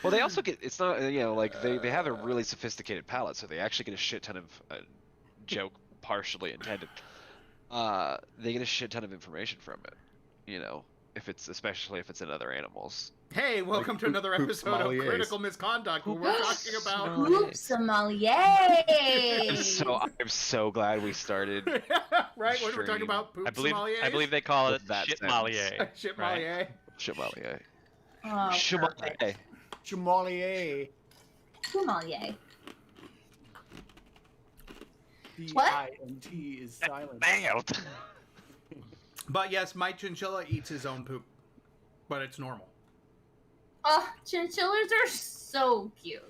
Well, they also get, it's not, like they have a really sophisticated palate, so they actually get a shit ton of joke partially intended. They get a shit ton of information from it, especially if it's in other animals. Hey, welcome to another episode of Critical Misconduct, where we're talking about Poop sommelier. I'm so glad we started. Right, when we're talking about poop sommeliers. I believe they call it that shitmalier. Shitmalier. Chevalier. Oh, Chevalier. Chevalier. Sommelier. The What? I-N-T is silent. Nailed. But yes, my chinchilla eats his own poop, but it's normal. Oh, chinchillas are so cute.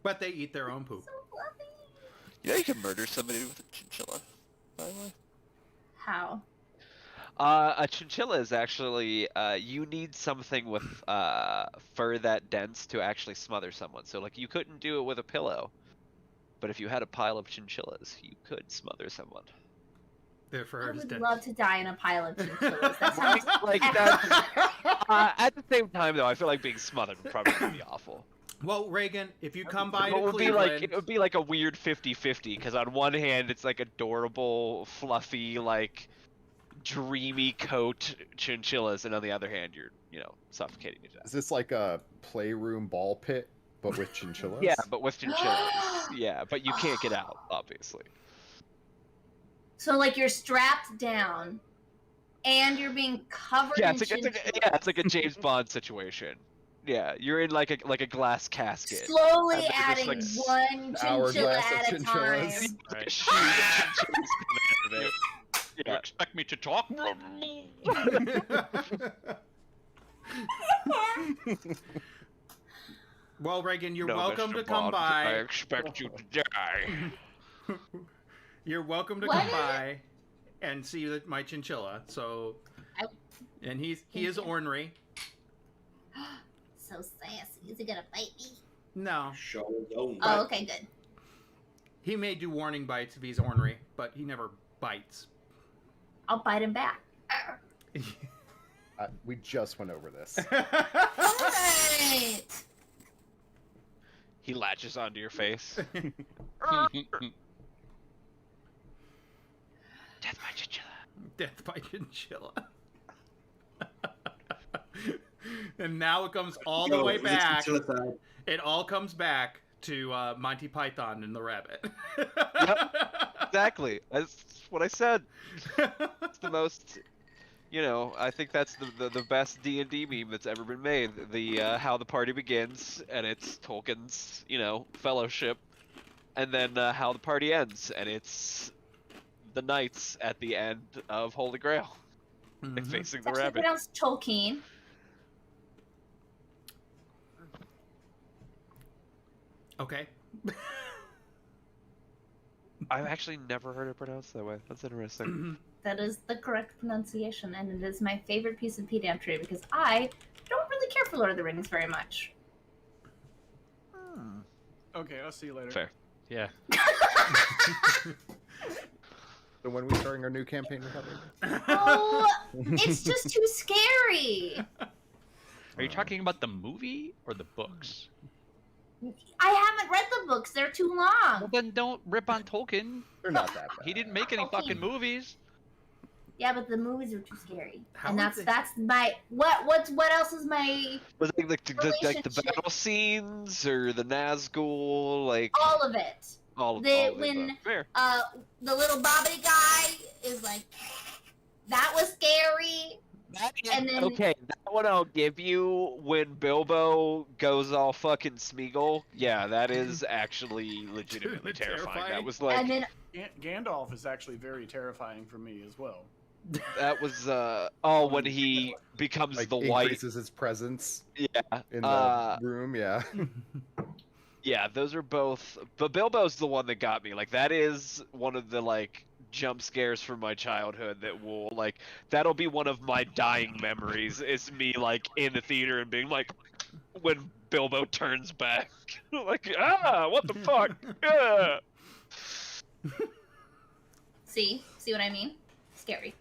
But they eat their own poop. So fluffy. You can murder somebody with a chinchilla, by the way. How? A chinchilla is actually, you need something with fur that dense to actually smother someone. So, like, you couldn't do it with a pillow. But if you had a pile of chinchillas, you could smother someone. Their fur I is would dead. love to die in a pile of chinchillas. That sounds Like that. At the same time, though, I feel like being smothered would probably be awful. Well, Reagan, if you come by It to would Cleveland... it would be like a weird 50-50, because on one hand, it's like adorable, fluffy, like, dreamy coat chinchillas, and on the other hand, you're, suffocating to death. Is this like a playroom ball pit, but with chinchillas? Yeah, but with chinchillas. Yeah, but you can't get out, obviously. So, like, you're strapped down, and you're being covered in chinchillas. It's like a James Bond situation. Yeah, you're in like a glass casket. Slowly And they're adding just, like, one chinchilla hourglass of at a time. chinchillas. You Yeah. expect me to talk? Well, Reagan, you're No, welcome Mr. to come Bond, I by. expect you to die. You're welcome to What come is by and see my chinchilla. So, and he is ornery. So sassy. Is he gonna bite me? No, Show don't Oh, okay, good. he may do warning bites if he's ornery, but he never bites. I'll bite him back. We just went over this. Alright. He latches onto your face. Death by chinchilla. Death by chinchilla. And now it comes all the way back. It all comes back to Monty Python and the Rabbit. Exactly. That's what I said. It's the most, I think that's the best D&D meme that's ever been made. The how the party begins, and it's Tolkien's, fellowship, and then how the party ends, and it's the knights at the end of Holy Grail, facing It's the actually rabbit. pronounced Tolkien. Okay. I've actually never heard it pronounced that way. That's interesting. That is the correct pronunciation, and it is my favorite piece of pedantry because I don't really care for Lord of the Rings very much. Okay, I'll see you later. Fair. Yeah. So when are we starting our new campaign with Heather? Oh, it's just too scary. Are you talking about the movie or the books? I haven't read the books; they're too long. Well, then don't rip on Tolkien. They're not that bad. He didn't make any fucking movies. Yeah, but the movies are too scary, How and is that's it- my what else is my Was it like the Relationship. battle scenes or the Nazgul, like all of it. all of the- above? when- Fair. The little Bobbity guy is like that was scary. That is, And then- okay, that one I'll give you. When Bilbo goes all fucking Smeagol, yeah, that is actually legitimately terrifying. Terrifying. That was like, And then Gandalf is actually very terrifying for me as well. that was when he becomes Like the white, increases his presence yeah, in the room. Yeah. yeah, those are both. But Bilbo's the one that got me. Like that is one of the like jump scares from my childhood that will like that'll be one of my dying memories. Is me like in the theater and being like, when Bilbo turns back, like what the fuck? Yeah. see what I mean? Scary.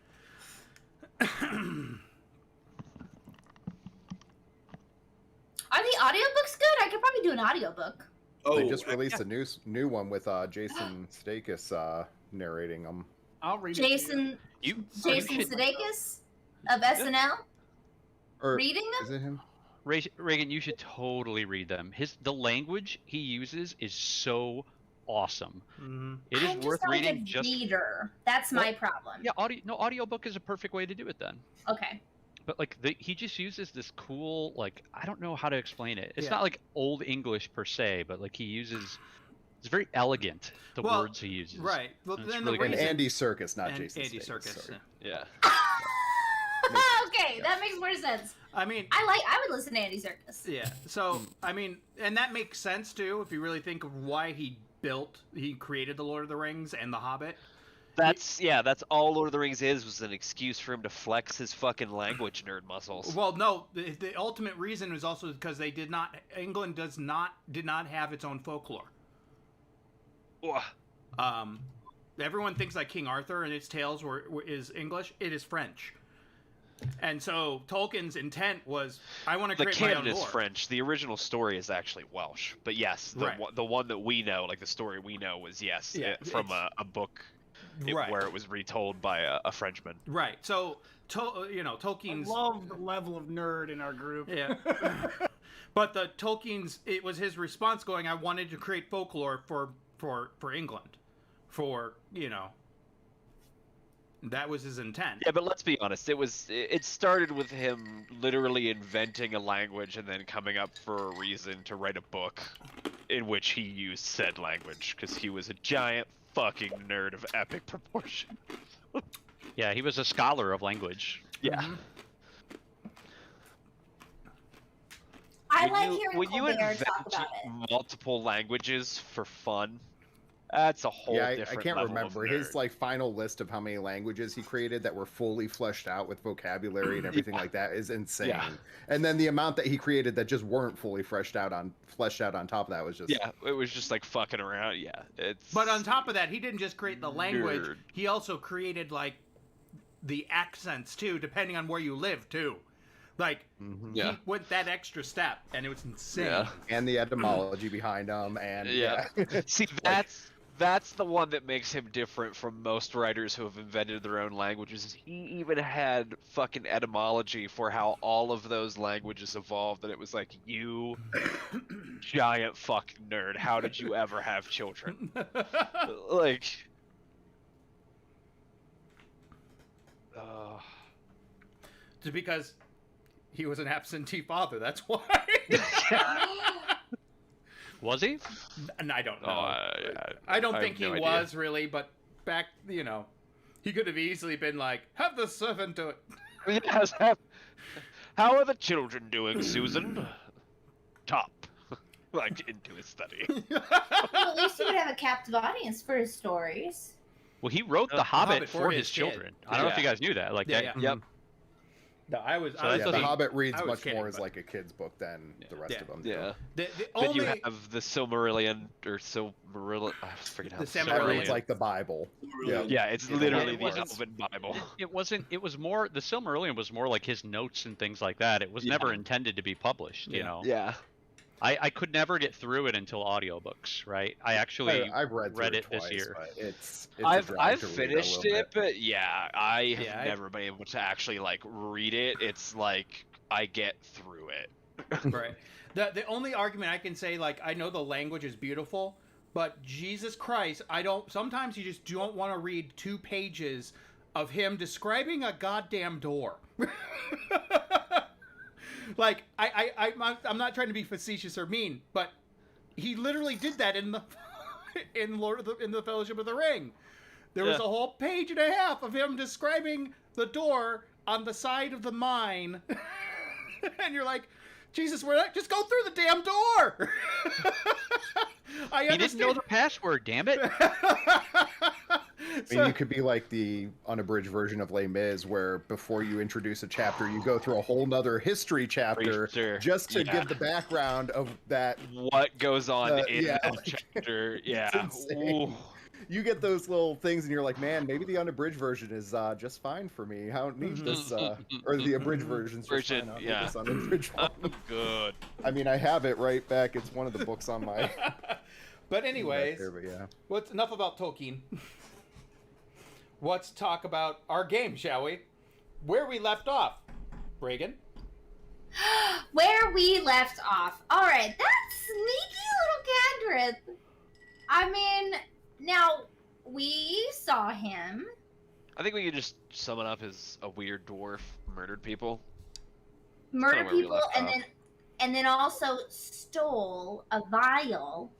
Are the audiobook's good. I could probably do an audiobook. Oh, They just released a new one with Jason Sudeikis narrating them. I'll read Jason You Sudeikis of SNL Or reading them. is it him? Reagan, you should totally read them. The language he uses is so awesome. Mhm. It is I'm worth just not a reading. good Just reader. That's my problem. yeah, audiobook is a perfect way to do it then. Okay. But like he just uses this cool, like, I don't know how to explain it. It's Yeah. not like old English per se, but like it's very elegant, the Well, words he uses. Right. Well, It's then really the And reason Andy Serkis, not and Jason Andy Sudeikis, Serkis. sorry. Yeah. Okay, that makes more sense. I mean, I would listen to Andy Serkis. yeah. So I mean, and that makes sense too if you really think of why he created the Lord of the Rings and the Hobbit. That's all Lord of the Rings was an excuse for him to flex his fucking language nerd muscles. Well, no, the ultimate reason was also because England did not have its own folklore. Ugh. Everyone thinks like King Arthur and its tales is English. It is French. And so Tolkien's intent was, I want to The create my own canon is lore. French. The original story is actually Welsh. But yes, Right. the one that we know, like the story we know, was from it's- a book Right. where it was retold by a Frenchman. Right. So, I Tolkien's. love the level of nerd in our group. Yeah. But it was his response going, I wanted to create folklore for England. That was his intent. Yeah, but let's be honest. It started with him literally inventing a language and then coming up for a reason to write a book in which he used said language because he was a giant fucking nerd of epic proportion. Yeah, he was a scholar of language. Yeah. Mhm. I like hearing when you Colbert invent talk about it. multiple languages for fun, that's a whole Yeah, I different can't level remember of his nerd. like final list of how many languages he created that were fully fleshed out with vocabulary and everything like that is insane. Yeah. And then the amount that he created that just weren't fully fleshed out on top of that was just Yeah, it was just like fucking around. Yeah, it's. But on top of that, he didn't just create the language. Nerd. He also created like the accents too, depending on where you live too. Like Yeah. he went that extra step, and it was insane. Yeah. and the etymology behind them and Yeah. See, that's the one that makes him different from most writers who have invented their own languages. Is he even had fucking etymology for how all of those languages evolved, and it was like, you giant fucking nerd, how did you ever have children? Like, Just because he was an absentee father, that's why. Was he? And I don't know. I don't have think he no idea. was really, but back, he could have easily been like, have the servant do it. Yes, how are the children doing, Susan? Top. Like, into his study. Well, at least he would have a captive audience for his stories. Well, he wrote The Hobbit for his kid. children. I don't know if you guys knew that. Like Yeah, that. yeah. Yep. No, I was. So I was that's The thinking- Hobbit reads I was much kidding, more as but- like a kid's book than the rest Yeah. of them. do. Yeah. The Then you only have the Silmarillion, or Silmarillion, I forget how The it's Silmarillion. spelled. Everyone's like the Bible. Yeah. Yeah, it's Yeah. literally It the wasn't- Elven Bible. It wasn't. It was more. The Silmarillion was more like his notes and things like that. It was Yeah. never intended to be published. You Yeah. know. Yeah. I could never get through it until audiobooks. Right. I actually I've read read through it this twice, year. but it's a I've drag to read finished a little it, bit. but yeah, I have Yeah, never been able to actually like read it. It's like I get through it. right. The only argument I can say, like, I know the language is beautiful, but Jesus Christ, sometimes you just don't want to read 2 pages of him describing a goddamn door. Like, I'm not trying to be facetious or mean, but he literally did that in the in the Fellowship of the Ring. There was Yeah. a whole page and a half of him describing the door on the side of the mine. And you're like, Jesus, just go through the damn door. I He didn't know the password. Damn it. I mean, you could be like the unabridged version of Les Mis, where before you introduce a chapter, you go through a whole nother history chapter Sure. just to Yeah. give the background of that. What goes on in yeah. that chapter? Yeah. insane. Ooh. you get those little things, and you're like, man, maybe the unabridged version is just fine for me. I don't need this, or the abridged version's just Version, fine. I'll yeah. need this unabridged one. I'm good. I mean, I have it right back. It's one of the books on my. But anyways, back there, but yeah. what's enough about Tolkien? Let's talk about our game, shall we? Where we left off, Reagan. Where we left off. All right, that sneaky little Cadrith. I mean, now we saw him. I think we could just sum it up as a weird dwarf murdered people. Murder kinda where we people, left and off. then also stole a vial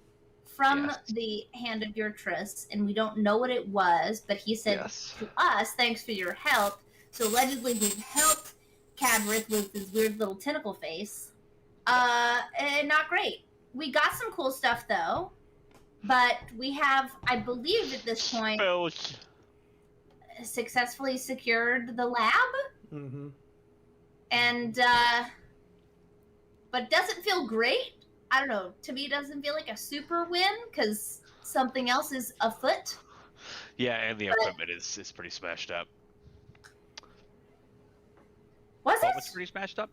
from Yes. the hand of Beatrice, and we don't know what it was, but he said Yes. to us, "Thanks for your help." So allegedly, we've helped Cadrith with his weird little tentacle face. And not great. We got some cool stuff though, but we have, I believe, at this point, Spells. successfully secured the lab. Mm-hmm. And but it doesn't feel great. I don't know, to me it doesn't feel like a super win because something else is afoot. Yeah, and the equipment is pretty smashed up. Was What was it? pretty smashed up?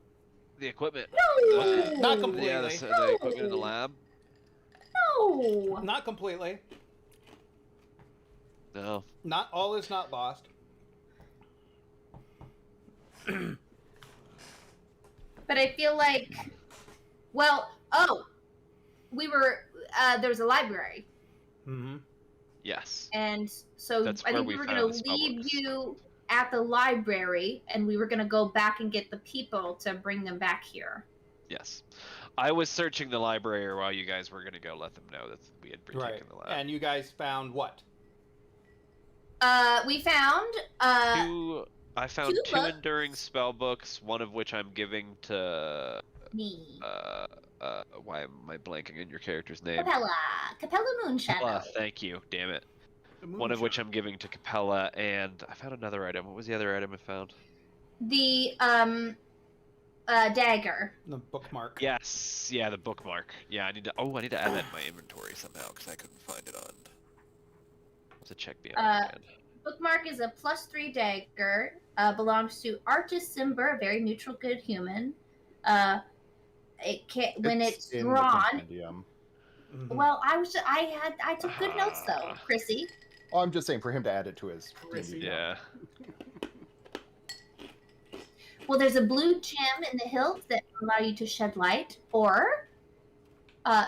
The equipment. No, Not completely. Yeah, the equipment in the lab. no. Not completely. No. Not all is not lost. But I feel like, well, we were there was a library, Mm-hmm. Yes. and so That's I where think we we were found gonna the spell leave books. you at the library, and we were gonna go back and get the people to bring them back here. Yes. I was searching the library while you guys were gonna go let them know that we had Right. retaken the lab. And you guys found what? We found I found two two books. enduring spell books, one of which I'm giving to me, why am I blanking on your character's name? Capella Moonshadow. Thank you, damn it. The One of which moonshine. I'm giving to Capella, and I found another item. What was the other item I found? The dagger. The bookmark. Yes, yeah, the bookmark. Yeah, I need to add that in my inventory somehow because I couldn't find it on. I'll have to check the other Bookmark is a +3 dagger. Belongs to Artis Simber, a very neutral, good human. It can when it's in the drawn. compendium. Mhm. Well, I took good notes though, Chrissy. Oh, I'm just saying for him to add it to his. Chrissy. Yeah. Well, there's a blue gem in the hilt that will allow you to shed light or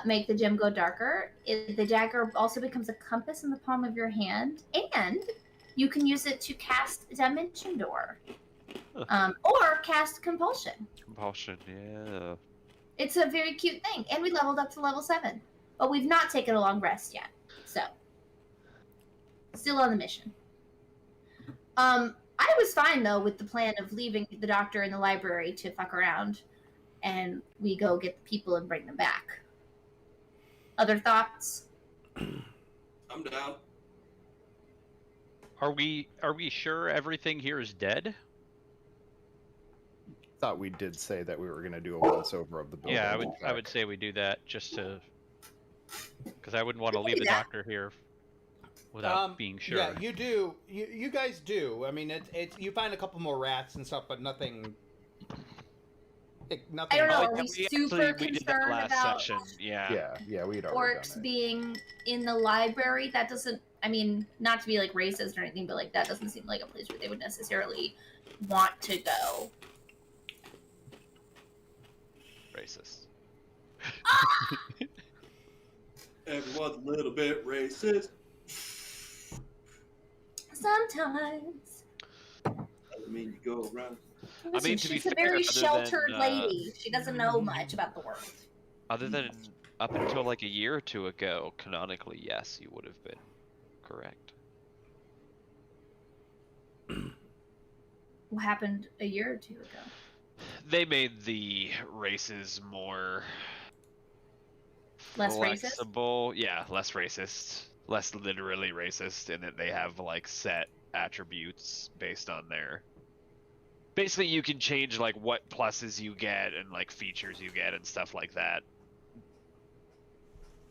make the gem go darker. The dagger also becomes a compass in the palm of your hand, and you can use it to cast Dimension Door, or cast Compulsion. Compulsion, yeah. It's a very cute thing, and we leveled up to level 7, but we've not taken a long rest yet, so still on the mission. I was fine though with the plan of leaving the doctor in the library to fuck around, and we go get the people and bring them back. Other thoughts? I'm down. Are we sure everything here is dead? Thought we did say that we were going to do a once over of the building. Yeah, I would say we do that just to, because I wouldn't want to We can leave do the that. doctor here without being sure. Yeah, you do. You guys do. I mean, it's you find a couple more rats and stuff, but nothing. Nothing. I don't know. Oh, Are we super we did that concerned last about session. Yeah. Yeah, we'd already orcs done it. being in the library? That doesn't. I mean, not to be like racist or anything, but like that doesn't seem like a place where they would necessarily want to go. Racist. Everyone's a little bit racist. Sometimes. Doesn't mean you go around. Listen, mean, to be she's a fair, very other sheltered than, lady. She doesn't know much about the world. Other than up until like a year or two ago, canonically, yes, you would have been correct. What happened a year or two ago? They made the races more Less racist? flexible. Yeah, less racist. Less literally racist in that they have like set attributes based on their. Basically, you can change like what pluses you get and like features you get and stuff like that.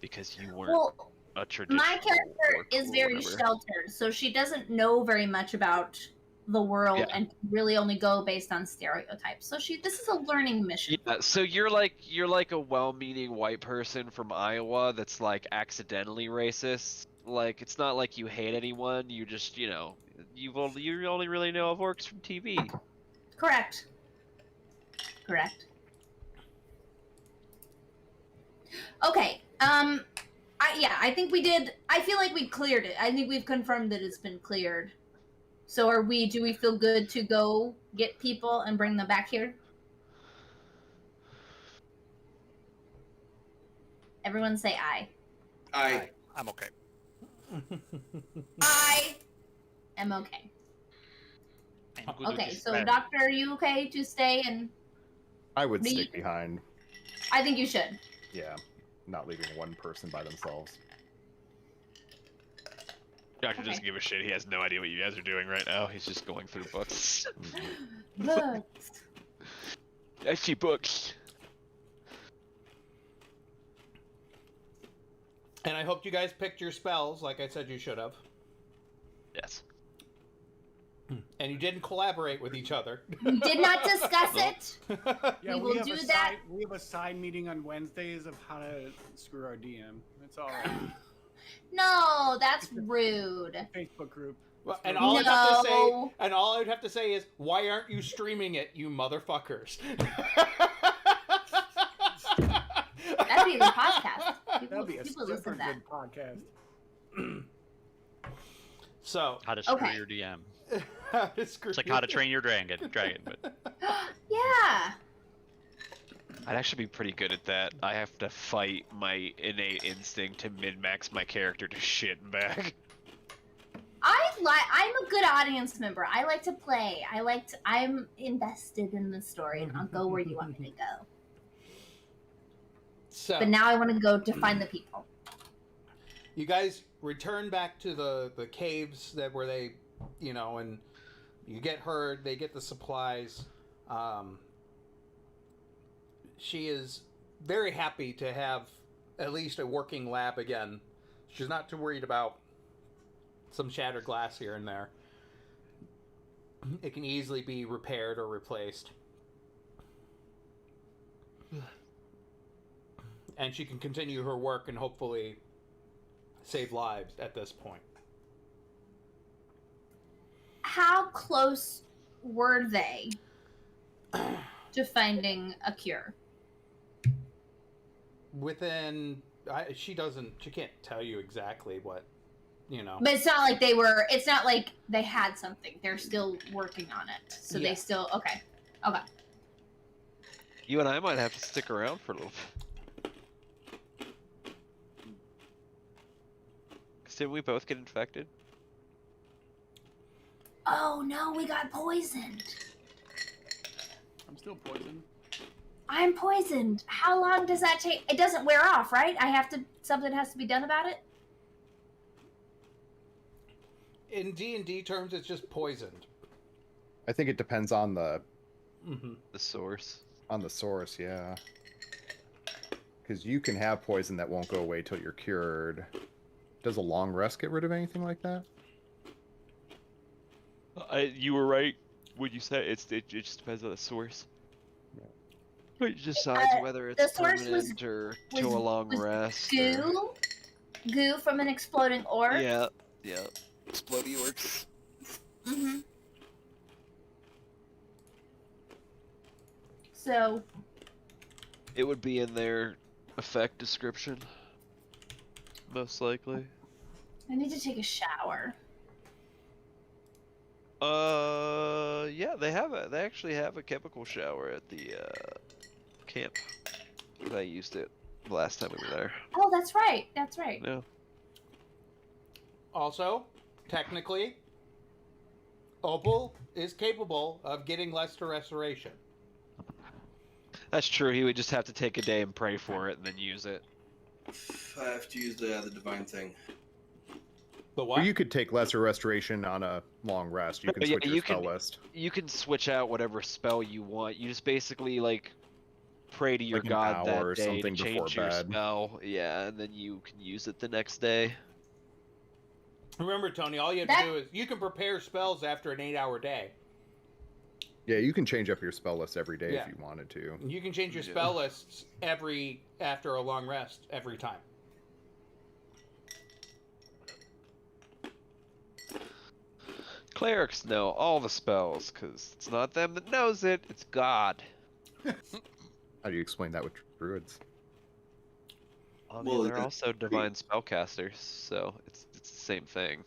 Because you weren't Well, a traditional. My character orc is or very whatever. sheltered, so she doesn't know very much about the world Yeah. and can really only go based on stereotypes. So this is a learning mission. Yeah, so you're like a well-meaning white person from Iowa that's like accidentally racist. Like it's not like you hate anyone. You just you only really know of orcs from TV. Correct. Okay. I think we did. I feel like we cleared it. I think we've confirmed that it's been cleared. So do we feel good to go get people and bring them back here? Everyone say aye. I'm okay. I am okay. I'm good with Okay, this so plan. Doctor, are you okay to stay? And I would Me- stick behind. I think you should. Yeah, not leaving one person by themselves. Doctor Okay. doesn't give a shit. He has no idea what you guys are doing right now. He's just going through books. Look. I see books. And I hope you guys picked your spells, like I said you should have. Yes. And you didn't collaborate with each other. We did not discuss it. Yeah, We will have do a that. we have a side meeting on Wednesdays of how to screw our DM. It's all right. No, that's rude. Facebook group. Well, and all I'd have to say, No. and all I'd have to say is, why aren't you streaming it, you motherfuckers? That'd be the podcast. That'd be a People super listen to that. good podcast. So, How to screw Okay. your DM. it's It's like how to train your dragon, but Yeah. I'd actually be pretty good at that. I have to fight my innate instinct to min-max my character to shit and back. I'm a good audience member. I like to play. I'm invested in the story, and I'll go where you want me to go. So, But now I want to go to find the people. you guys return back to the caves where they, and you get her. They get the supplies. She is very happy to have at least a working lab again. She's not too worried about some shattered glass here and there. It can easily be repaired or replaced. And she can continue her work and hopefully save lives at this point. How close were they to finding a cure? Within, she can't tell you exactly what, But it's not like it's not like they had something. They're still working on it. So Yeah. they still, okay. You and I might have to stick around for a little bit. 'Cause didn't we both get infected? Oh no, we got poisoned. I'm still poisoned. I'm poisoned. How long does that take? It doesn't wear off, right? Something has to be done about it? In D&D terms, it's just poisoned. I think it depends on the The source. source, yeah. Because you can have poison that won't go away till you're cured. Does a long rest get rid of anything like that? You were right when you said it just depends on the source. It decides whether it's the source was- permanent or to a long was rest. or- Goo from an exploding orb. Yeah. Exploding orcs. Mm-hmm. So, It would be in their effect description. Most likely. I need to take a shower. Yeah, they actually have a chemical shower at the camp. I used it the last time we were there. Oh, that's right. That's right. No. Also, technically, Opal is capable of getting Lester Restoration. That's true. He would just have to take a day and pray for it and then use it. I have to use the divine thing. The what? Or you could take lesser restoration on a long rest. You can Yeah, switch your you spell can- list. You can switch out whatever spell you want. You just basically pray to your Like an god hour that or day to something before change your bed. spell. Yeah, and then you can use it the next day. Remember, Tony, all you have to do is you can prepare spells after an 8-hour day. Yeah, you can change up your spell list every day Yeah. if you wanted to. You can change your Yeah. spell lists after a long rest every time. Clerics know all the spells, because it's not them that knows it, it's God. How do you explain that with druids? Well, They're that's also divine spellcasters, so it's the same thing.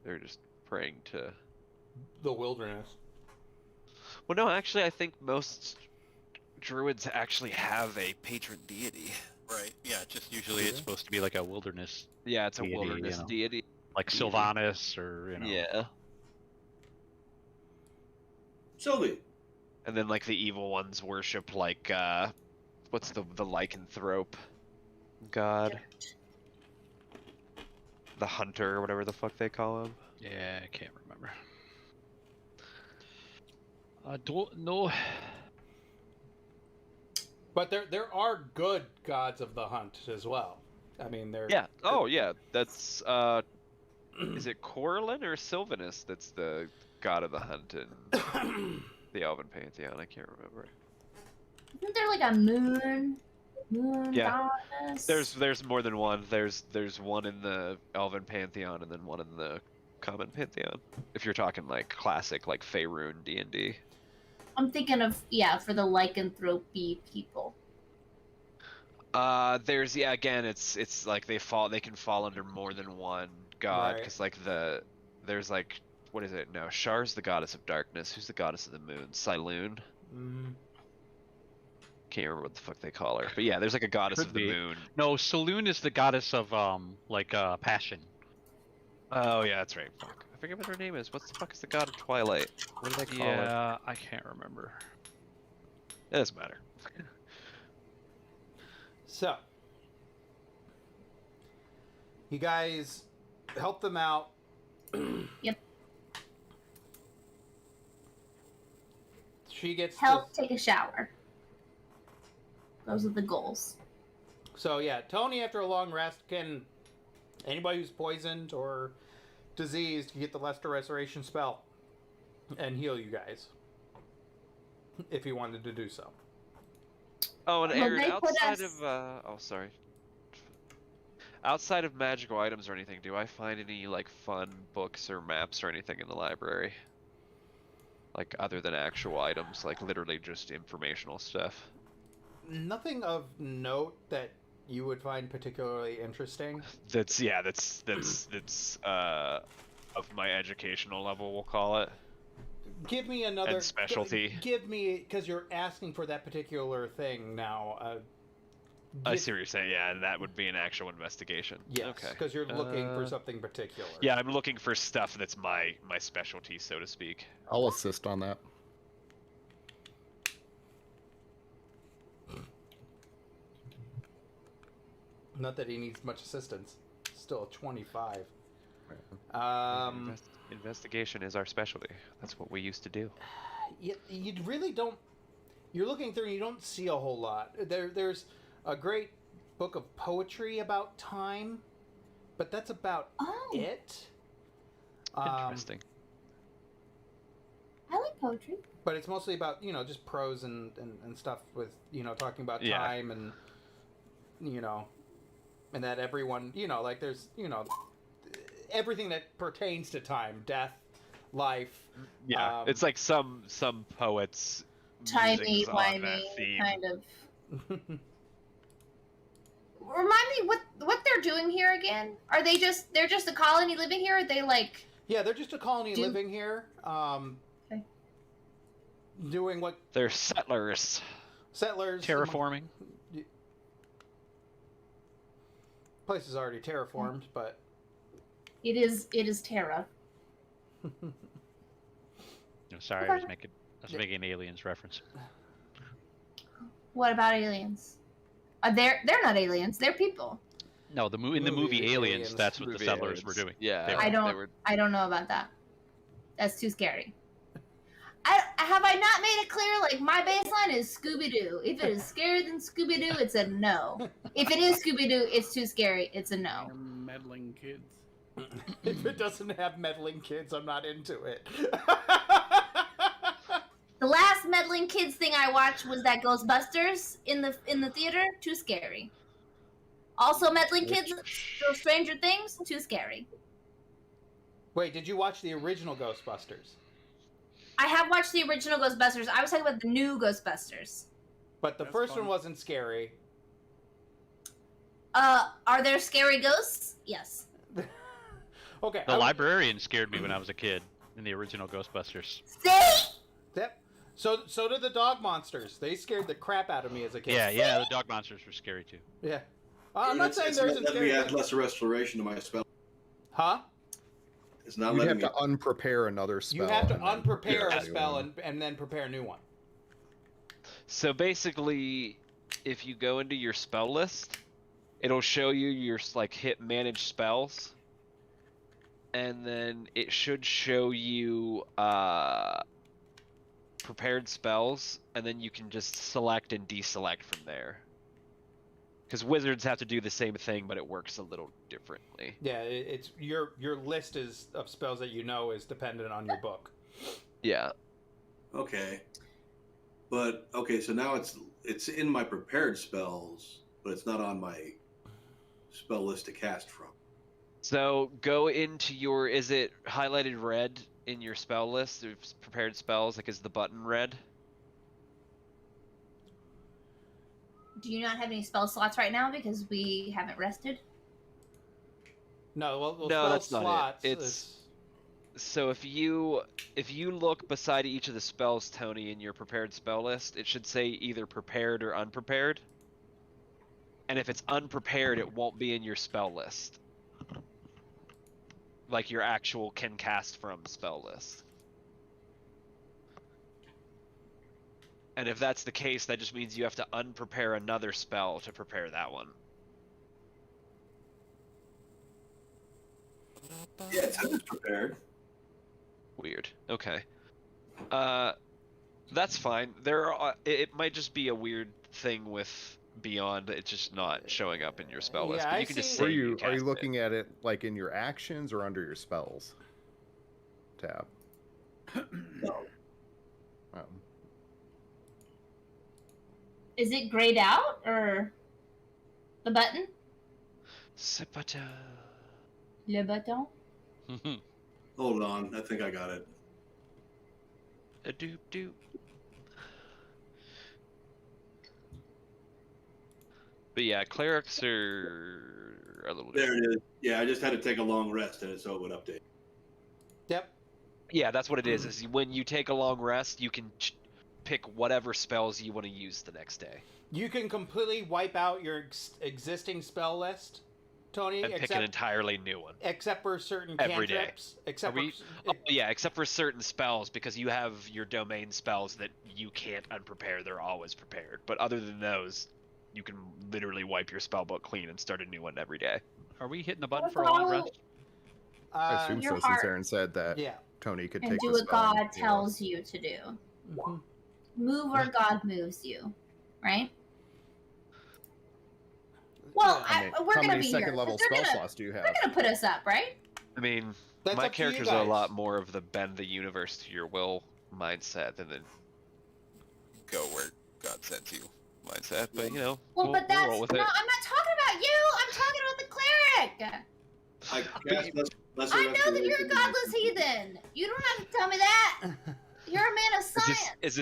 They're just praying to... The wilderness. Well, no, actually, I think most druids actually have a patron deity. Right. Yeah. Just Usually it's supposed to be like a wilderness, Yeah, it's a Deity, wilderness you know. deity. like Sylvanas or, you know. Yeah. Sylvie. And then, like, the evil ones worship, like, what's the lycanthrope god? The hunter, or whatever the fuck they call him. Yeah, I can't remember. I don't know. But there are good gods of the hunt as well. I mean, they're Yeah. Oh, yeah. That's, is it Corlin or Sylvanus that's the god of the hunt in the Elven Pantheon? I can't remember. Isn't there like a moon Yeah. goddess? There's more than one. There's one in the Elven Pantheon and then one in the Common Pantheon. If you're talking like classic, like Faerun D&D. I'm thinking of for the lycanthropy people. There's again, it's like they can fall under more than one god Right. because like there's like what is it? No, Shar's the goddess of darkness. Who's the goddess of the moon? Siloon. Can't remember what the fuck they call her. But yeah, there's like a goddess Could of the be. moon. No, Saloon is the goddess of passion. Oh yeah, that's right. Fuck. I forget what her name is. What's the fuck is the god of Twilight? What do they call it? Yeah, I can't remember. It doesn't matter. So, you guys help them out. Yep. She gets Help take a shower. Those are the goals. So yeah, Tony, after a long rest, can anybody who's poisoned or diseased can get the Lesser Restoration spell and heal you guys if he wanted to do so. Oh, and Well, Aaron, they put outside us- of oh sorry. Outside of magical items or anything, do I find any like fun books or maps or anything in the library? Like other than actual items, like literally just informational stuff. Nothing of note that you would find particularly interesting. That's of my educational level, we'll call it. Give me another And specialty. Give me, because you're asking for that particular thing now. I see what you're saying. Yeah, that would be an actual investigation. Yes, Okay. because you're looking for something particular. Yeah, I'm looking for stuff that's my specialty, so to speak. I'll assist on that. Not that he needs much assistance. Still a 25. Investigation is our specialty. That's what we used to do. You really don't. You're looking through and you don't see a whole lot. There's a great book of poetry about time, but that's about Oh, it. Interesting. I like poetry. But it's mostly about, just prose and stuff with, talking about Yeah. time and, and that everyone, like there's, everything that pertains to time, death, life. Yeah, it's like some poets. Timey musings on that wimey theme. kind of. Remind me what they're doing here again? Are they they're just a colony living here? Or are they like Yeah, they're just a colony Do- living here, Okay. doing what They're settlers. settlers Terraforming. Place is already terraformed, but it is Terra. No, sorry, Okay. I was making an aliens reference. What about aliens? They're not aliens. They're people. No, in the movie Movie Aliens, Aliens. that's what Movie the settlers aliens. were doing. Yeah, They I they don't were- I don't know about that. That's too scary. Have I not made it clear? Like, my baseline is Scooby-Doo. If it is scarier than Scooby-Doo, it's a no. If it is Scooby-Doo, it's too scary. It's a no. They're meddling kids. If it doesn't have meddling kids, I'm not into it. The last meddling kids thing I watched was that Ghostbusters in the theater. Too scary. Also, meddling kids, those Stranger Things. Too scary. Wait, did you watch the original Ghostbusters? I have watched the original Ghostbusters. I was talking about the new Ghostbusters. But the That's first fun. one wasn't scary. Are there scary ghosts? Yes. Okay. The librarian scared me when I was a kid in the original Ghostbusters. See? Yep. So did the dog monsters. They scared the crap out of me as a kid. Yeah, the dog monsters were scary too. Yeah. I'm not saying there isn't Let me scary. add less restoration to my spell. Huh? It's not You'd letting have me. to unprepare another spell. You have to and then unprepare prepare a new spell one. and then prepare a new one. So basically, if you go into your spell list, it'll show you your like hit manage spells, and then it should show you prepared spells, and then you can just select and deselect from there. Because wizards have to do the same thing, but it works a little differently. Yeah, it's your list of spells that you know is dependent on your book. Yeah. Okay. But okay, so now it's in my prepared spells, but it's not on my spell list to cast from. So go into your. Is it highlighted red in your spell list of prepared spells? Like, is the button red? Do you not have any spell slots right now because we haven't rested? No, well, No, spell that's not it. slots It's- So if you look beside each of the spells, Tony, in your prepared spell list, it should say either prepared or unprepared. And if it's unprepared, it won't be in your spell list. Like your actual can cast from spell list. And if that's the case, that just means you have to unprepare another spell to prepare that one. Yeah, it's prepared. Weird. Okay. That's fine. It might just be a weird thing with Beyond. It's just not showing up in your spell list. Yeah, But I you can just see- say Are you you cast it. looking at it like in your actions or under your spells tab? No. Is it grayed out or the button? Sepata. Le button. Hold on, I think I got it. A doop doop. But yeah, clerics are a little There different. it is. Yeah, I just had to take a long rest in it so it would update. Yep. Yeah, that's what it is when you take a long rest, you can pick whatever spells you want to use the next day. You can completely wipe out your existing spell list, Tony, And pick an entirely new one. except for certain Every day. cantrips. Except Are we- for Oh, yeah, except for certain spells, because you have your domain spells that you can't unprepare. They're always prepared. But other than those, you can literally wipe your spell book clean and start a new one every day. Are we hitting the button What for a long about- rest? I assume your so, since heart. Aaron said that yeah. Tony could And take do the what spell. God tells you to do. Mhm. Move where God moves you, right? Well, Yeah. How many, we're how gonna many be second here. level They're spell gonna, slots do you have? they're gonna put us up, right? I mean, That's my up to you characters are a guys. lot more of the bend the universe to your will mindset than the go where God sends you mindset. But you know, Well, we'll, but that's we'll roll with no. it. I'm not talking about you. I'm talking about the cleric. I cast lesser I know that you're a restoration. godless heathen. You don't have to tell me that. You're a man of science. Is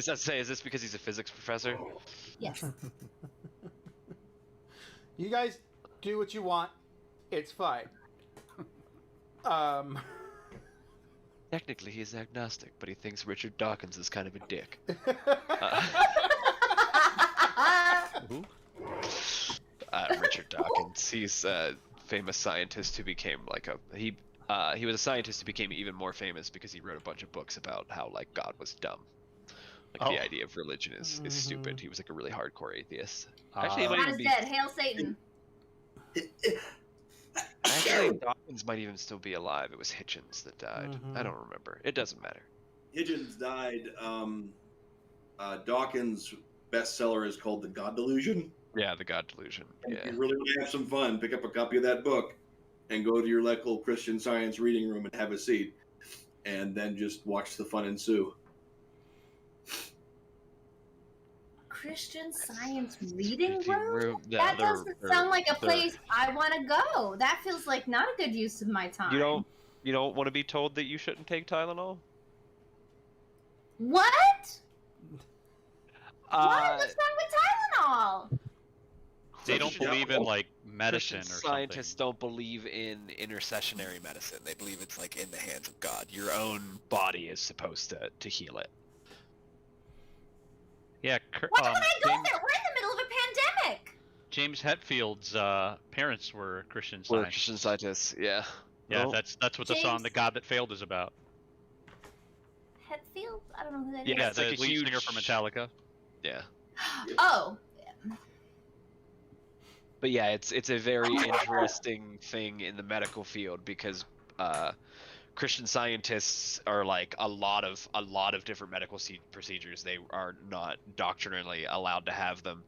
this because he's a physics professor? Yes. You guys do what you want. It's fine. Technically, he's agnostic, but he thinks Richard Dawkins is kind of a dick. Richard Dawkins. He's a famous scientist who became like he was a scientist who became even more famous because he wrote a bunch of books about how like God was dumb. Like the Oh. idea of religion is stupid. He was like a really hardcore atheist. Ah. Actually, he might God even is be. dead. Hail Satan. Actually, Dawkins might even still be alive. It was Hitchens that died. I Mhm. don't remember. It doesn't matter. Hitchens died, Dawkins' bestseller is called The God Delusion. Yeah, The God Delusion. And Yeah. if you really want to have some fun, pick up a copy of that book and go to your local Christian Science reading room and have a seat, and then just watch the fun ensue. Christian Science reading room? Yeah, That doesn't sound like a place I want to go. That feels like not a good use of my time. You don't want to be told that you shouldn't take Tylenol? What? What's wrong with Tylenol? They don't believe in like medicine Christian or scientists don't believe in intercessionary medicine. They believe it's like in the hands of God. Your own body is supposed to heal it. Yeah. Why would I go there? We're in the middle of a pandemic. James Hetfield's parents were Christian We're scientists. Christian scientists, yeah. Yeah, Well, that's what the song "The God That Failed" is about. Hetfield? I don't know who that Yeah, is. Yeah, it's the like a lead singer huge- from Metallica. yeah. Oh. But yeah, it's a very interesting thing in the medical field because Christian scientists are like a lot of different medical procedures. They are not doctrinally allowed to have them,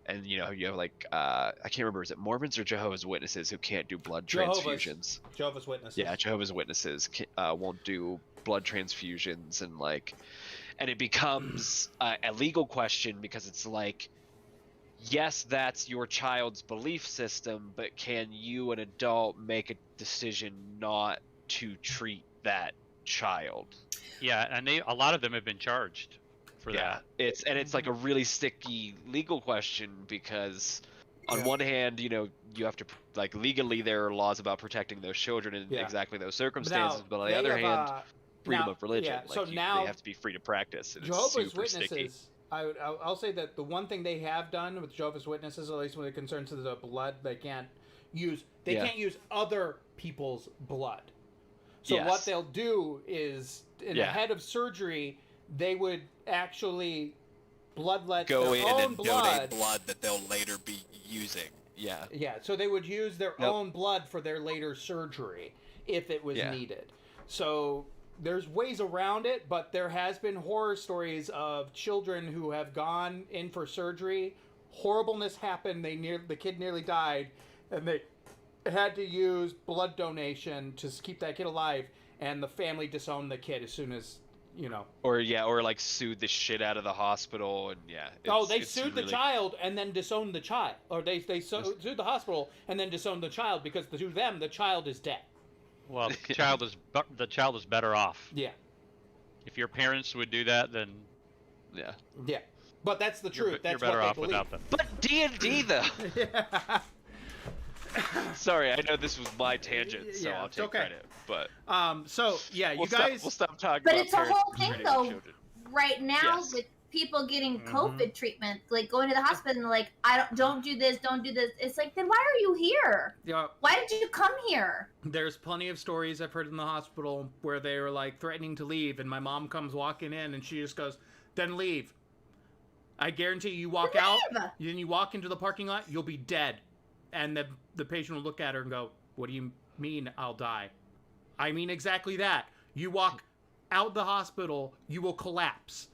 and you have like I can't remember, is it Mormons or Jehovah's Witnesses who can't do blood transfusions? Jehovah's Witnesses. Yeah, Jehovah's Witnesses won't do blood transfusions, and it becomes a legal question because it's like, yes, that's your child's belief system, but can you, an adult, make a decision not to treat that child? Yeah, and a lot of them have been charged for that. It's like a really sticky legal question because on one hand, you have to, like, legally there are laws about protecting those children in exactly those circumstances, but on the other hand, freedom of religion. Yeah, so they have to be free to practice. And Jehovah's it's super Witnesses. sticky. I'll say that the one thing they have done with Jehovah's Witnesses, at least when it concerns to the blood, they can't use other people's blood. So what they'll do is, ahead of surgery, they would actually bloodlet Go their in own and blood. donate blood that they'll later be using. Yeah. Yeah, so they would use their own blood for their later surgery if it was needed. So there's ways around it, but there has been horror stories of children who have gone in for surgery. Horribleness happened. The kid nearly died, and they had to use blood donation to keep that kid alive. And the family disowned the kid as soon as Or like sued the shit out of the hospital, and they sued the child and then disowned the child, or they sued the hospital and then disowned the child because to them the child is dead. Well, the child is better off. Yeah. If your parents would do that, then yeah. But that's the truth. That's you're better what they off believe. without them. But D&D though. Sorry, I know this was my tangent, so I'll take credit. But we'll stop talking. But about it's a whole thing treating though. children. Right now with people getting COVID treatment, like going to the hospital and like, don't do this. It's like, then why are you here? Yeah. Why did you come here? There's plenty of stories I've heard in the hospital where they were like threatening to leave, and my mom comes walking in and she just goes, "Then leave. I guarantee you walk out, then you walk into the parking lot, you'll be dead." And the patient will look at her and go, "What do you mean I'll die?" "I mean exactly that. You walk out the hospital, you will collapse."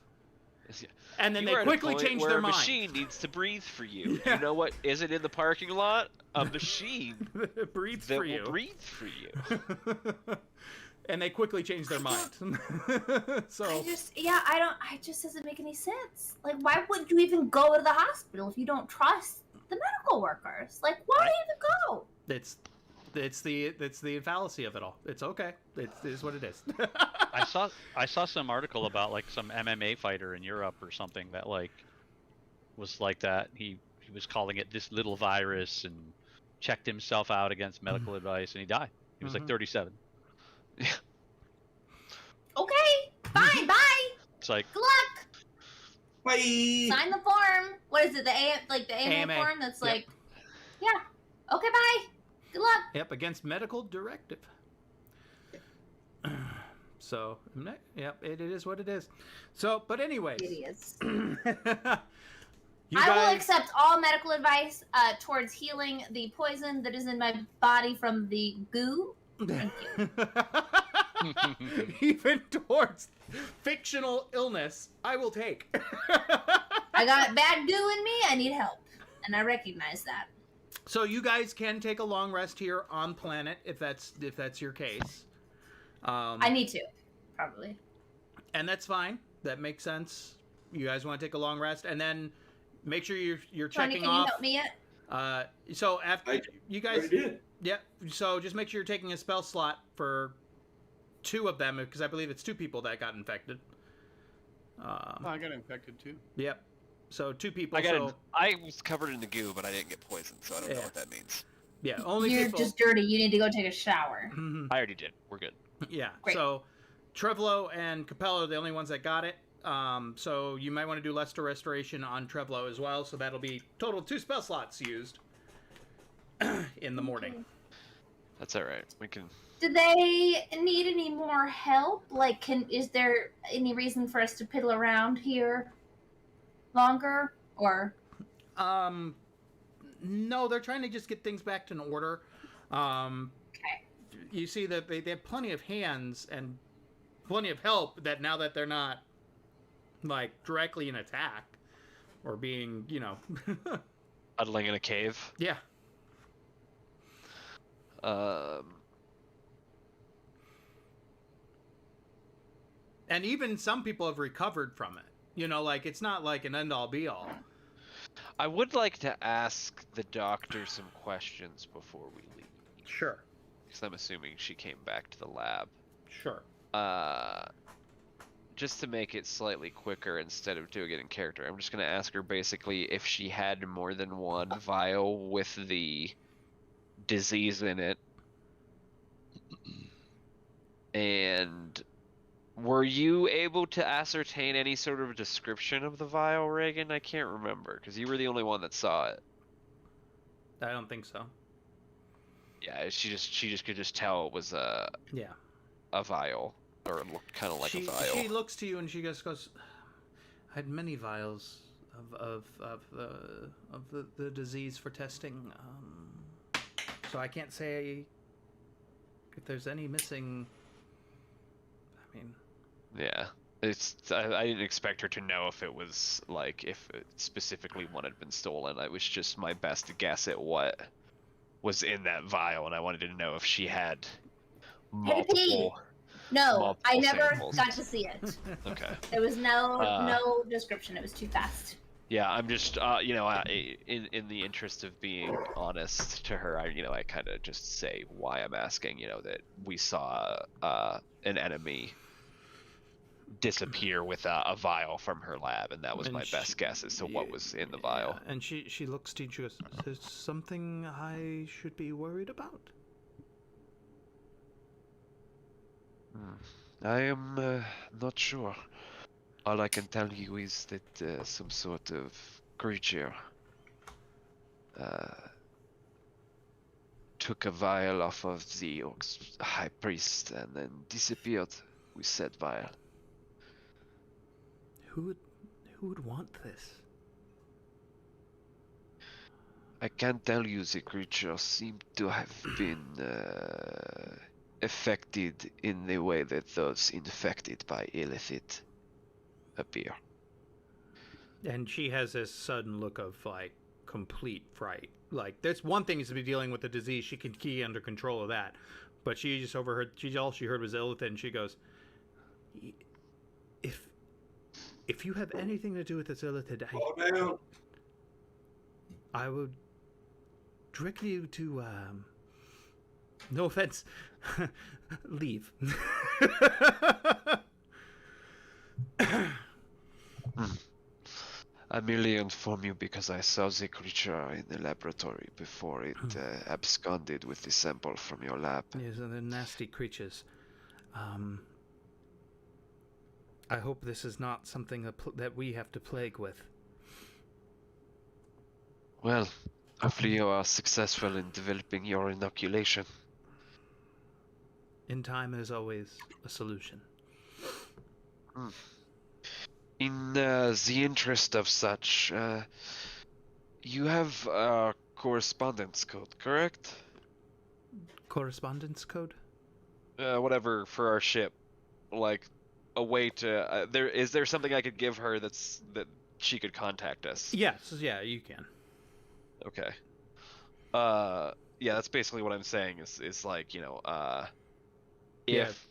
And then they quickly change their mind. A machine needs to breathe for you. You know what isn't in the parking lot? A machine breathes that for will you. breathe for you. And they quickly change their mind. So it just doesn't make any sense. Like, why would you even go to the hospital if you don't trust the medical workers? Like, why even go? It's the fallacy of it all. It's okay. It is what it is. I saw some article about like some MMA fighter in Europe or something that like was like that. He was calling it this little virus and checked himself out against medical advice, and he died. He was like 37. Okay, fine, bye. It's like, good luck. Bye. Sign the form. What is it? The AMA form that's like, okay, bye. Good luck. Yep, against medical directive. So, it is what it is. So, but anyways. It is. I will accept all medical advice towards healing the poison that is in my body from the goo. Thank you. even towards fictional illness, I will take. I got bad goo in me. I need help, and I recognize that. So you guys can take a long rest here on planet if that's your case. I need to, probably. And that's fine. That makes sense. You guys want to take a long rest, and then make sure you're Tony, checking can off. you help me yet? So after you guys, did. yeah. So just make sure you're taking a spell slot for 2 of them, because I believe it's 2 people that got infected. I got infected too. Yep. So 2 people. I was covered in the goo, but I didn't get poisoned, so I don't know what that means. Yeah, only You're people. just dirty. You need to go take a shower. I already did. We're good. Yeah. Great. So Trevlo and Capello are the only ones that got it. So you might want to do Luster Restoration on Trevlo as well. So that'll be total 2 spell slots used in the morning. That's all right. We can. Do they need any more help? Like, is there any reason for us to piddle around here longer, or? No, they're trying to just get things back to an order. Okay. You see that they have plenty of hands and plenty of help that now that they're not like directly in attack or being, Huddling in a cave. Yeah. And even some people have recovered from it. Like it's not like an end all be all. I would like to ask the doctor some questions before we leave. Sure. Because I'm assuming she came back to the lab. Sure. Just to make it slightly quicker instead of doing it in character, I'm just going to ask her basically if she had more than one vial with the disease in it. And were you able to ascertain any sort of description of the vial, Reagan? I can't remember, because you were the only one that saw it. I don't think so. Yeah, she just could just tell it was a vial, or it looked kind of like a vial. She looks to you and she just goes, "I had many vials of the disease for testing. So I can't say if there's any missing. I mean." Yeah, I didn't expect her to know if it was like if specifically one had been stolen. It was just my best guess at what was in that vial, and I wanted to know if she had multiple. No, I never samples. got to see it. Okay. There was no description. It was too fast. Yeah, I'm just in the interest of being honest to her, I kind of just say why I'm asking. That we saw an enemy disappear with a vial from her lab, and that was my best guess as to what was in the vial. Yeah. And she looks to you and she goes, "Is there something I should be worried about?" I am not sure. All I can tell you is that some sort of creature took a vial off of the high priest and then disappeared with said vial. Who would want this? I can tell you the creature seemed to have been affected in the way that those infected by Illithid appear. And she has this sudden look of like complete fright. Like that's one thing is to be dealing with the disease; she can key under control of that. But she just overheard. All she heard was Illithid, and she goes, "If you have anything to do with this Illithid, I would direct you to no offense, leave." I merely inform you because I saw the creature in the laboratory before it absconded with the sample from your lab. Yes, and they're nasty creatures. I hope this is not something that we have to plague with. Well, hopefully you are successful in developing your inoculation. In time, there's always a solution. In the interest of such, you have a correspondence code, correct? Correspondence code? whatever for our ship, like a way to is there something I could give her that she could contact us? Yes, yeah, you can. Okay. Yeah, that's basically what I'm saying is like, if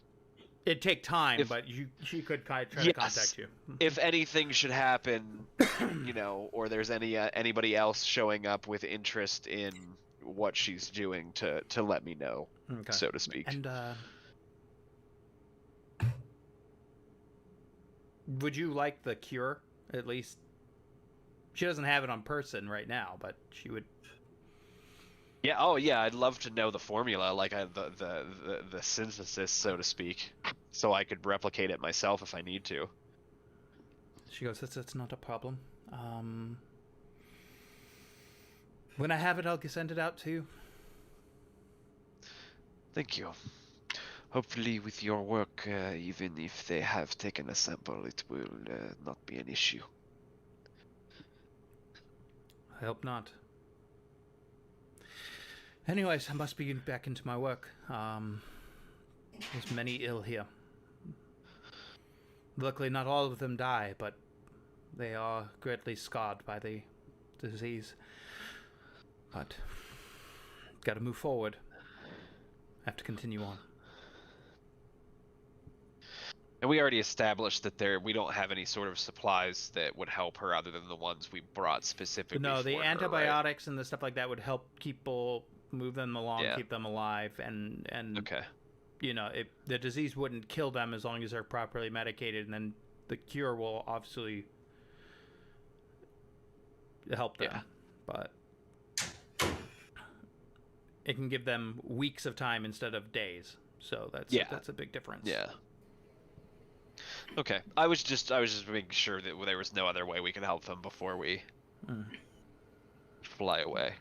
It'd take time, if- but she could try to Yes. contact you. if anything should happen, or there's anybody else showing up with interest in what she's doing to let me know, Okay. so to speak. And would you like the cure? At least she doesn't have it on person right now, but she would. Yeah. Oh, yeah. I'd love to know the formula, like the synthesis, so to speak, so I could replicate it myself if I need to. She goes, "That's not a problem. When I have it, I'll send it out to you." Thank you. Hopefully, with your work, even if they have taken a sample, it will not be an issue. I hope not. Anyways, I must be getting back into my work. There's many ill here. Luckily, not all of them die, but they are greatly scarred by the disease. But got to move forward. Have to continue on. And we already established that we don't have any sort of supplies that would help her other than the ones we brought specifically. No, the for her, right? antibiotics and the stuff like that would help people move them along, Yeah. keep them alive, and Okay. The disease wouldn't kill them as long as they're properly medicated, and then the cure will obviously help them. Yeah. But it can give them weeks of time instead of days, so that's a big difference. Yeah. Okay. I was just making sure that there was no other way we could help them before we fly away.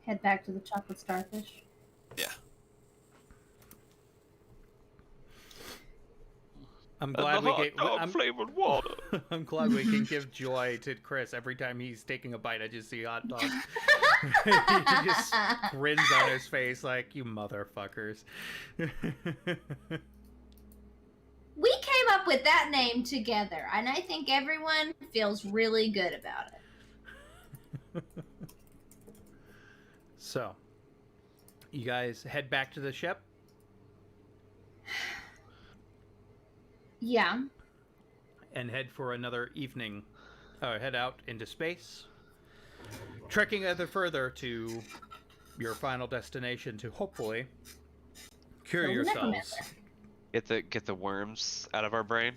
Head back to the chocolate starfish. Yeah. I'm glad we get. flavored water. I'm glad we can give joy to Chris every time he's taking a bite. I just see hot dog. He just grins on his face like, "You motherfuckers." We came up with that name together, and I think everyone feels really good about it. So, you guys head back to the ship. Yeah. And head for another evening. Head out into space, trekking ever further to your final destination to hopefully cure Kill the yourselves. necromancer. Get the worms out of our brain.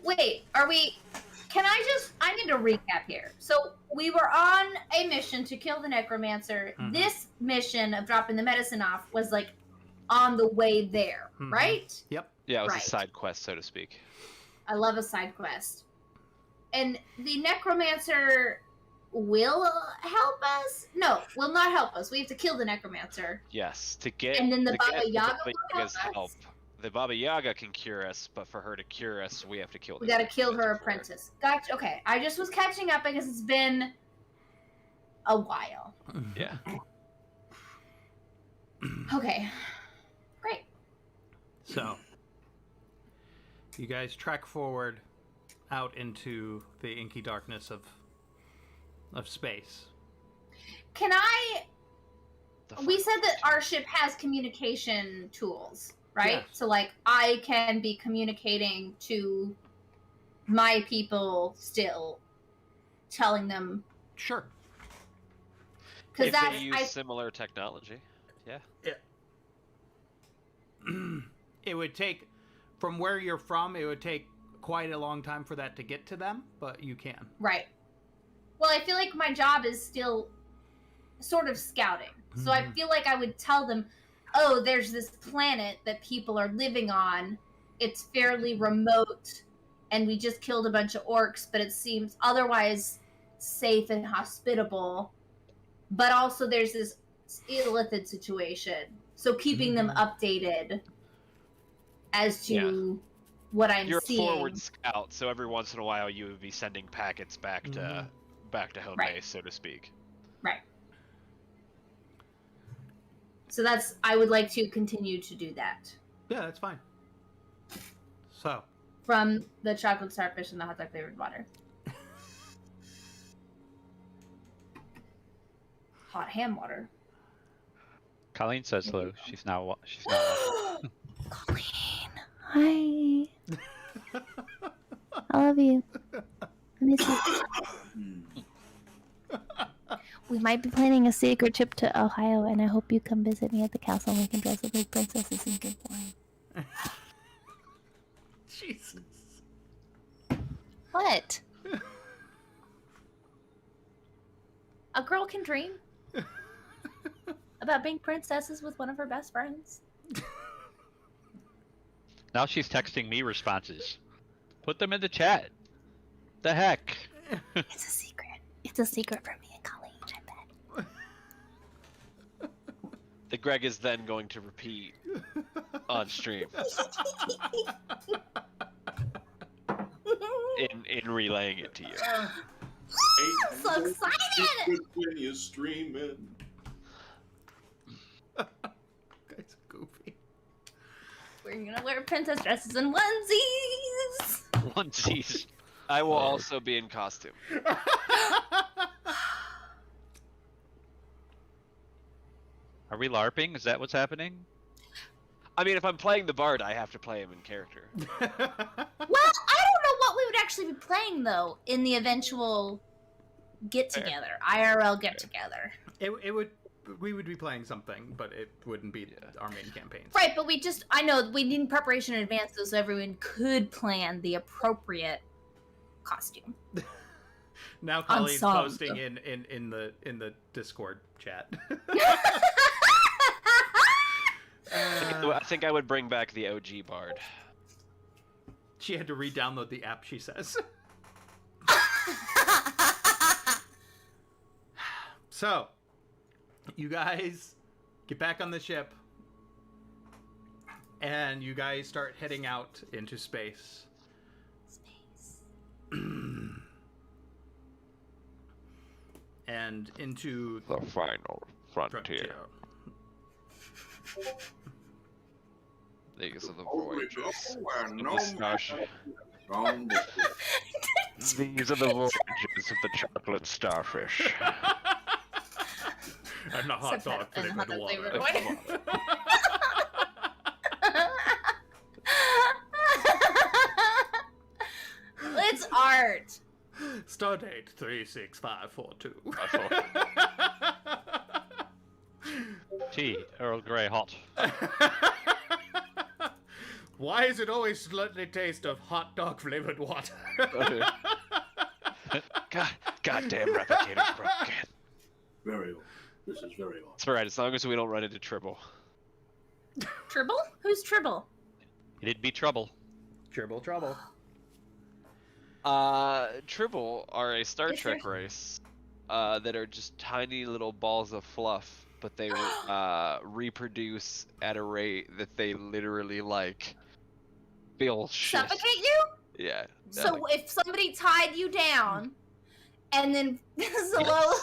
Wait, are we... I need to recap here. So, we were on a mission to kill the necromancer. Mhm. This mission of dropping the medicine off was, like, on the way there, Mhm. right? Yep. Yeah, it was Right. a side quest, so to speak. I love a side quest. And the necromancer will help us? No, will not help us. We have to kill the necromancer. Yes, to get And then the to Baba get Yaga Baba will Yaga's help us? help. The Baba Yaga can cure us, but for her to cure us, we have to kill. We the gotta kill her necromancer for apprentice. Gotcha. Okay, I just was catching up because it's been a while. Yeah. Okay. Great. So, you guys trek forward out into the inky darkness of space. Can I... The We fuck? said that our ship has communication tools, right? Yeah. So, like, I can be communicating to my people still, telling them... Sure. Because if that's... they use similar technology. Yeah. It would take, from where you're from, it would take quite a long time for that to get to them, but you can. Right. Well, I feel like my job is still sort of scouting. So I feel like I would tell them, oh, there's this planet that people are living on. It's fairly remote, and we just killed a bunch of orcs, but it seems otherwise safe and hospitable. But also there's this illithid situation. So keeping them updated as to what I'm You're seeing. a forward scout, so every once in a while you would be sending packets back to home Right. base, so to speak. Right. So that's I would like to continue to do that Yeah, that's fine. So, from the chocolate starfish and the hot dog flavored water. Hot ham water. Colleen says hello. She's now. Colleen, hi. I love you. I miss you. We might be planning a secret trip to Ohio, and I hope you come visit me at the castle and we can dress up like princesses and drink wine. Jesus. What? A girl can dream about being princesses with one of her best friends. Now she's texting me responses. Put them in the chat. The heck? It's a secret. It's a secret from me and Colleen, I bet. That Greg is then going to repeat on stream in relaying it to you. So excited! When you're streaming. Guys, goofy. We're gonna wear princess dresses and onesies. Onesies. I will also be in costume. Are we LARPing? Is that what's happening? I mean, if I'm playing the bard, I have to play him in character. Well, I don't know what we would actually be playing though in the eventual get together, IRL get together. We would be playing something, but it wouldn't be our main campaigns. Right, but I know we need preparation in advance though, so everyone could plan the appropriate costume. Now Colleen's Ensemble. posting in the Discord chat. I think I would bring back the OG bard. She had to re-download the app, she says. So, you guys get back on the ship, and you guys start heading out into space. And into The final frontier. These are the voyages of the starship. These are the voyages of the chocolate starfish. And the hot dog flavored water. It's art. Stardate 36542. Tea, Earl Grey hot. Why is it always slightly taste of hot dog flavored water? Goddamn replicator broken. Very well. This is very well. It's alright, as long as we don't run into Tribble. Tribble? Who's Tribble? It'd be trouble. Trouble. Tribble are a Star Is Trek there- race that are just tiny little balls of fluff, but they reproduce at a rate that they literally feel shit. Suffocate you? Yeah. So if somebody tied you down and then slowly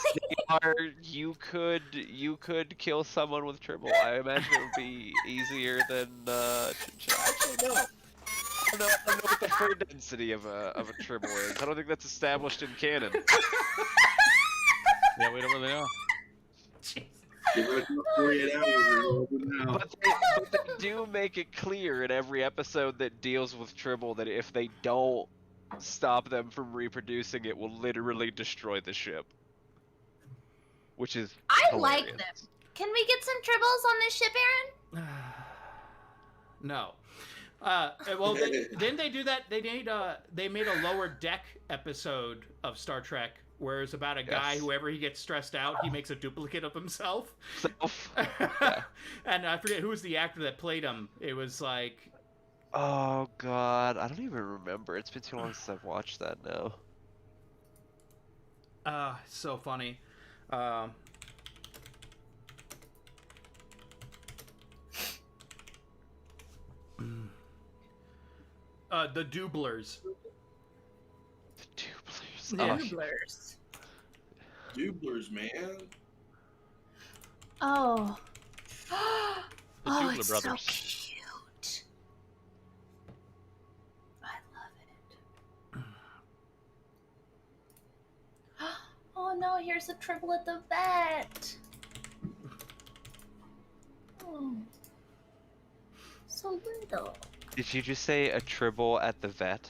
you could kill someone with Tribble. I imagine it would be easier than actually no. I don't know what the fur density of a Tribble is. I don't think that's established in canon. Yeah, we don't really know. Give it 48 hours and we'll open now. But they do make it clear in every episode that deals with Tribble that if they don't stop them from reproducing, it will literally destroy the ship. Which is I like hilarious. them. Can we get some Tribbles on this ship, Aaron? No. Well, didn't they do that? They made a Lower Deck episode of Star Trek where it's about a guy, Yes. whoever he gets stressed out, he makes a duplicate of himself. Yeah. And I forget who was the actor that played him. It was like... Oh god, I don't even remember. It's been too long since I've watched that now. So funny. The Doublers. The Doublers. Yeah. Oh, Doublers. Doublers, man. Oh. Oh, Doobler it's Brothers. so cute. I love it. Oh no, here's a Tribble at the vet. Oh, so little. Did you just say a Tribble at the vet?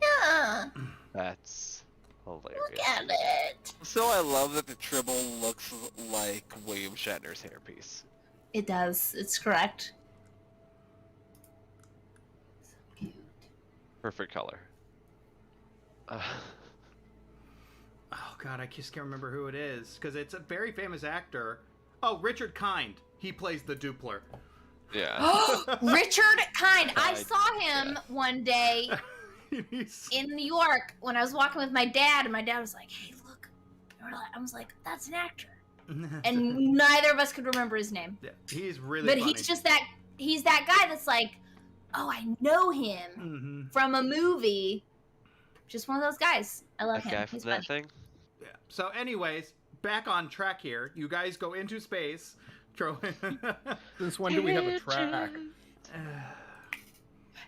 Yeah, That's hilarious. look at it. So I love that the Tribble looks like William Shatner's hairpiece. It does. It's correct. So cute. Perfect color. Oh god, I just can't remember who it is because it's a very famous actor. Oh, Richard Kind. He plays the Doopler. Yeah. Richard Kind. I Kind, saw him one day He's- in New York when I was walking with my dad, and my dad was like, "Hey, look." I was like, "That's an actor," and neither of us could remember his name. Yeah, he's really. But funny. he's that guy that's like, "Oh, I know him Mhm. from a movie." Just one of those guys. I love That him. guy from He's that funny. thing? Yeah. So, anyways, back on track here. You guys go into space. Since when do we have a track?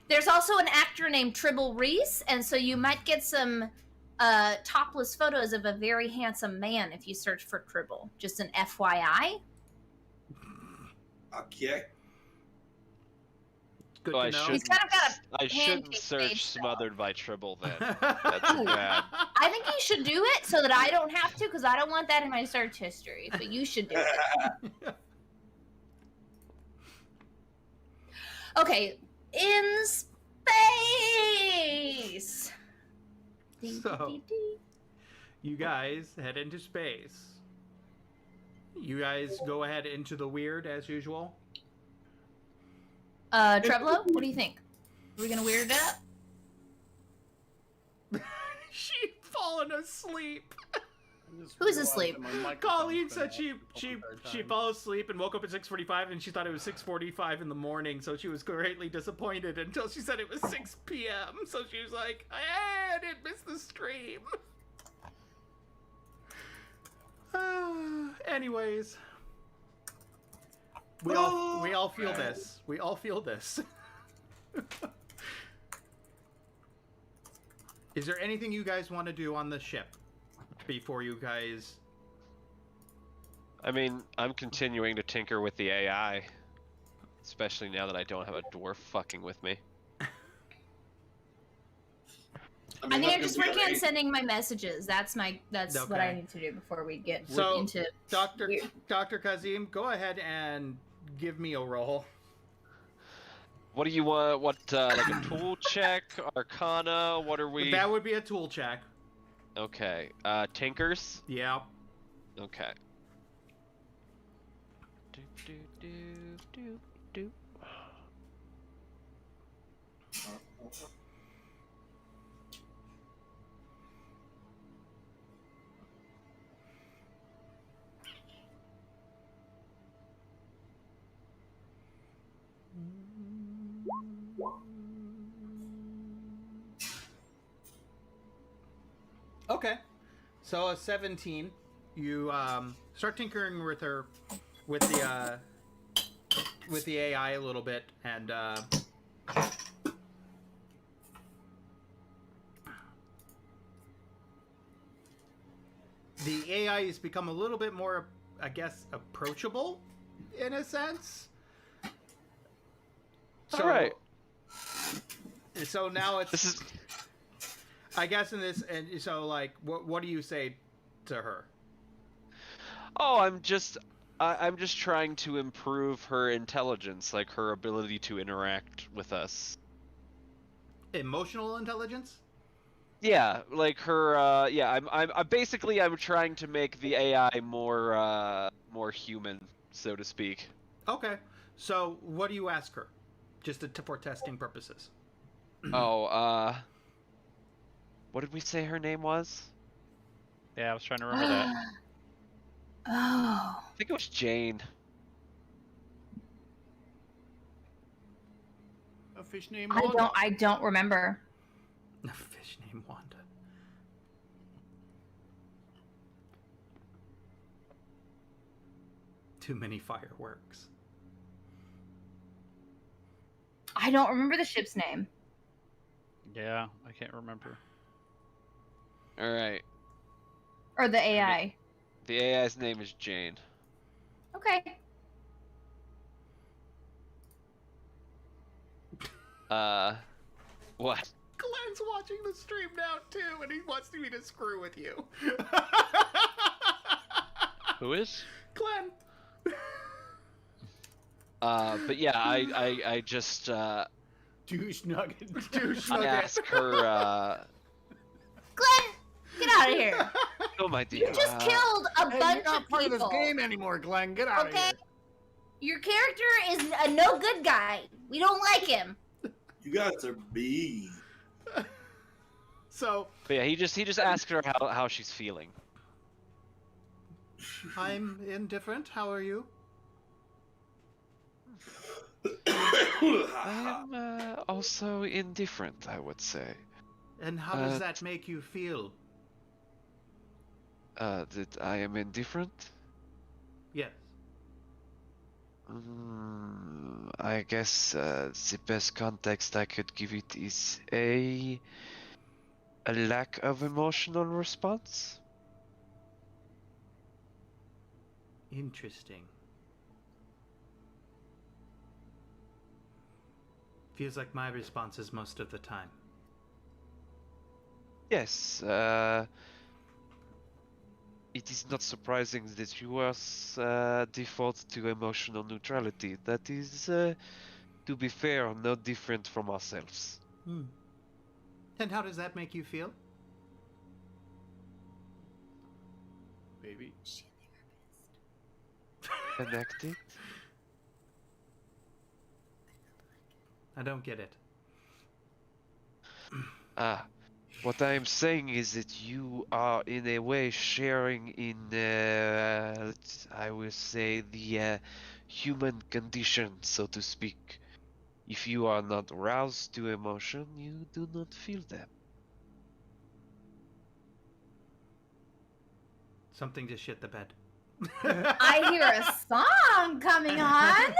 There's also an actor named Tribble Reese, and so you might get some topless photos of a very handsome man if you search for Tribble. Just an FYI. Okay. Good So to I know. shouldn't, He's kind of got I shouldn't pancake search face, though. Smothered by Tribble then. That's bad. I think you should do it so that I don't have to, because I don't want that in my search history. But you should do it. Okay, in space. So- You guys head into space. You guys go ahead into the weird as usual. Treblo, what do you think? Are we gonna weird it up? She'd fallen asleep. Who's asleep? Colleen said she fell asleep and woke up at 6:45 and she thought it was 6:45 in the morning, so she was greatly disappointed until she said it was 6 p.m. So she was like, "Hey, I didn't miss the stream." Anyways, we all feel this. We all feel this. Is there anything you guys want to do on the ship before you guys? I mean, I'm continuing to tinker with the AI. Especially now that I don't have a dwarf fucking with me. I think I'm just working on sending my messages. That's what Okay. I need to do before we get So, into Dr. weird. Kazim, go ahead and give me a roll. What do you want? What, like a tool check? Arcana? What are we? That would be a tool check. Okay. Tinkers? Yeah. Okay. Do, do, do, do, do. Okay. So a 17. You start tinkering with her, with the AI a little bit, and the AI has become a little bit more, I guess, approachable, in a sense. So, All right. So now it's. This is. I guess in this, and so like, what do you say to her? Oh, I'm just trying to improve her intelligence, like her ability to interact with us. Emotional intelligence? Yeah, like her. Yeah, I'm trying to make the AI more human, so to speak. Okay. So what do you ask her? Just for testing purposes. Oh, what did we say her name was? Yeah, I was trying to remember that. Oh. I think it was Jane. A fish named Wanda. I don't remember. A fish named Wanda. Too many fireworks. I don't remember the ship's name. Yeah, I can't remember. All right. Or the AI. The AI's name is Jane. Okay. What? Glenn's watching the stream now too, and he wants me to screw with you. Who is? Glenn. But yeah, I just Douche nugget. Douche I nugget. ask her. Glenn, get out of here. Oh my dear. You just killed a Hey, bunch you're not of part people. of this game anymore, Glenn. Get out of Okay? here. Your character is a no good guy. We don't like him. You guys are mean. So, But yeah, he just asked her how she's feeling. I'm indifferent. How are you? I am also indifferent, I would say. And how does that make you feel? That I am indifferent? Yes. I guess the best context I could give it is a lack of emotional response. Interesting. Feels like my responses most of the time. Yes, it is not surprising that yours default to emotional neutrality. That is, to be fair, no different from ourselves. And how does that make you feel? Baby. Connected? I don't get it. What I am saying is that you are in a way sharing in, I will say, the human condition, so to speak. If you are not roused to emotion, you do not feel them. Something just shit the bed. I hear a song coming on.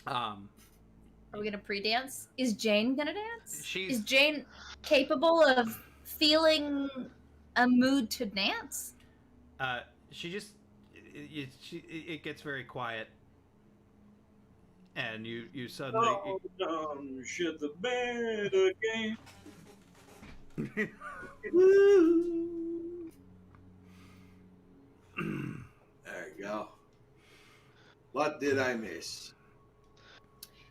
Are we gonna pre-dance? Is Jane gonna dance? Is Jane capable of feeling a mood to dance? She just it gets very quiet, and you suddenly. Shit the bed again. There you go. What did I miss?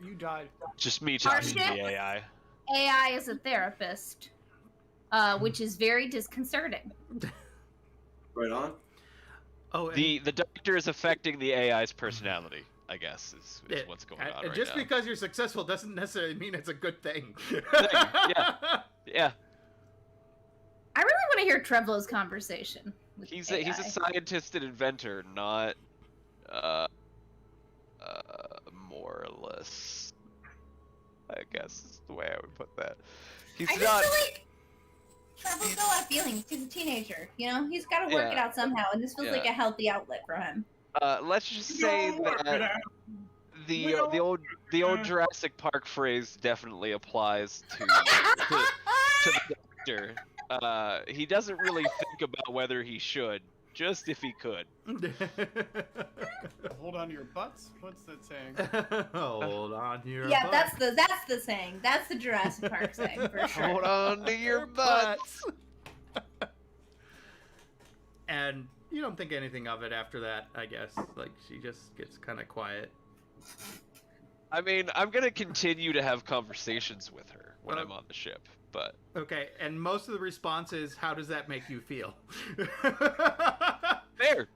You died. Just me talking to Hardship? the AI. AI is a therapist, which is very disconcerting. Right on. Oh, and The doctor is affecting the AI's personality, I guess, is what's going on right just now. because you're successful doesn't necessarily mean it's a good thing. Yeah. I really want to hear Trevlo's conversation. With He's AI. a scientist and inventor, not more or less. I guess is the way I would put that. He's I just not. feel like Trevlo's got a lot of feelings. He's a teenager, you know. He's got to work it out somehow, and this feels like a healthy outlet for him. Let's just say that the old Jurassic Park phrase definitely applies to the doctor. He doesn't really think about whether he should, just if he could. Hold on to your butts. What's that saying? Hold on to your Yeah, butt. that's the saying. That's the Jurassic Park saying for sure. Hold on to your butts. And you don't think anything of it after that, I guess. Like, she just gets kind of quiet. I mean, I'm gonna continue to have conversations with her when I'm on the ship, but Okay, and most of the response is, how does that make you feel? fair.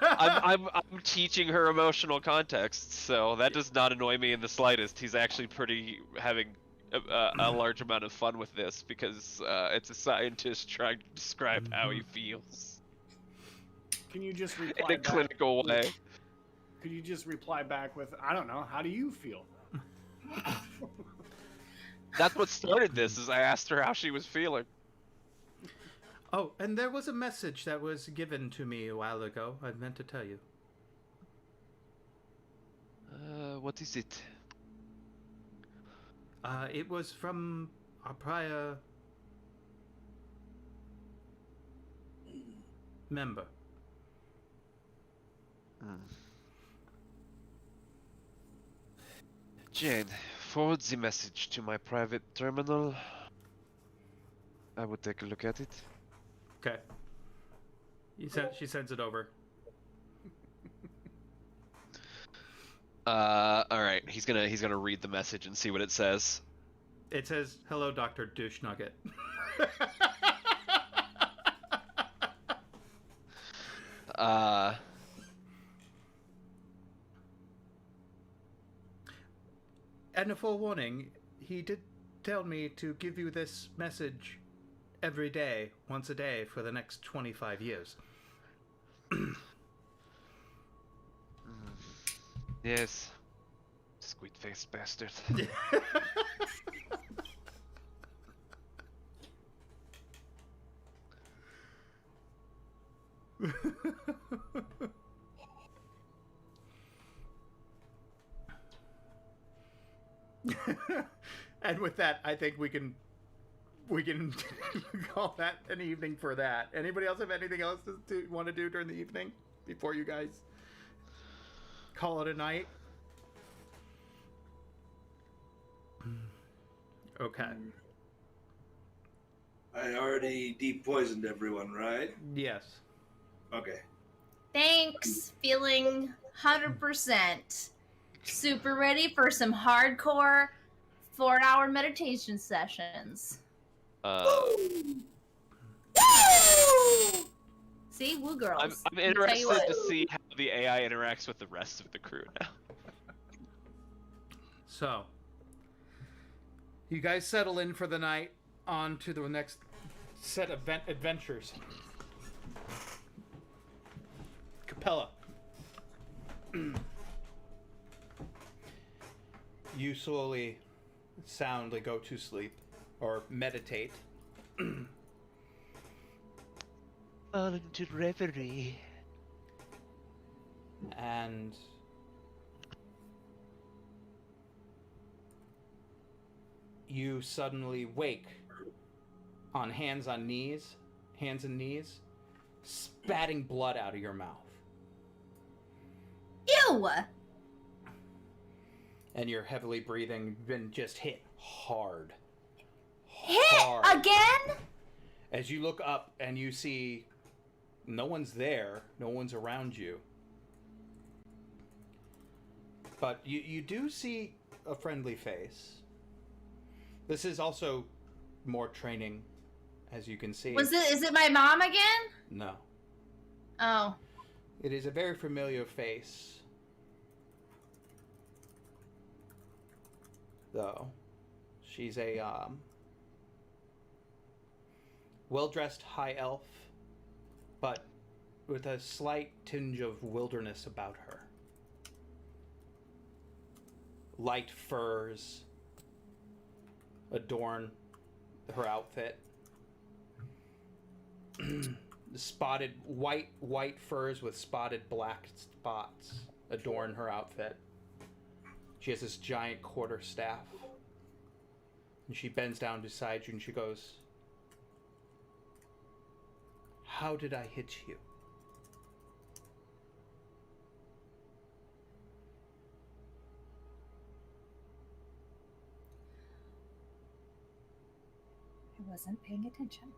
I'm teaching her emotional context, so that does not annoy me in the slightest. He's actually having a large amount of fun with this because it's a scientist trying to describe how he feels Can you just reply in a back? clinical way. Could you just reply back with, I don't know, how do you feel? That's what started this. Is I asked her how she was feeling. Oh, and there was a message that was given to me a while ago. I meant to tell you. What is it? It was from our prior member. Jane, forward the message to my private terminal. I will take a look at it. Okay. She sends it over. Alright, he's gonna read the message and see what it says. It says, "Hello, Dr. Douche Nugget." And a full warning, he did tell me to give you this message every day, once a day, for the next 25 years. Yes. Squid-faced bastard. And with that, I think we can call that an evening for that. Anybody else have anything else to want to do during the evening before you guys call it a night? Okay. I already depoisoned everyone, right? Yes. Okay. Thanks. Feeling 100%. Super ready for some hardcore 4-hour meditation sessions. See, woo girls. I'm interested to see how the AI interacts with the rest of the crew now. So, you guys settle in for the night, on to the next set of adventures. Capella. You slowly, soundly go to sleep, or meditate. Fall into reverie. And you suddenly wake on hands and knees, spatting blood out of your mouth. Ew! And you're heavily breathing, been just hit hard. Hit again? As you look up and you see no one's there, no one's around you. But you do see a friendly face. This is also more training, as you can see. Is it my mom again? No. Oh. It is a very familiar face. Though. She's a well-dressed high elf, but with a slight tinge of wilderness about her. Light furs adorn her outfit. Spotted white furs with spotted black spots adorn her outfit. She has this giant quarterstaff. And she bends down beside you and she goes, "How did I hit you?" I wasn't paying attention.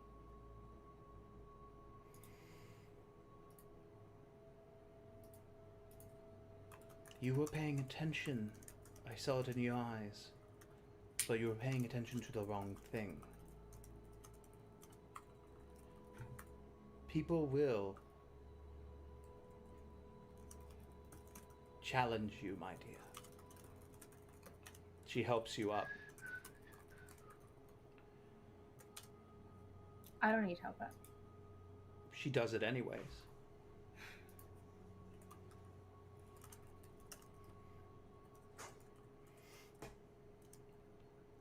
You were paying attention. I saw it in your eyes. But you were paying attention to the wrong thing. People will challenge you, my dear. She helps you up. I don't need help. She does it anyways.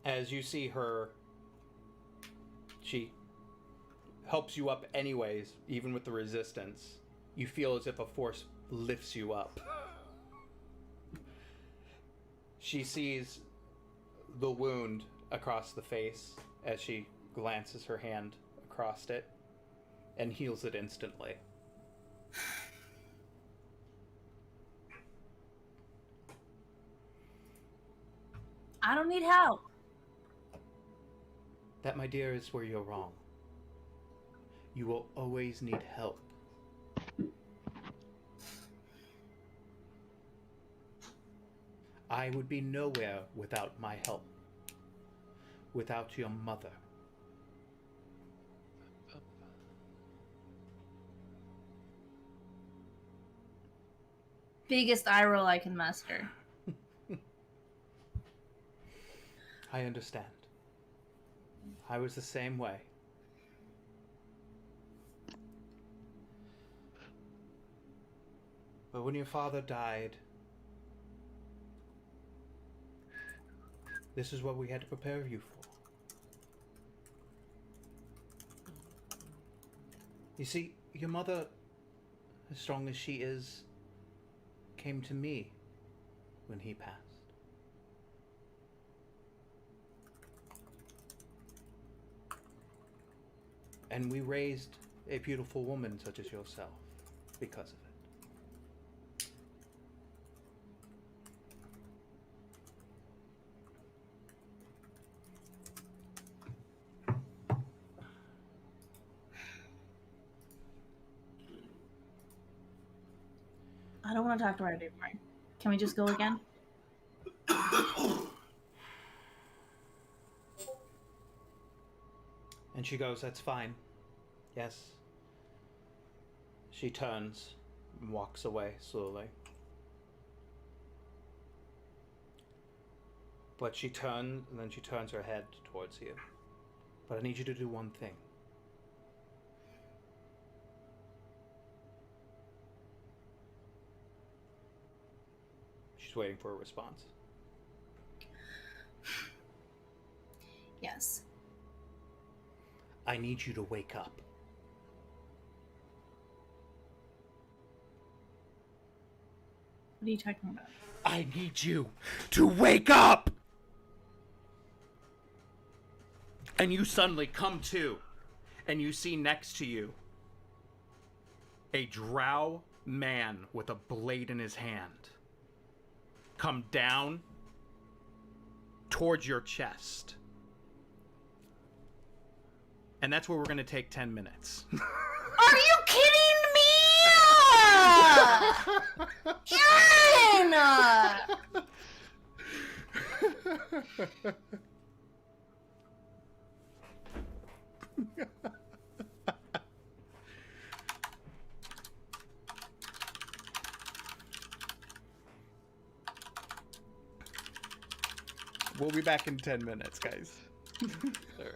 As you see her, she helps you up anyways, even with the resistance. You feel as if a force lifts you up. She sees the wound across the face as she glances her hand across it and heals it instantly. I don't need help. That, my dear, is where you're wrong. You will always need help. I would be nowhere without my help. Without your mother. Biggest eye roll I can muster. I understand. I was the same way. But when your father died, this is what we had to prepare you for. You see, your mother, as strong as she is, came to me when he passed. And we raised a beautiful woman such as yourself because of it. I don't want to talk to her anymore. Can we just go again? And she goes, "That's fine. Yes." She turns and walks away slowly. But she turns, and then she turns her head towards you. But I need you to do one thing. She's waiting for a response. Yes. I need you to wake up. What are you talking about? I need you to wake up! And you suddenly come to, and you see next to you a drow man with a blade in his hand come down towards your chest. And that's where we're going to take 10 minutes. Are you kidding me? Aaron! We'll be back in 10 minutes, guys. All right.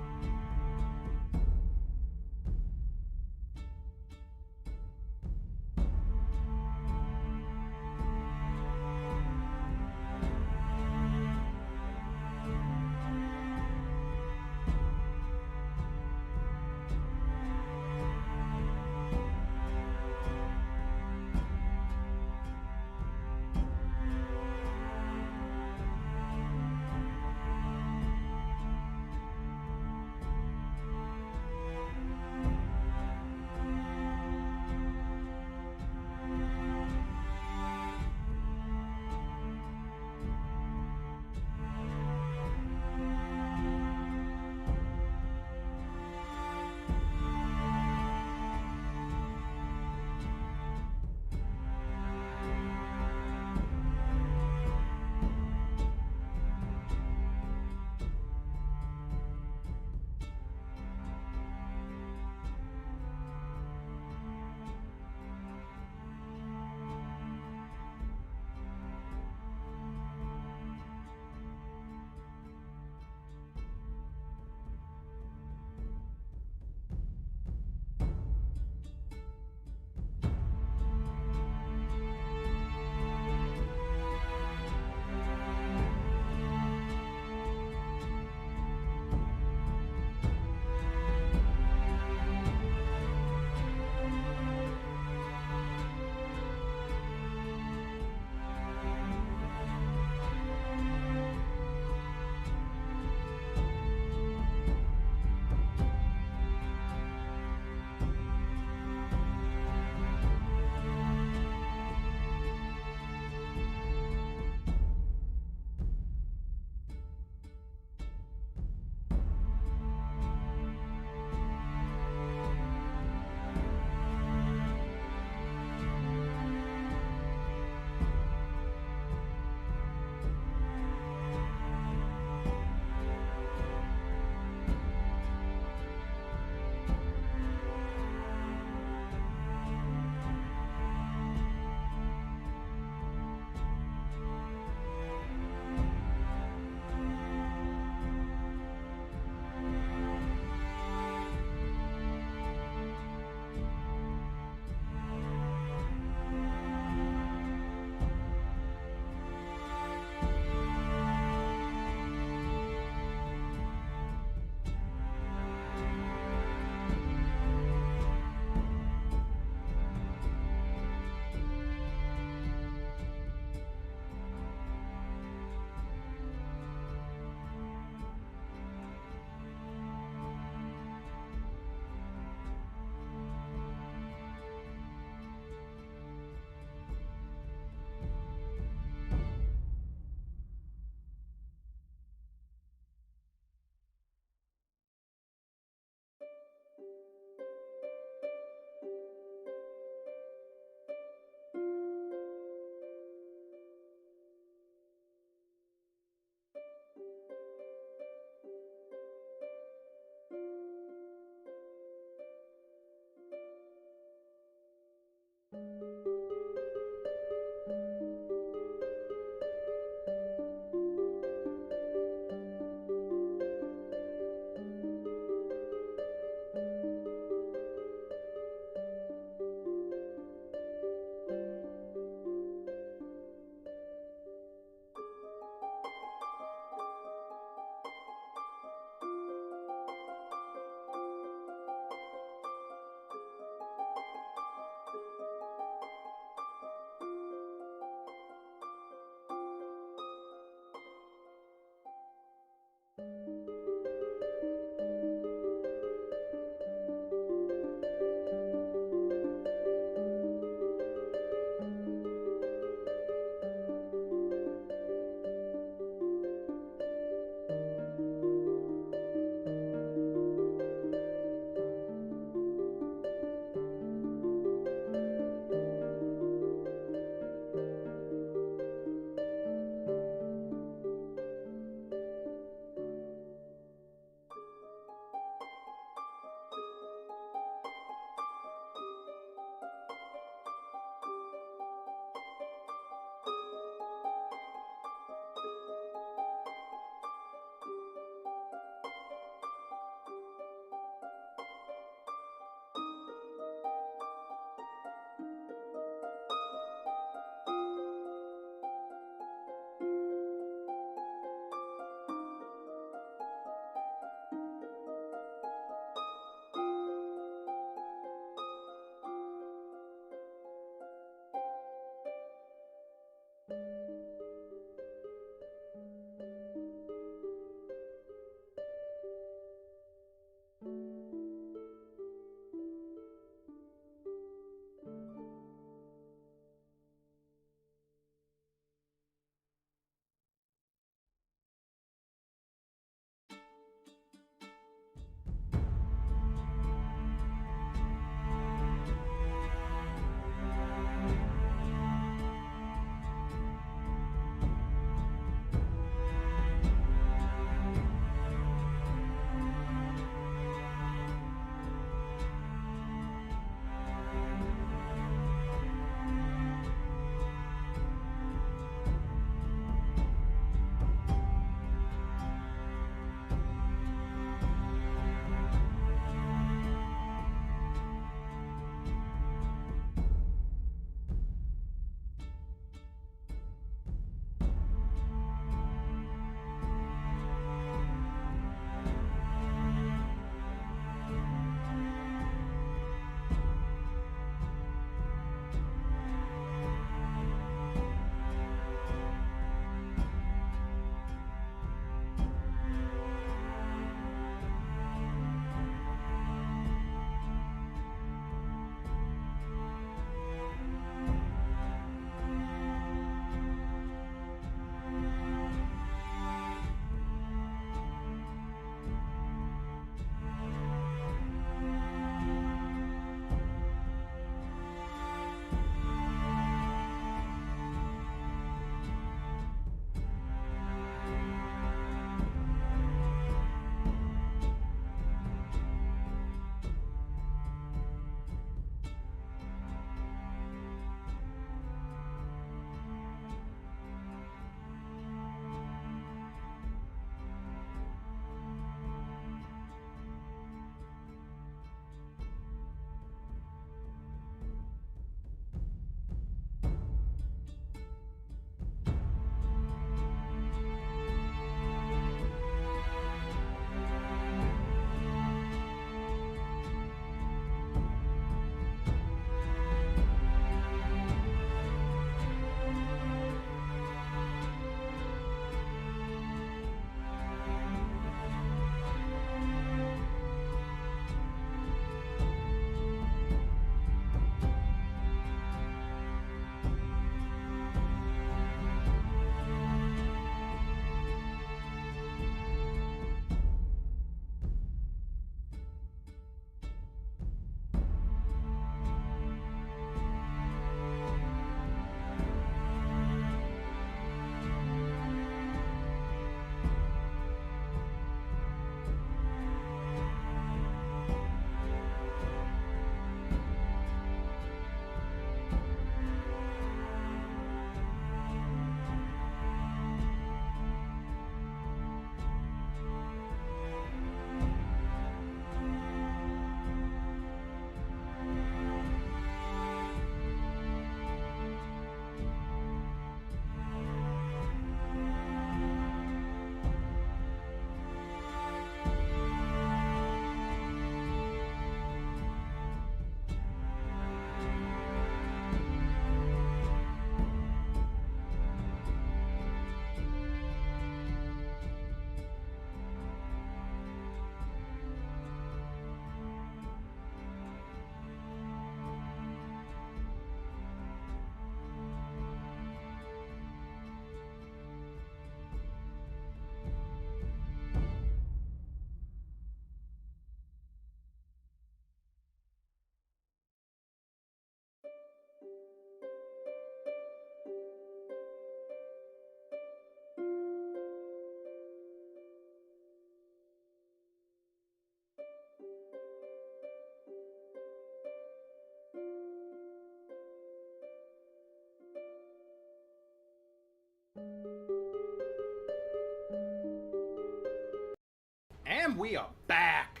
And we are back.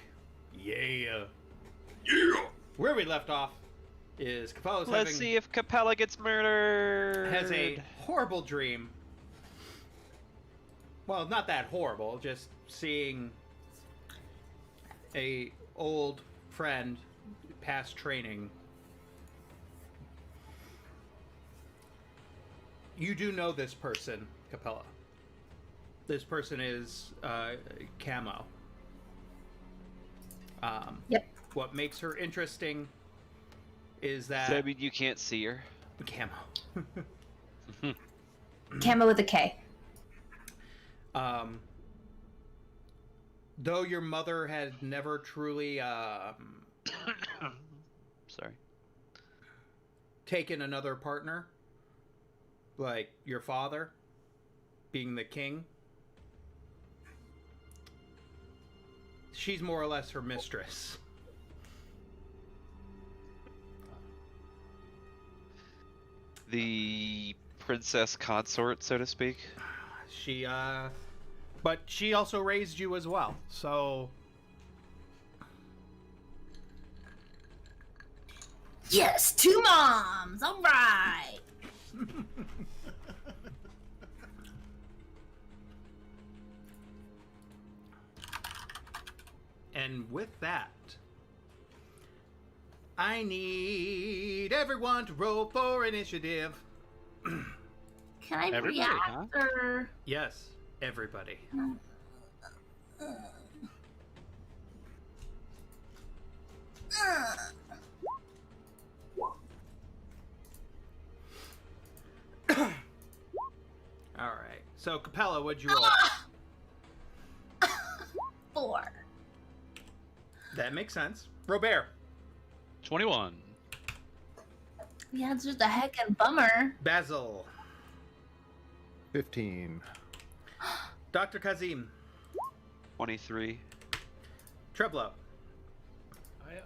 Yeah. Yeah. Where we left off is Capella's Let's see if Capella gets murdered. has a horrible dream. Well, not that horrible, just seeing a old friend past training. You do know this person, Capella. This person is Camo. Yep. What makes her interesting is Does that that mean you can't see her? Camo. Camo with a K. Though your mother had never truly Sorry. taken another partner, like your father being the king, she's more or less her mistress. The princess consort, so to speak. She but she also raised you as well, so Yes, 2 moms. All right. and with that, I need everyone to roll for initiative. Can I Everybody, react or? Yes, everybody. All right. So Capella, what'd you roll? 4. That makes sense. Robert, 21. The answer's a heckin' bummer. Basil, 15. Dr. Kazim, 23. Treblo,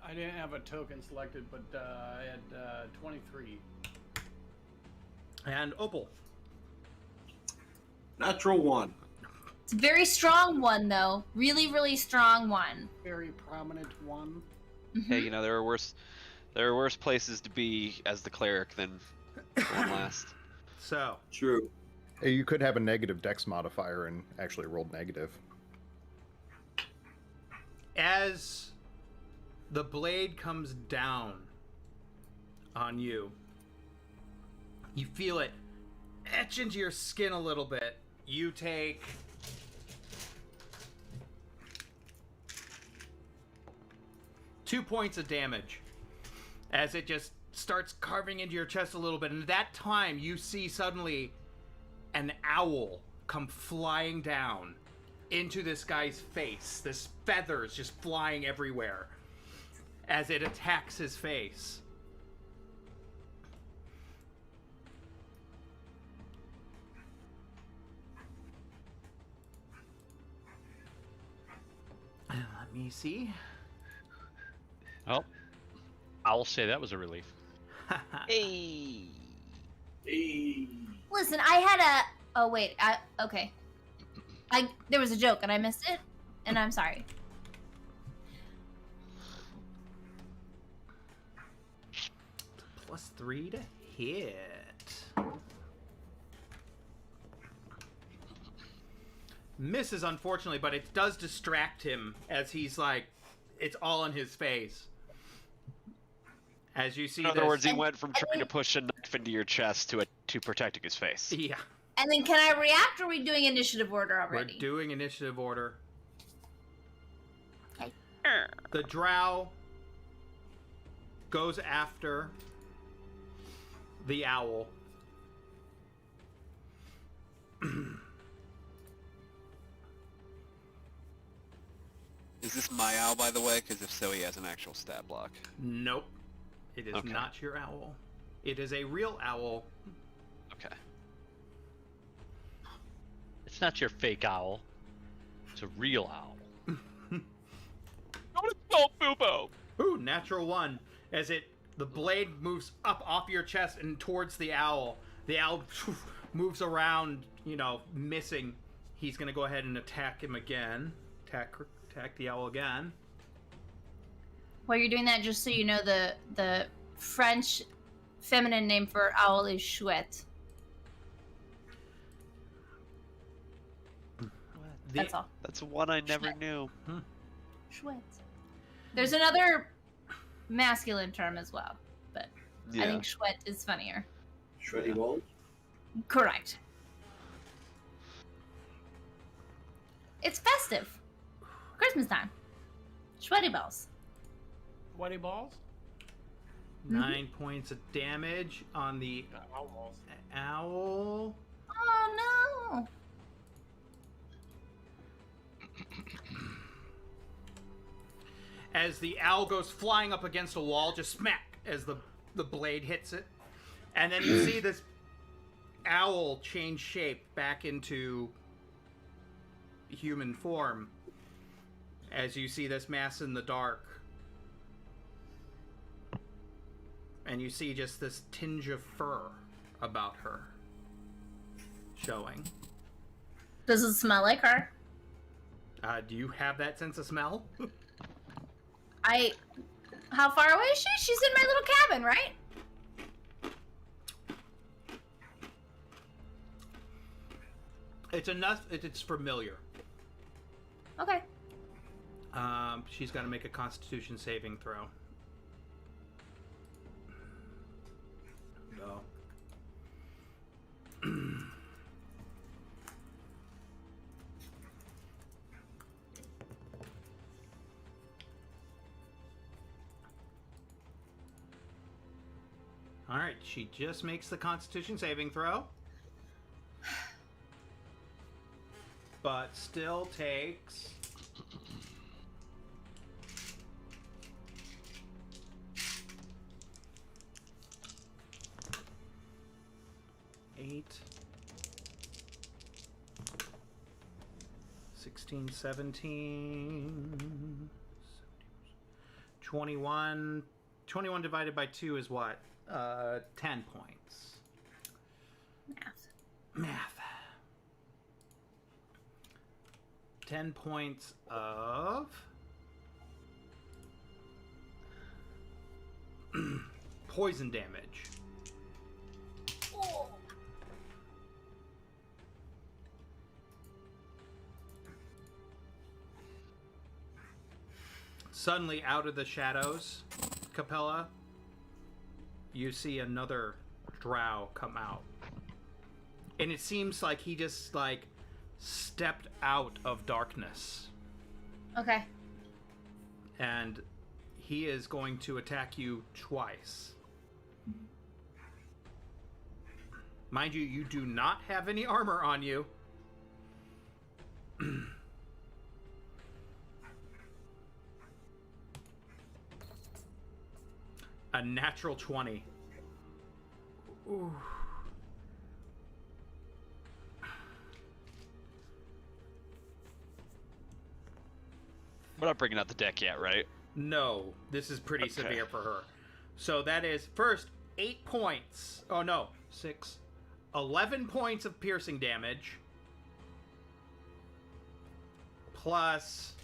I didn't have a token selected, but I had 23. and Opal. Natural 1. It's a very strong one, though. Really, really strong one. Very prominent one. Hey, you know there are worse places to be as the cleric than one last. So, True. Hey, you could have a negative dex modifier and actually rolled negative. as the blade comes down on you, you feel it etch into your skin a little bit. You take 2 points of damage as it just starts carving into your chest a little bit. And at that time, you see suddenly an owl come flying down into this guy's face. This feathers just flying everywhere as it attacks his face. Let me see. Well, I'll say that was a relief. Hey. Hey. Listen, I had a. Oh wait, okay. There was a joke and I missed it, and I'm sorry. +3 to hit. Misses, unfortunately, but it does distract him as he's like, it's all in his face. As you see, In other this- words, he went from trying to push a knife into your chest to protecting his face. yeah, And then can I react, or are we doing initiative order we're already? doing initiative order. Okay. The drow goes after the owl. Is this my owl, by the way? Because if so, he has an actual stat block. Nope. It is Okay. not your owl. It is a real owl. Okay. It's not your fake owl. It's a real owl. Ooh, natural 1. As the blade moves up off your chest and towards the owl. The owl moves around, missing. He's gonna go ahead and attack him again. Attack the owl again. While you're doing that, just so you know, the French feminine name for owl is chouette. That's all. That's one I never knew. Chouette. There's another masculine term as well, but I think chouette is funnier. Shreddy Walls? Correct. It's festive. Christmas time. Sweaty bells. Sweaty balls? 9 points of damage on the owl. Oh no! As the owl goes flying up against a wall, just smack as the blade hits it. And then you see this owl change shape back into human form as you see this mass in the dark. And you see just this tinge of fur about her showing. Does it smell like her? Do you have that sense of smell? How far away is she? She's in my little cabin, right? It's enough. It's familiar. Okay. She's got to make a Constitution saving throw. No. All right, she just makes the Constitution saving throw. But still takes 8, 16, 17, 21. 21 divided by 2 is what? 10 points. Math. 10 points of poison damage. Suddenly, out of the shadows, Capella, you see another drow come out. And it seems like he just, like, stepped out of darkness. Okay. And he is going to attack you twice. Mind you, you do not have any armor on you. A natural 20. Ooh. We're not bringing out the deck yet, right? No, this is pretty severe for her. So that is, first, 8 points. Oh, no, 6. 11 points of piercing damage. Plus...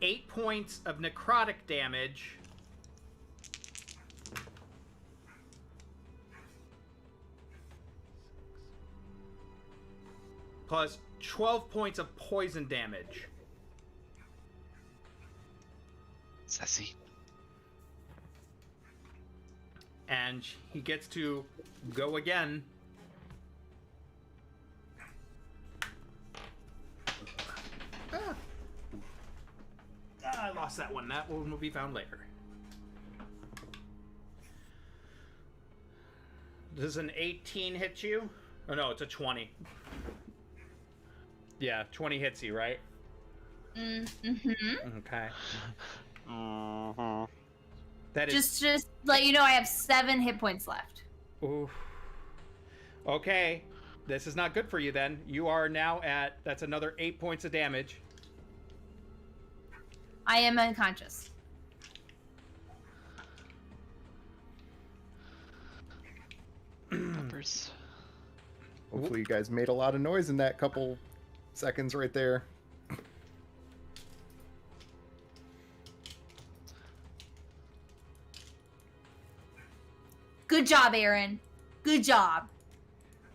$8 points of necrotic damage. Plus 12 points of poison damage. Sassy. And he gets to go again. I lost that one. That one will be found later. Does an 18 hit you? Oh no, it's a 20. Yeah, 20 hits you, right? Mm-hmm. Okay. Uh-huh. That is Just let you know I have 7 hit points left. Oof. Okay. This is not good for you then. You are now at, that's another 8 points of damage. I am unconscious. numbers. Hopefully you guys made a lot of noise in that couple seconds right there. Good job, Aaron. Good job.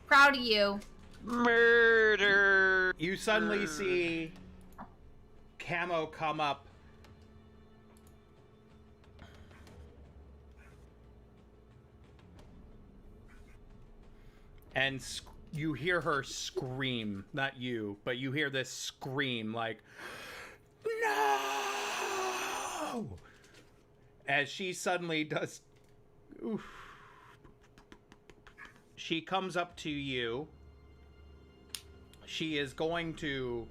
Proud of you. Murder! You suddenly see Camo come up. And you hear her scream. Not you, but you hear this scream like, no! As she suddenly does... Oof. She comes up to you. She is going to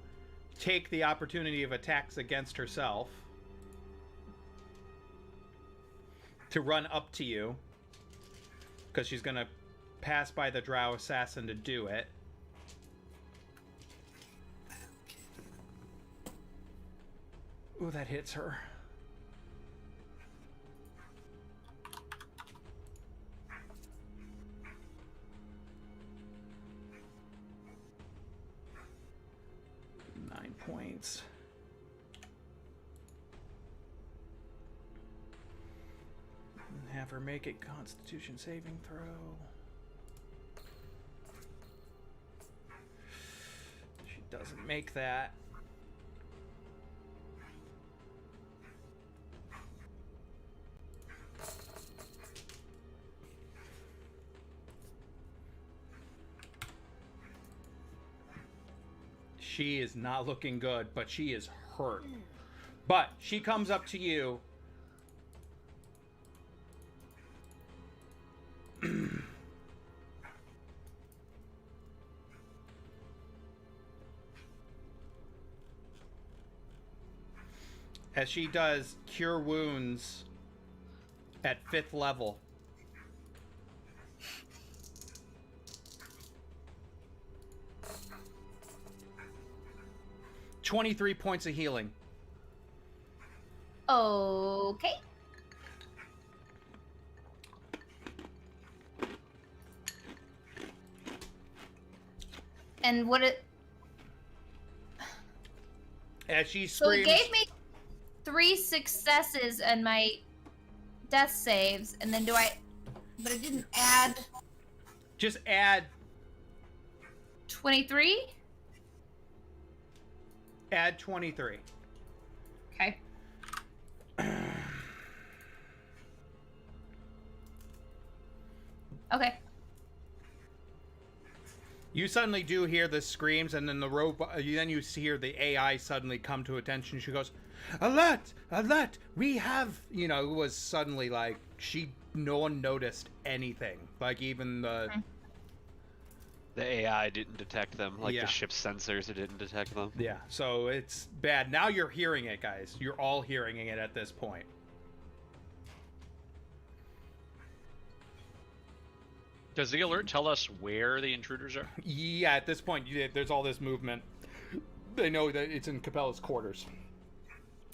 take the opportunity of attacks against herself to run up to you, because she's going to pass by the Drow Assassin to do it. Ooh, that hits her. Points. Have her make a Constitution saving throw. She doesn't make that. She is not looking good, but she is hurt. But she comes up to you. As she does Cure Wounds at 5th level. 23 points of healing. Okay. And what it... As she So it screams... gave me 3 successes and my death saves, and then do I... But it didn't add... Just add... 23? Add 23. Okay. Okay. You suddenly do hear the screams, and then the robot. Then you hear the AI suddenly come to attention. She goes, "Alert! Alert! We have." You know, it was suddenly like no one noticed anything. Like even the AI didn't detect them, like Yeah. the ship's sensors didn't detect them. Yeah. So it's bad. Now you're hearing it, guys. You're all hearing it at this point. Does the alert tell us where the intruders are? Yeah. At this point, there's all this movement. They know that it's in Capella's quarters.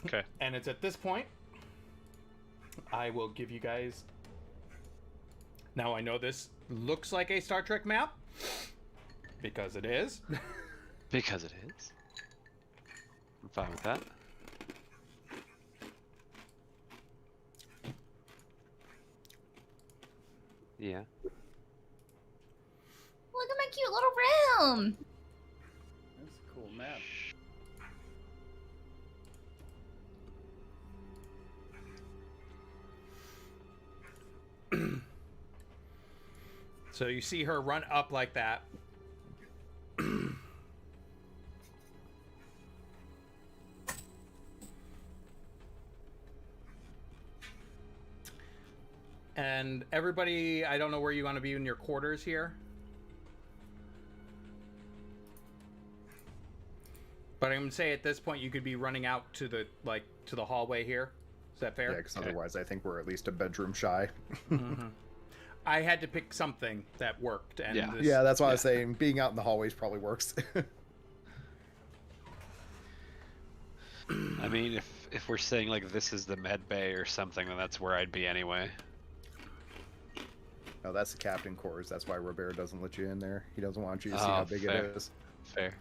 Okay. And it's at this point, I will give you guys... Now, I know this looks like a Star Trek map, because it is. Because it is. I'm fine with that. Yeah. Look at my cute little room. That's a cool map. So you see her run up like that. And everybody, I don't know where you want to be in your quarters here. But I'm going to say at this point you could be running out to the hallway here. Is that fair? Yeah, because otherwise I think we're at least a bedroom shy. Mm-hmm. I had to pick something that worked. And Yeah. Yeah, that's why I was saying being out in the hallways probably works. I mean, if we're saying like this is the med bay or something, then that's where I'd be anyway. No, that's the captain quarters. That's why Robert doesn't let you in there. He doesn't want you to see how big fair. it is. Fair.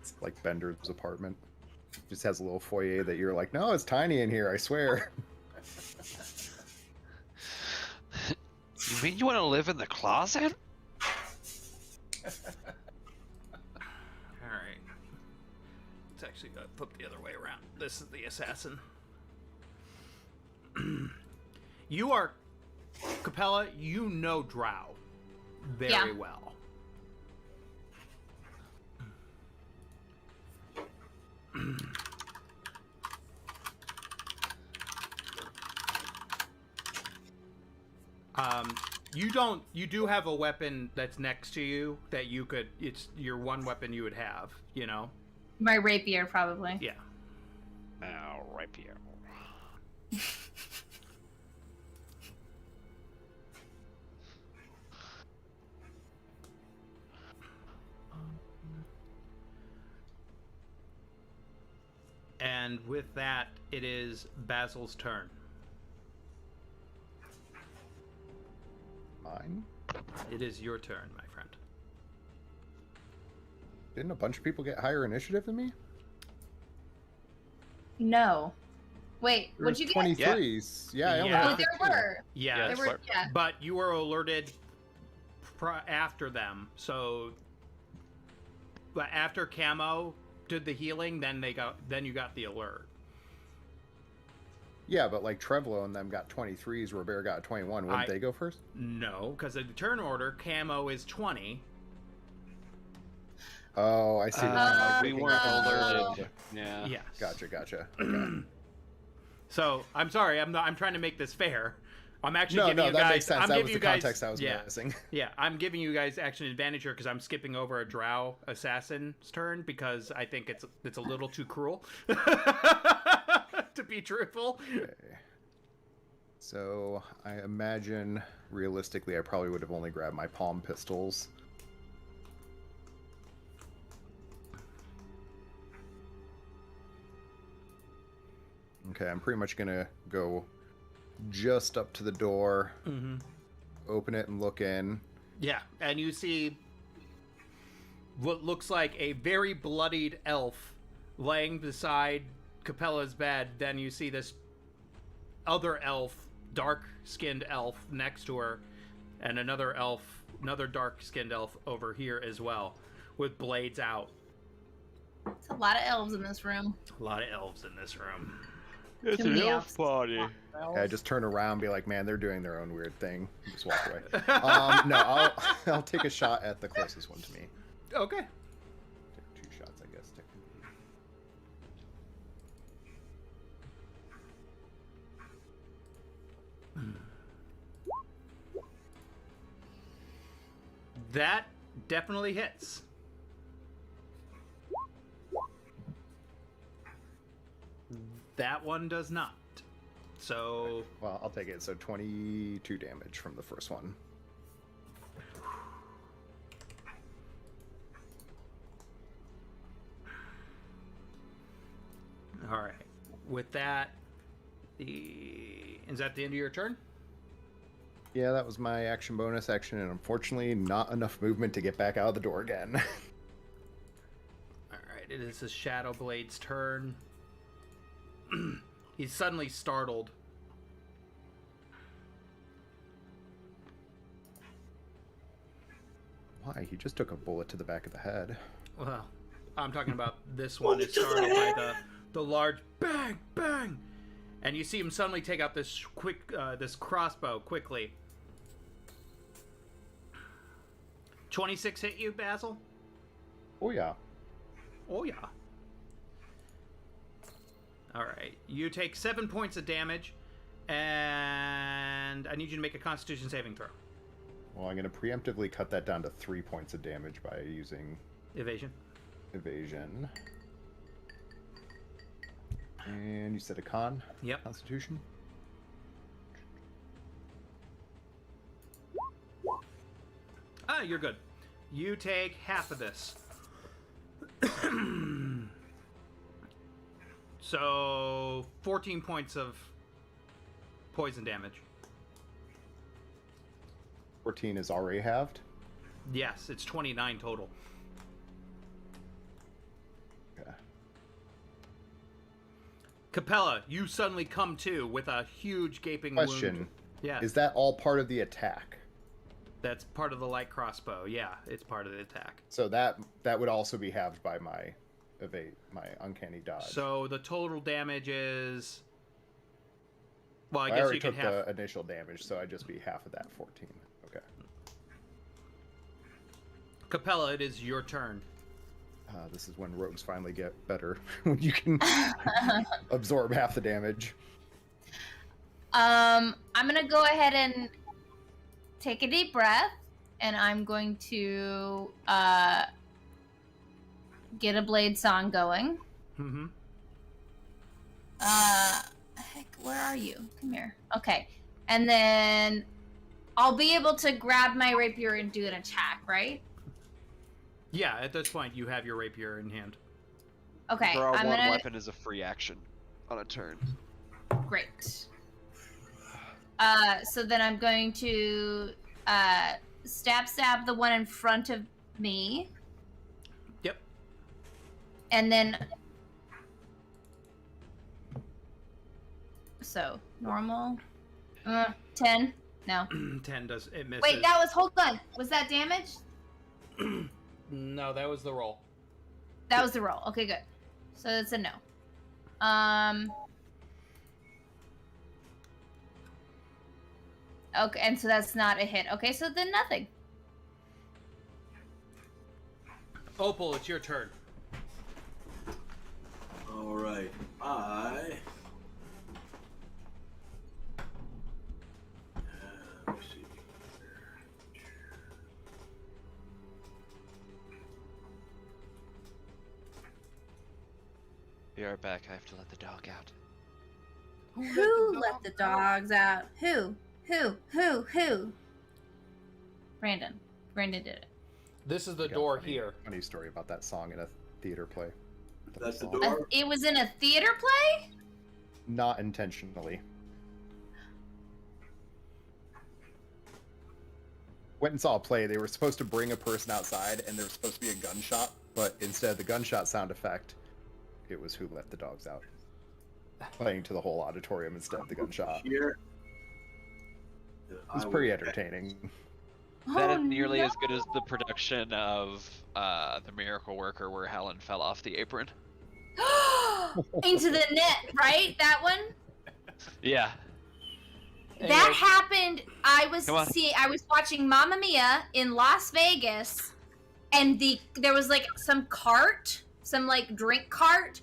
It's like Bender's apartment. Just has a little foyer that you're like, no, it's tiny in here, I swear. You mean you want to live in the closet? Alright. It's actually got flipped the other way around. This is the assassin. You are... Capella, you know Drow very well. You do have a weapon that's next to you that you could, it's your one weapon you would have, you know? My rapier, probably. Yeah. Now, rapier. And with that, it is Basil's turn. Mine? It is your turn, my friend. Didn't a bunch of people get higher initiative than me? No. Wait, There what'd was you get? 23s. Yeah, I only Yeah. had Oh, there 15. were. Yeah, There were, yeah. but you were alerted after them, so but after Camo did the healing, then you got the alert. Yeah, but like Trevlo and them got 23s, Robert got 21. Wouldn't they go first? No, because in the turn order, Camo is 20. Oh, I see. We weren't alerted. Yeah. Yes. Gotcha. Okay. So I'm sorry, I'm trying to make this fair. I'm actually No, giving you that guys. makes sense. I'm That giving was you the guys. context I was yeah, missing. yeah. I'm giving you guys action advantage here because I'm skipping over a Drow assassin's turn because I think it's a little too cruel. To be truthful. Okay. So I imagine realistically, I probably would have only grabbed my palm pistols. Okay, I'm pretty much gonna go just up to the door, open it, and look in. Yeah, and you see what looks like a very bloodied elf laying beside Capella's bed. Then you see this other elf, dark-skinned elf, next to her, and another dark-skinned elf over here as well, with blades out. It's a lot of elves in this room. A lot of elves in this room. It's Too an many elf elves. party. Okay, I just turn around and be like, man, they're doing their own weird thing. Just walk away. No, I'll take a shot at the closest one to me. Okay. Take 2 shots, I guess, technically. That definitely hits. That one does not. So... Well, I'll take it. So 22 damage from the first one. All right. With that, is that the end of your turn? Yeah, that was my action bonus action, and unfortunately not enough movement to get back out of the door again. All right. It is the Shadow Blade's turn. He's suddenly startled. Why? He just took a bullet to the back of the head. Well, I'm talking about this one. It's startled by the large bang, bang, and you see him suddenly take out this this crossbow quickly. 26 hit you, Basil? Oh yeah. Oh yeah. All right. You take 7 points of damage, and I need you to make a Constitution saving throw. Well, I'm going to preemptively cut that down to 3 points of damage by using Evasion. evasion. And you said a con? Yep. Constitution? Ah, you're good. You take half of this. So 14 points of poison damage. 14 is already halved. Yes, it's 29 total. Okay. Capella, you suddenly come to with a huge gaping Question. wound. Yeah, Is that all part of the attack? that's part of the light crossbow. Yeah, it's part of the attack. So that would also be halved by my uncanny dodge. So the total damage is. Well, I I guess already you can took have. the initial damage, so I'd just be half of that 14. Okay. Capella, it is your turn. This is when rogues finally get better. When you can absorb half the damage. I'm gonna go ahead and take a deep breath, and I'm going to get a blade song going. Mm-hmm. Heck, where are you? Come here. Okay, and then I'll be able to grab my rapier and do an attack, right? Yeah, at this point you have your rapier in hand. Okay, Draw I'm one gonna. weapon as a free action on a turn. Great. So then I'm going to stab the one in front of me. Yep. And then so normal 10. No. 10 does it misses. Wait, hold on. Was that damage? No, that was the roll. That was the roll. Okay, good. So that's a no. Okay, and so that's not a hit. Okay, so then nothing. Opal, it's your turn. All right. Let's see. Be right back. I have to let the dog out. Who let the dogs out? Who? Brandon. Brandon did it. This is the I got door a funny- here. Funny story about that song in a theater play. That's the song. door. It was in a theater play? Not intentionally. Went and saw a play. They were supposed to bring a person outside, and there was supposed to be a gunshot, but instead of the gunshot sound effect, it was "Who Let the Dogs Out," playing to the whole auditorium instead of the gunshot. Here. It was pretty entertaining. That Oh, is nearly no. as good as the production of The Miracle Worker, where Helen fell off the apron. Into the net, right? That one? Yeah. That happened. I was Come on. watching Mamma Mia in Las Vegas, and there was like some drink cart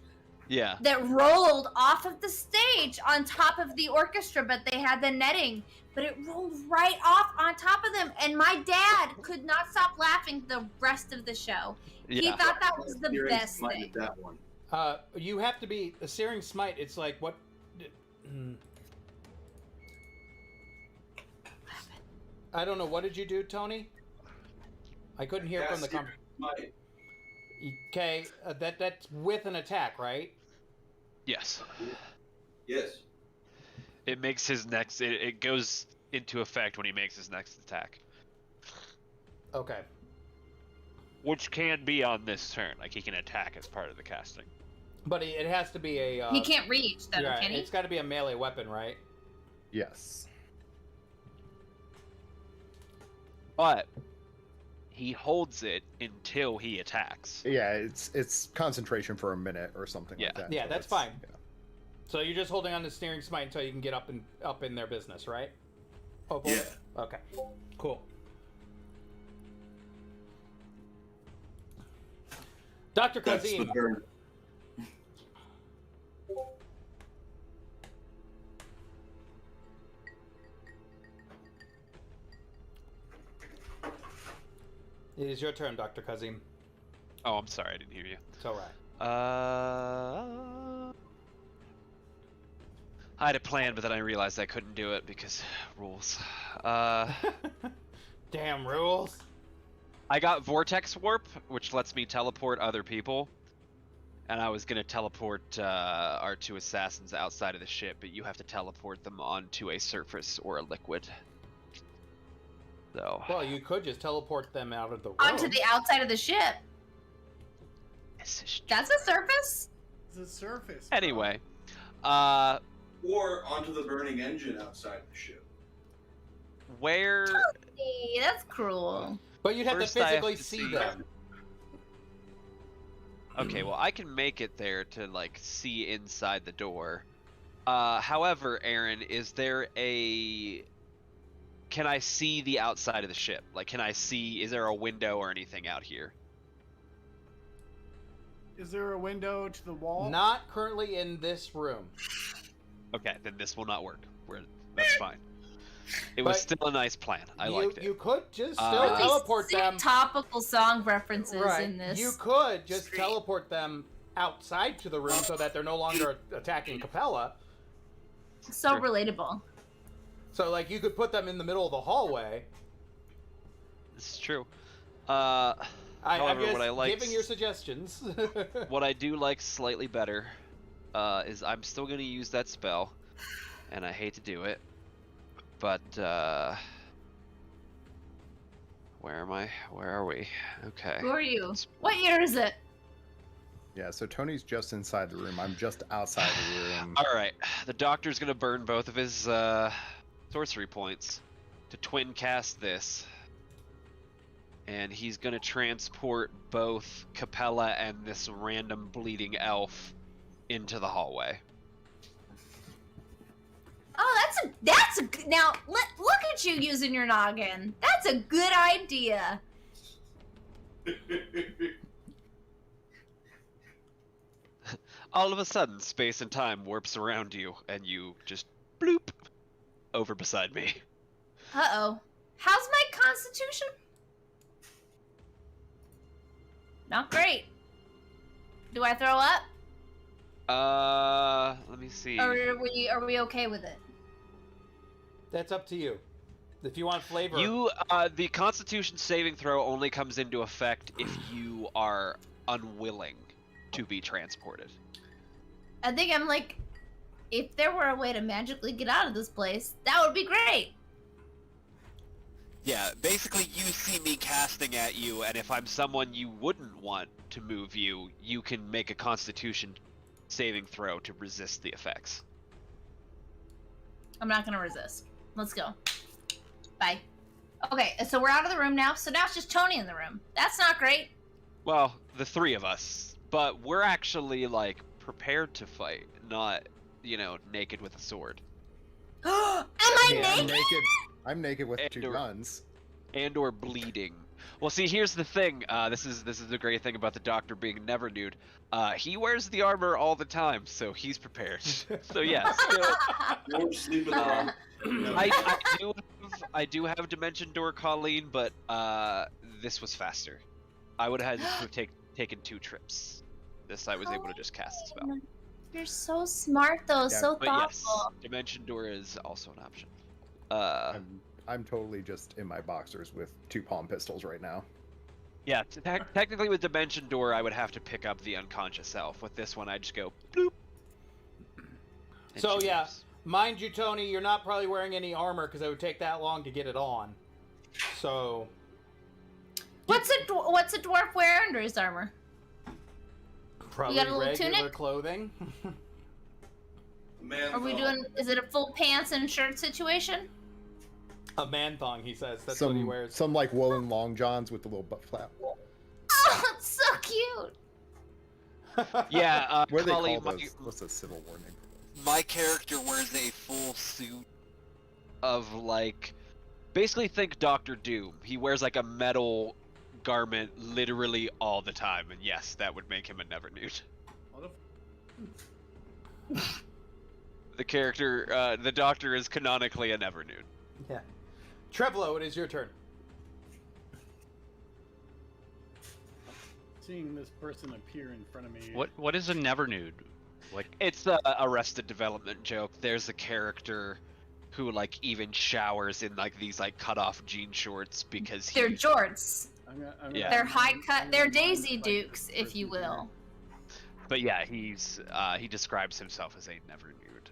Yeah. that rolled off of the stage on top of the orchestra, but they had the netting, but it rolled right off on top of them, and my dad could not stop laughing the rest of the show. He Yeah. thought that was the Searing best Smite thing. did that one. You have to be a Searing Smite. It's like what? I don't know. What did you do, Tony? I couldn't hear from the Searing conversation. Smite. Okay, that's with an attack, right? Yes. Yes. It makes his next. It goes into effect when he makes his next attack, Okay. which can be on this turn. Like he can attack as part of the casting. But it has to be a. He can't reach, though, yeah, can he? it's got to be a melee weapon, right? Yes. But he holds it until he attacks. Yeah, it's concentration for a minute or something Yeah. like that. Yeah, so that's it's- fine. So you're just holding on to Steering Smite until you can get up in their business, right? Opal? Yeah. Okay. Cool. Dr. That's the Kazim. turn. It is your turn, Dr. Kazim. Oh, I'm sorry, I didn't hear you. It's alright. I had a plan, but then I realized I couldn't do it because rules. Damn rules. I got Vortex Warp, which lets me teleport other people. And I was gonna teleport our 2 assassins outside of the ship, but you have to teleport them onto a surface or a liquid. So. Well, you could just teleport them out of the room. Onto the outside of the ship. That's a surface? It's a surface. Anyway, Or onto the burning engine outside the ship. where? Hey, that's cruel. But you'd have to First I have physically to see see- them. Okay, well I can make it there to like see inside the door. However, Aaron, is there a? Can I see the outside of the ship? Like, can I see? Is there a window or anything out here? Is there a window to the wall? Not currently in this room. Okay, then this will not work. That's fine. It was But still a nice plan. I liked it. You could just still Really teleport Sick them. topical song references Right. in this. You could just stream. teleport them outside to the room so that they're no longer attacking Capella. So Sure. relatable. So, like, you could put them in the middle of the hallway. This is true. I'm However, just what I like, giving your suggestions. what I do like slightly better, is I'm still gonna use that spell, and I hate to do it, but where am I? Where are we? Okay. Who are you? What year is it? Yeah, so Tony's just inside the room. I'm just outside the room. All right. The doctor's gonna burn both of his sorcery points to twin cast this. And he's gonna transport both Capella and this random bleeding elf into the hallway. Oh, that's a now look at you using your noggin. That's a good idea. All of a sudden, space and time warps around you, and you just bloop over beside me. Uh-oh. How's my constitution? Not great. Do I throw up? Let me see. Or are we okay with it? That's up to you. If you want flavor. The Constitution saving throw only comes into effect if you are unwilling to be transported. I think I'm like, if there were a way to magically get out of this place, that would be great. Yeah, basically you see me Casting at you, and if I'm someone you wouldn't want to move you, you can make a Constitution saving throw to resist the effects. I'm not gonna resist. Let's go. Bye. Okay, so we're out of the room now. So now it's just Tony in the room. That's not great. Well, the 3 of us, but we're actually like prepared to fight, not, naked with a sword. Am I Yeah, naked? I'm naked with And 2 or- guns. And or bleeding. Well, see, here's the thing. This is the great thing about the Doctor being never nude. He wears the armor all the time, so he's prepared. So yeah, still, Don't sleep with on. I do have Dimension Door Colleen, but this was faster. I would have had to have taken 2 trips. This I was able to just cast a spell. You're so smart, though. Yeah, so But yes, thoughtful. Dimension Door is also an option. I'm totally just in my boxers with 2 palm pistols right now. Yeah, technically with Dimension Door, I would have to pick up the unconscious self. With this one, I just go bloop. And So she yeah, moves. mind you, Tony, you're not probably wearing any armor because it would take that long to get it on. So What's a dwarf wear under his armor? probably got a little regular tunic? clothing. Man, Are we doing? Is it a full pants and shirt situation? A man thong, he says. That's what he wears. Some like woolen long johns with the little butt flap. Oh, it's so cute. Yeah, What do they Colleen, call those? What's the Civil War name? My character wears a full suit. of like, basically think Doctor Doom. He wears like a metal garment literally all the time, and yes, that would make him a never nude. What The character, the Doctor is canonically a never nude. Yeah. Treblo, it is your turn. Seeing this person appear in front of me. What is a never nude? Like, It's the Arrested Development joke. There's a character who like even showers in like these like cut off jean shorts because They're jorts. I'm gonna Yeah. They're high I'm cut. gonna They're find Daisy this Dukes, if person you will. But yeah, he describes himself as a never nude.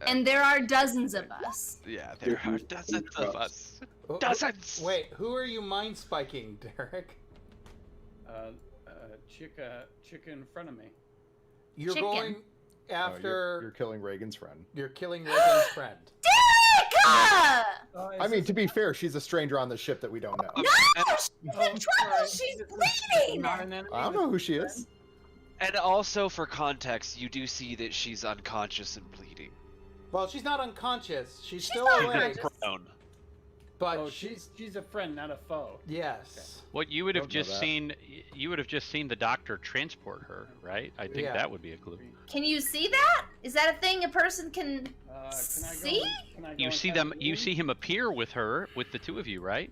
And there are dozens of us. Yeah, there are dozens of us. Oh, Dozens. Wait, who are you mind spiking, Derek? Chica in front of me. You're Chicken. going Oh, after. you're killing Reagan's friend. You're killing Reagan's friend. Derek! I mean, to be fair, she's a stranger on the ship that we don't know. No! She's in trouble! She's bleeding! I don't know who she is. And also, for context, you do see that she's unconscious and bleeding. Well, she's not unconscious. She's still not awake. unconscious. Prone. But Oh, she's she's a friend, not a foe. yes. What you would have Don't know just that. seen, you would have just seen the doctor transport her, right? I think Yeah. that would be a clue. Can you see that? Is that a thing a person can Can I go? see? Can I go You see inside them. the You room? see him appear with her, with the two of you, right?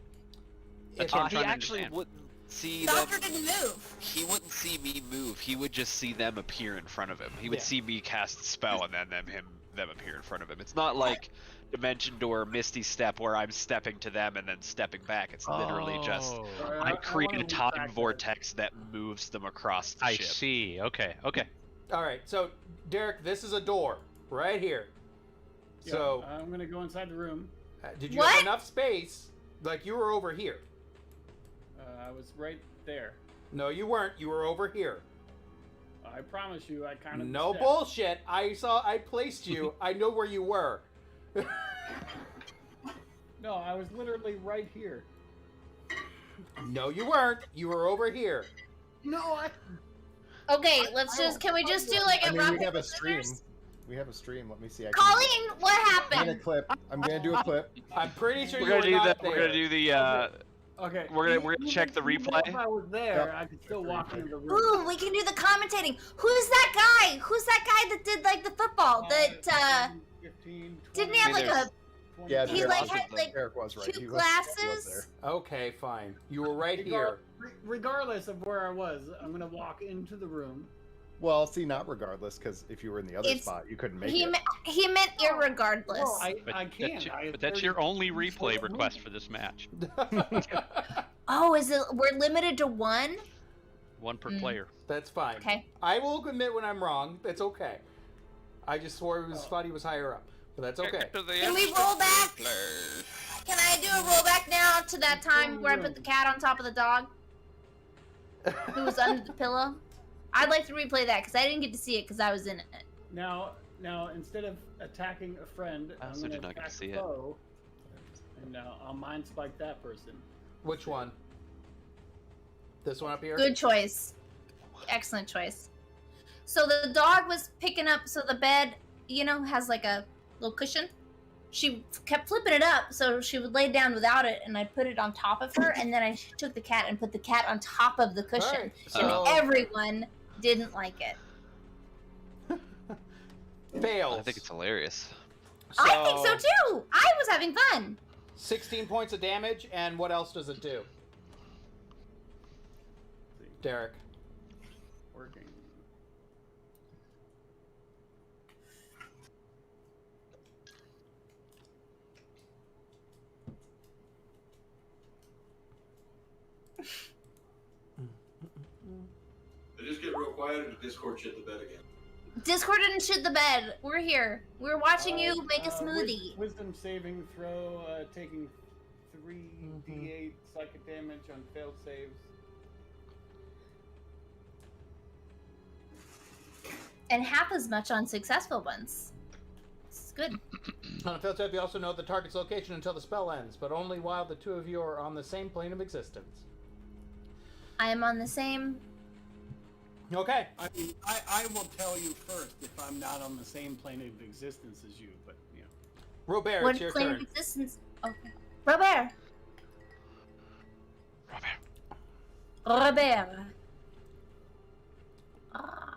That's If- what I'm He trying to actually understand. wouldn't see Doctor them. didn't move. He wouldn't see me move. He would just see them appear in front of him. He would Yeah. see me cast spell and then them appear in front of him. It's not like Dimension Door, Misty Step, where I'm stepping to them and then stepping back. It's literally just Oh, Alright, I create wanna a loop time back to vortex that moves them across the I ship. see. Okay. Okay. All right. So, Derek, this is a door right here. Yeah, So, I'm gonna go inside the room. did you What? have enough space? Like you were over here. I was right there. No, you weren't. You were over here. I promise you, I kind of. No bullshit. I placed you. I know where you were. No, I was literally right here. No, you weren't. You were over here. No, I. Okay, let's just. Can we just do like I a mean, rock we have paper, a stream. scissors? We have a stream. Let me see. Colleen, what I'm gonna happened? clip. I'm gonna do a clip. I'm pretty sure We're you gonna were do not that. there. We're gonna do the. Okay. We're gonna check the even replay. If I was there, I could still walk into the room. Ooh, we can do the commentating. Who's that guy? Who's that guy that did like the football? That 15, 20, didn't he have like a 20, Yeah, He, Derek like, was had, there. like, Derek was right. two He was glasses? there. Okay, fine. You were right here. Regardless of where I was, I'm gonna walk into the room. Well, see, not regardless, because if you were in the other It's- spot, you couldn't make he it. he meant irregardless. No, I But can't. That's, but that's your only replay request for this match. Oh, is it? We're limited to one. One per Mm. player. That's fine. Okay. I will admit when I'm wrong. That's okay. I just swore it was thought he was higher up, but that's okay. Can we roll back? Can I do a rollback now to that time where I put the cat on top of the dog who was under the pillow? I'd like to replay that because I didn't get to see it because I was in it. Now, instead of attacking a friend, I I'm also gonna did not get to attack see a it. foe, and I'll mind spike that person. Which one? This one up here? Good choice. Excellent choice. So the dog was picking up, so the bed, has like a little cushion. She kept flipping it up, so she would lay down without it, and I put it on top of her, and then I took the cat and put the cat on top of the cushion. Alright, And so everyone didn't like it. fails. I think it's hilarious. I think so too! I was having fun! 16 points of damage, and what else does it do? Derek. Working. Just get real quiet and Discord shit the bed again. Discord didn't shit the bed. We're here. We're watching you make a smoothie. Wisdom saving throw, taking 3d8 psychic damage on failed saves. And half as much on successful ones. It's good. On a failed save, you also know the target's location until the spell ends, but only while the two of you are on the same plane of existence. I am on the same. Okay. I mean, I will tell you first if I'm not on the same plane of existence as you, but Robert, What it's your plane turn. of existence? Okay. Robert. Robert. Ah.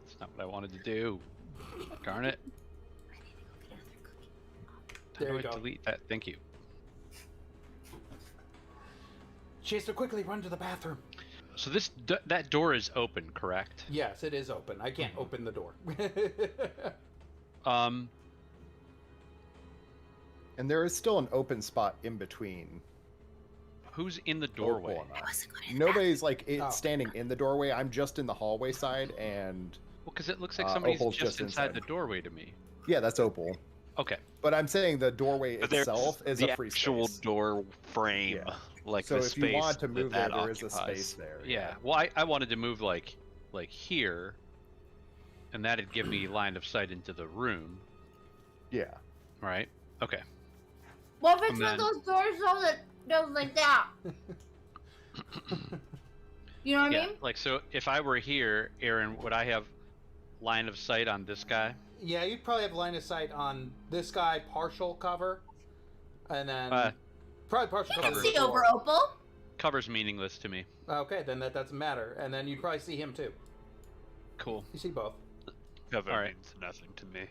That's not what I wanted to do. Darn it. How There do you I go. delete that? Thank you. She has to quickly run to the bathroom. So that door is open, correct? Yes, it is open. I can't open the door. And there is still an open spot in between Who's in the doorway? Opal and I. I wasn't going to Nobody's like Oh. standing in the doorway. I'm just in the hallway side, and Well, because it looks like somebody's Opal's just just inside inside. the doorway to me. yeah, that's Opal. Okay. But I'm saying the doorway But there's itself is the a free actual space. door frame, Yeah. like So the if space you want to that move that there, there is a occupies. space there. Yeah. Well, I wanted to move like here, and that'd give me line of sight into the room, Yeah. right? Okay. What if it's And one of then- those doors though that goes like that? You know what I Yeah. mean? Like so, if I were here, Aaron, would I have line of sight on this guy? Yeah, you'd probably have line of sight on this guy, partial cover, and then probably partial You cover. can the see over door. Opal. Cover's meaningless to me. Okay, then that doesn't matter, and then you'd probably see him too. Cool. You see both. Cover Alright. means nothing to me.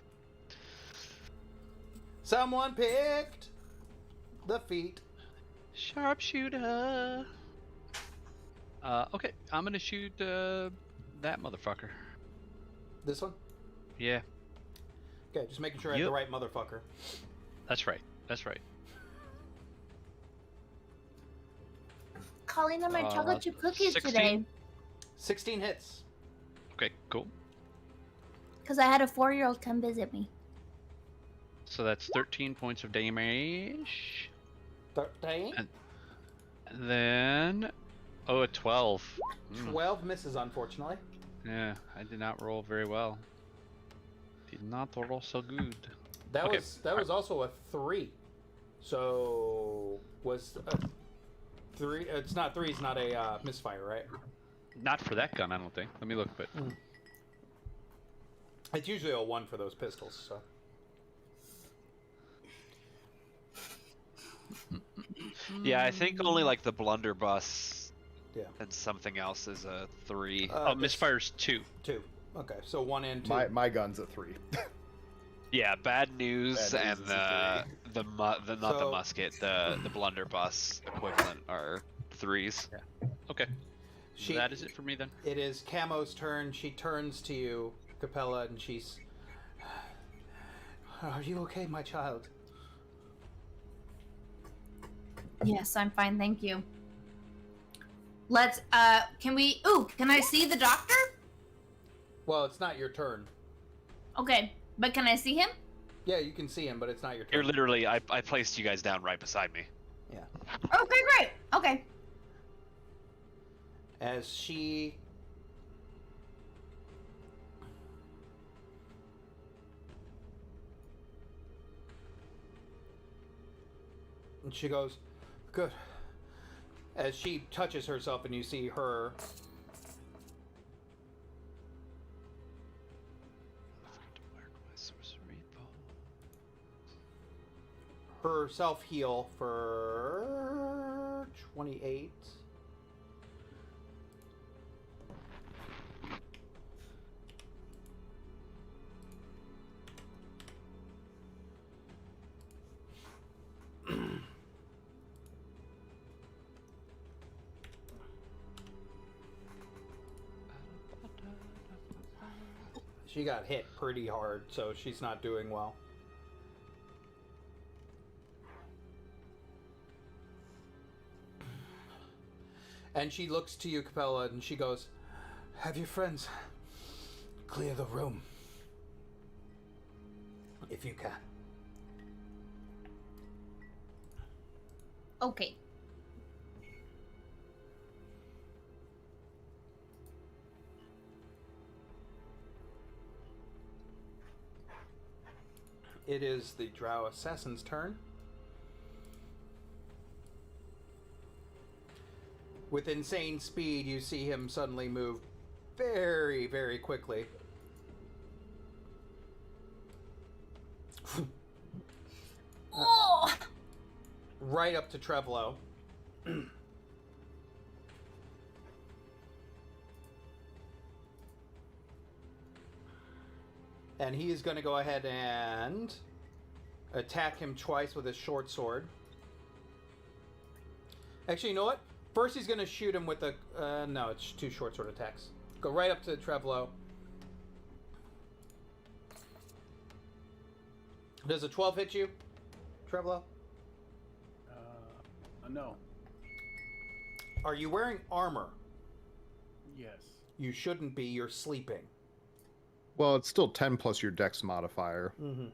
Someone picked the feet. Sharpshooter. Okay, I'm gonna shoot that motherfucker. This one. Yeah, Okay, just making sure I have Yep. the right motherfucker. that's right. That's right. Calling on my chocolate chip cookies 16? today 16 hits. Okay, cool. because I had a 4-year-old come visit me. So that's 13 points of damage. 13. And then, a 12. 12 misses, unfortunately. Yeah, I did not roll very well. Did not roll so good. That Okay, was also a 3. So was a 3. It's not 3. It's not a misfire, right? Not for that gun, I don't think. Let me look, but It's usually a 1 for those pistols. So Yeah, I think only like the blunderbuss Yeah. and something else is a 3. oh, this- misfire's 2. 2. Okay, so 1 and 2. My gun's a 3. Yeah, bad news, Bad and news is a the not the So- musket, the blunderbuss equivalent are 3s. Okay. She- That is it for me then. It is Camo's turn. She turns to you, Capella, and she's. Are you okay, my child? Yes, I'm fine, thank you. Let's can I see the doctor? Well, it's not your turn. Okay, but can I see him? Yeah, you can see him, but it's not your turn. You're literally, I placed you guys down right beside me. Okay, great. Okay. As she and she goes, good. As she touches herself and you see her herself heal for 28. She got hit pretty hard, so she's not doing well. And she looks to you, Capella, and she goes, have your friends clear the room. If you can. Okay. It is the Drow Assassin's turn. With insane speed, you see him suddenly move very, very quickly. Oh! Right up to Trevlo. And he is going to go ahead and attack him twice with his short sword. Actually, you know what? First, he's going to shoot him with a... no, it's 2 short sword attacks. Go right up to Trevlo. Does a 12 hit you, Trevlo? No. Are you wearing armor? Yes. You shouldn't be. You're sleeping. Well, it's still 10 plus your dex modifier. Mm-hmm.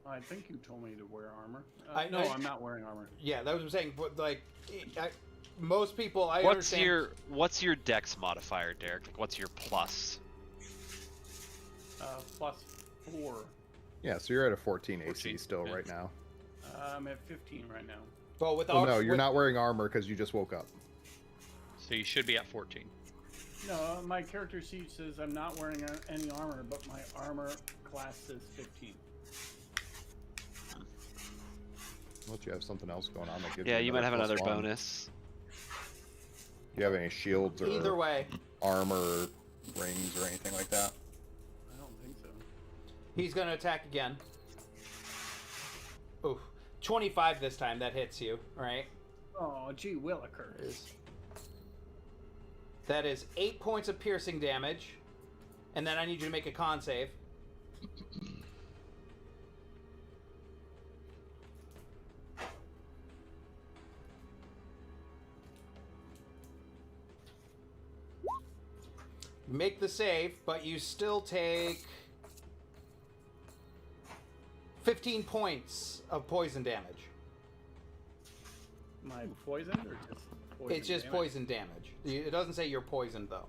I think you told me to wear armor. I'm not wearing armor. Yeah, that was what I'm saying. But like, most people, I What's understand. what's your dex modifier, Derek? Like, what's your plus? Plus 4. Yeah, so you're at a 14 AC 14, still yeah. right now. I'm at 15 right now. Well, with Well, no, you're not wearing armor because you just woke up. So you should be at 14. No, my character sheet says I'm not wearing any armor, but my armor class says 15. Unless you have something else going on that gives Yeah, you might have another +1. bonus. Do you have any shields or Either way, armor, rings, or anything like that? I don't think so. he's gonna attack again. Oof. 25 this time. That hits you, right? Oh, gee willikers. That is 8 points of piercing damage, and then I need you to make a con save. Make the save, but you still take 15 points of poison damage. Am I poisoned or just poison? It's just damage? poison damage. It doesn't say you're poisoned, though.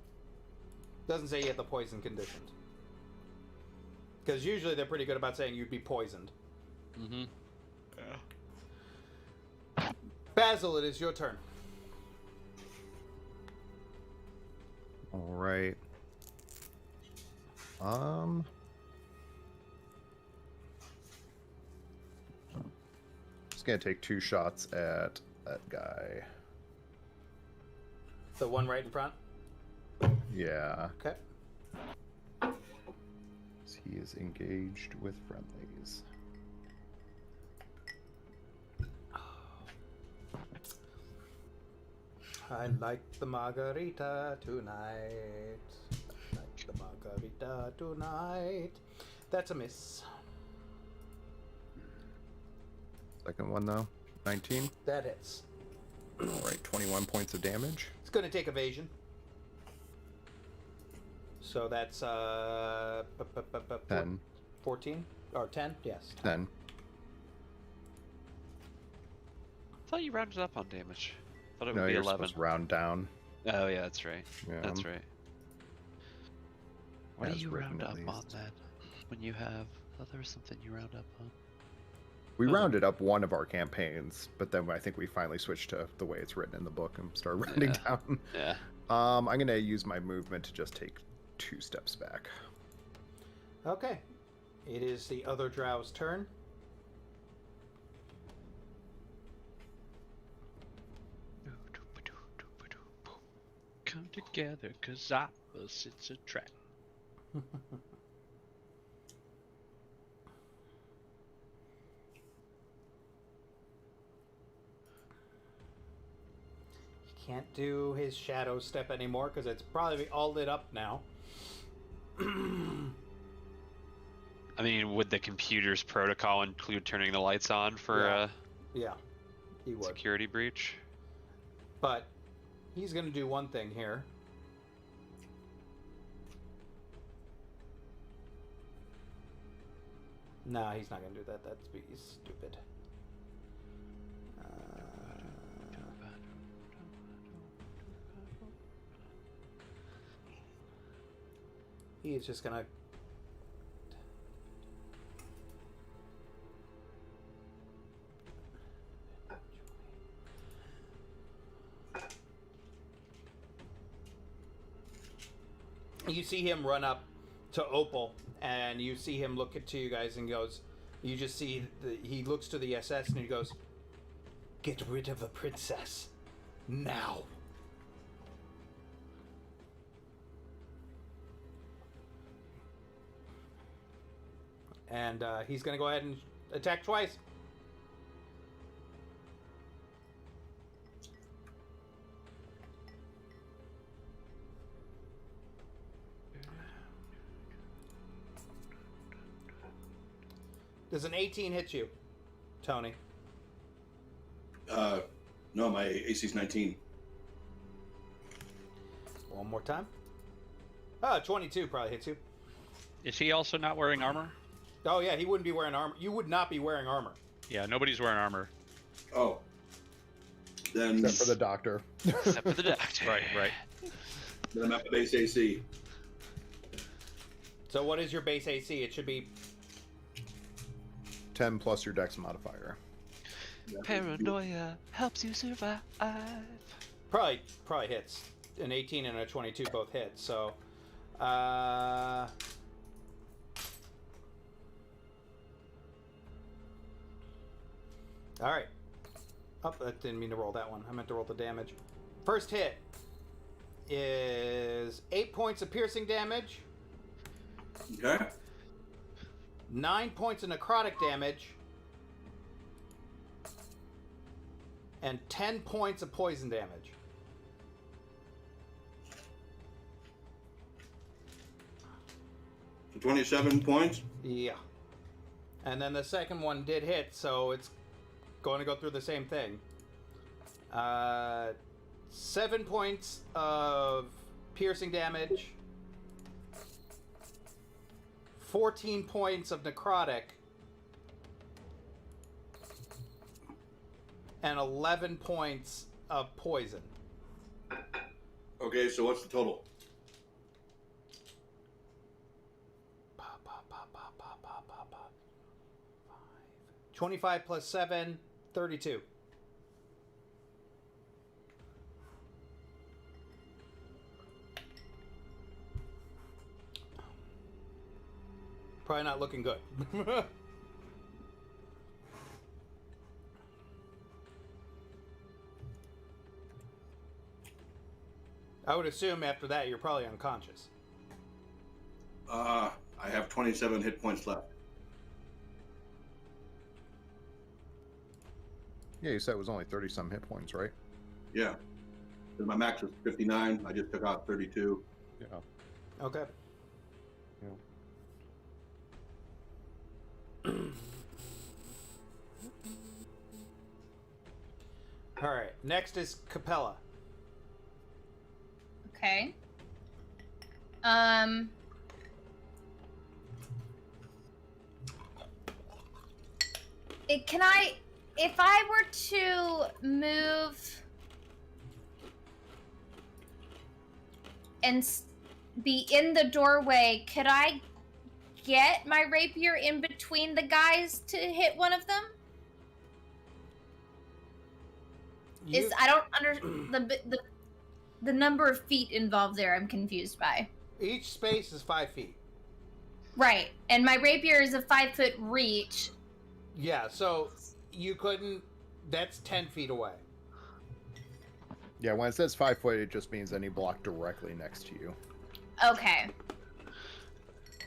It doesn't say you have the poison conditioned. Because usually they're pretty good about saying you'd be poisoned. Mm-hmm. Basil, it is your turn. All right. Just gonna take 2 shots at that guy. The one right in front? Yeah. Okay. He is engaged with friendlies. I like the margarita tonight. I like the margarita tonight. That's a miss. Second one though, 19. That hits. All right, 21 points of damage. It's going to take evasion. So that's 10. 14 or 10? Yes. 10. I thought you rounded up on damage. I thought it would No, be you're 11. supposed to round down. Oh yeah, that's right. Yeah. That's right. What do As you written, round at up on least. then? When you have, I thought there was something you round up on. We rounded up one of our campaigns, but then I think we finally switched to the way it's written in the book and started rounding down. Yeah. I'm gonna use my movement to just take 2 steps back. Okay. It is the other drow's turn. Come together, cause opposites attract. He can't do his shadow step anymore because it's probably all lit up now. I mean, would the computer's protocol include turning the lights on for Yeah. a Yeah, he would. security breach? But he's going to do one thing here. Nah, he's not going to do that. That's be stupid. He's just going to... You see him run up to Opal, and you see him look to you guys and goes, you just see, he looks to the SS and he goes, "Get rid of the princess. Now." And he's going to go ahead and attack twice. Does an 18 hit you, Tony? No, my AC's 19. One more time. 22 probably hits you. Is he also not wearing armor? Oh yeah, he wouldn't be wearing armor. You would not be wearing armor. Yeah, nobody's wearing armor. Oh. Then, Except for the doctor. Except for the doctor. Right. then I'm at the base AC. So what is your base AC? It should be 10 plus your dex modifier. Paranoia helps you survive. probably hits. An 18 and a 22 both hit. So all right. Oh, I didn't mean to roll that one. I meant to roll the damage. First hit is 8 points of piercing damage, Okay. 9 points of necrotic damage, and 10 points of poison damage. So 27 points. Yeah. And then the second one did hit, so it's going to go through the same thing. 7 points of piercing damage, 14 points of necrotic, and 11 points of poison. Okay, so what's the total? 25 plus 7, 32. Probably not looking good. I would assume after that you're probably unconscious. I have 27 hit points left. Yeah, you said it was only 30 some hit points, right? Yeah. 'Cause my max was 59. I just took out 32. Yeah. Okay. All right. Next is Capella. Okay. If I were to move and be in the doorway, could I get my rapier in between the guys to hit one of them? I don't the number of feet involved there. I'm confused by. Each space is 5 feet. Right, and my rapier is a 5-foot reach. Yeah, so you couldn't. That's 10 feet away. Yeah, when it says 5 foot, it just means any block directly next to you. Okay.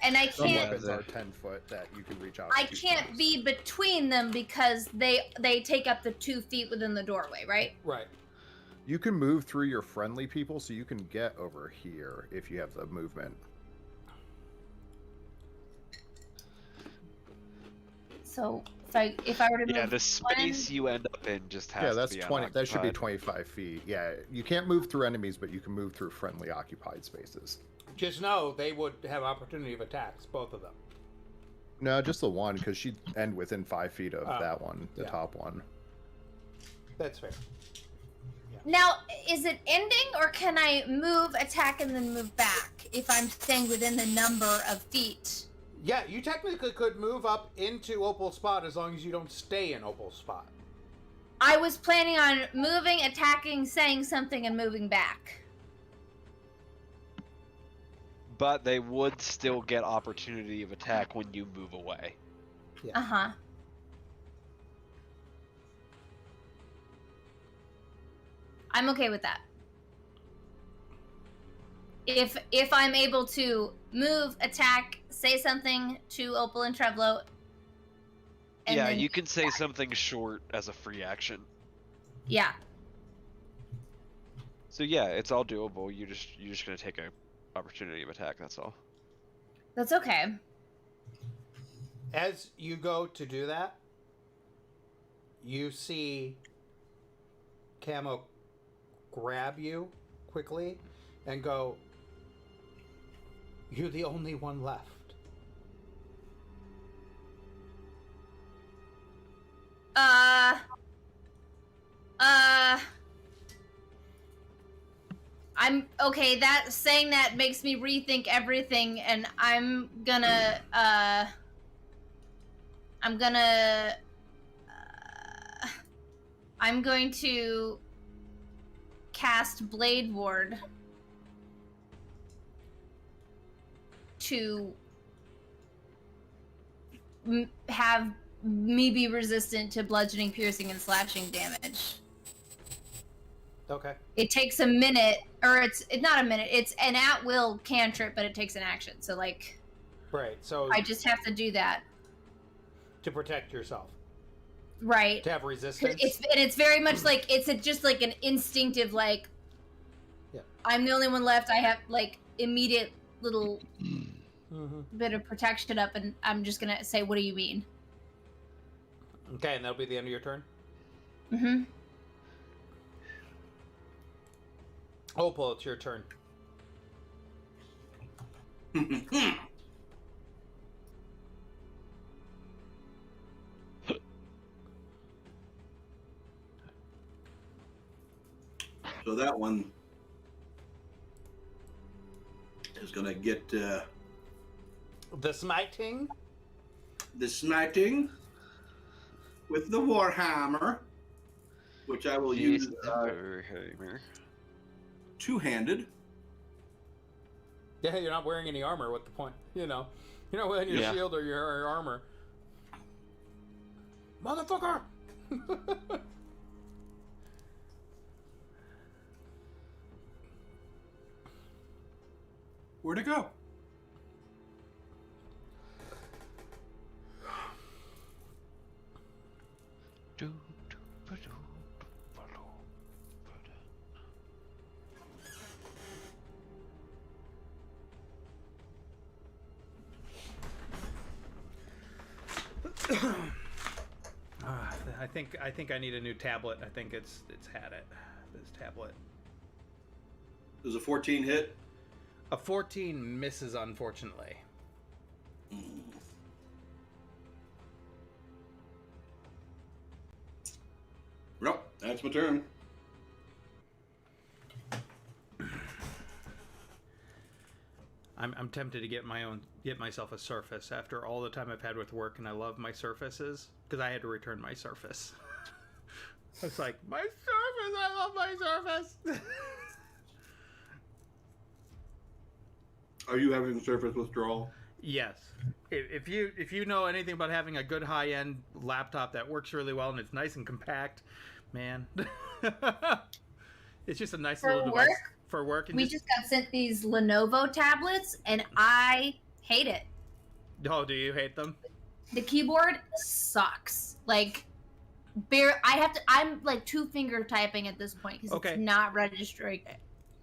And I Some can't. weapons are 10 foot that you can reach out. I to can't times. be between them because they take up the 2 feet within the doorway, right? Right. You can move through your friendly people, so you can get over here if you have the movement. So if I were to move, Yeah, the space you end up in just has Yeah, to that's be 20. That should be unoccupied. 25 feet. Yeah, you can't move through enemies, but you can move through friendly occupied spaces. Just know they would have opportunity of attacks, both of them. No, just the one, because she'd end within 5 feet of Oh, that one, the yeah. top one. That's fair. now, is it ending or can I move, attack, and then move back if I'm staying within the number of feet? Yeah, you technically could move up into Opal's spot as long as you don't stay in Opal's spot. I was planning on moving, attacking, saying something, and moving back. But they would still get opportunity of attack when you move away. Yeah. Uh-huh. I'm okay with that. If I'm able to move, attack, say something to Opal and Trevlo. And Yeah, then- you can say something short as a free action. Yeah. So yeah, it's all doable. You're just gonna take a opportunity of attack. That's all. That's okay. As you go to do that, you see Camo grab you quickly and go, "You're the only one left." I'm okay. That saying that makes me rethink everything, and I'm gonna to cast Blade Ward to have me be resistant to bludgeoning, piercing, and slashing damage. Okay. It takes a minute, or it's not a minute. It's an at-will cantrip, but it takes an action. So like, Right. So I just have to do that. to protect yourself, Right. to have resistance. It's very much like just like an instinctive like. Yeah. I'm the only one left. I have like immediate little Mm-hmm. bit of protection up, and I'm just gonna say, "What do you mean?" Okay, and that'll be the end of your turn. Mm-hmm. Opal, it's your turn. So that one is going to get The smiting. the smiting with the Warhammer, which I will use two-handed. Yeah, you're not wearing any armor. What the point? You know, you're not wearing your Yeah. shield or your armor. Motherfucker! Where'd it go? I think I need a new tablet. I think it's had it. This tablet. Does a 14 hit? A 14 misses, unfortunately. Well, that's my turn. I'm tempted to get myself a Surface after all the time I've had with work, and I love my Surfaces because I had to return my Surface. I was like, my Surface! I love my Surface! Are you having surface withdrawal? Yes. If you know anything about having a good high-end laptop that works really well and it's nice and compact, man, it's just a nice little device for work. And We just got sent these Lenovo tablets, and I hate it. Oh, do you hate them? The keyboard sucks. Like, I'm like two-finger typing at this point because Okay. it's not registering.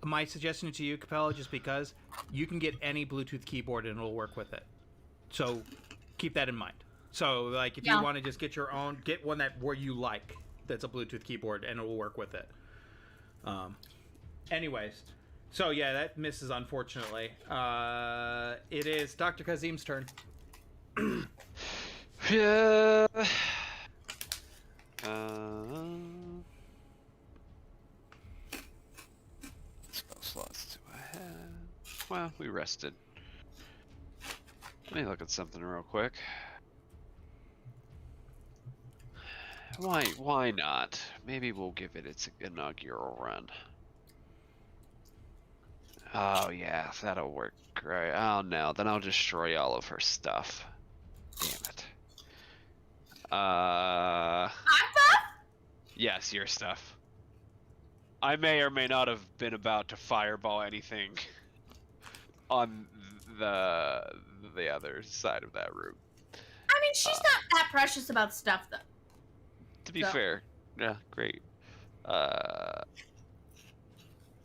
My suggestion to you, Capella, just because you can get any Bluetooth keyboard and it'll work with it. So keep that in mind. So like if you want to just get your own, get one where you like that's a Bluetooth keyboard and it will work with it. Anyways, so yeah, that misses unfortunately. It is Dr. Kazim's turn. Yeah. Spell slots do I have? Well, we rested. Let me look at something real quick. Why not? Maybe we'll give it its inaugural run. Oh yeah, that'll work great. Oh no, then I'll destroy all of her stuff. Damn it. Yes, your stuff. I may or may not have been about to fireball anything on the other side of that room. I mean, she's not that precious about stuff, though. To be fair, yeah, great.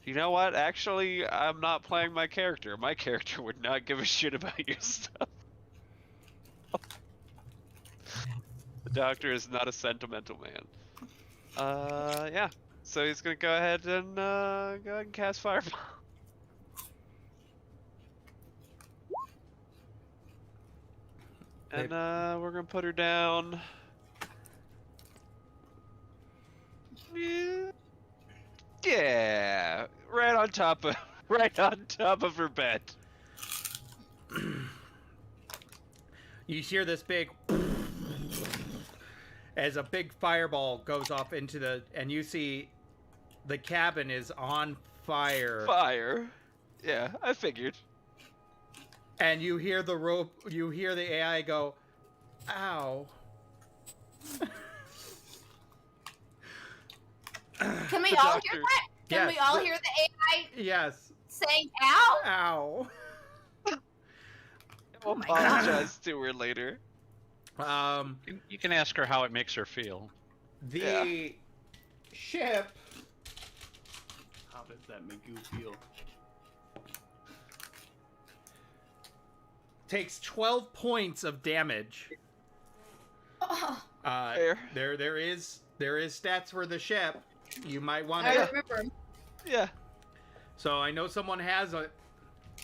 You know what? Actually, I'm not playing my character. My character would not give a shit about your stuff. The doctor is not a sentimental man. Yeah. so he's gonna go ahead and cast Fireball. And we're gonna put her down. Yeah, right on top of her bed. You hear this big as a big fireball goes off into the, and you see the cabin is on fire. Fire. Yeah, I figured. And you hear the rope, you hear the AI go, ow. Can we The all doctor- hear that? Can Yes. we all hear the AI Yes. saying ow? Ow. I'll apologize to her later. You can ask her how it makes her feel. The ship How does that make you feel? takes 12 points of damage. Oh, Fair. There is stats for the ship. You might want I to. remember. Yeah. So I know someone has it.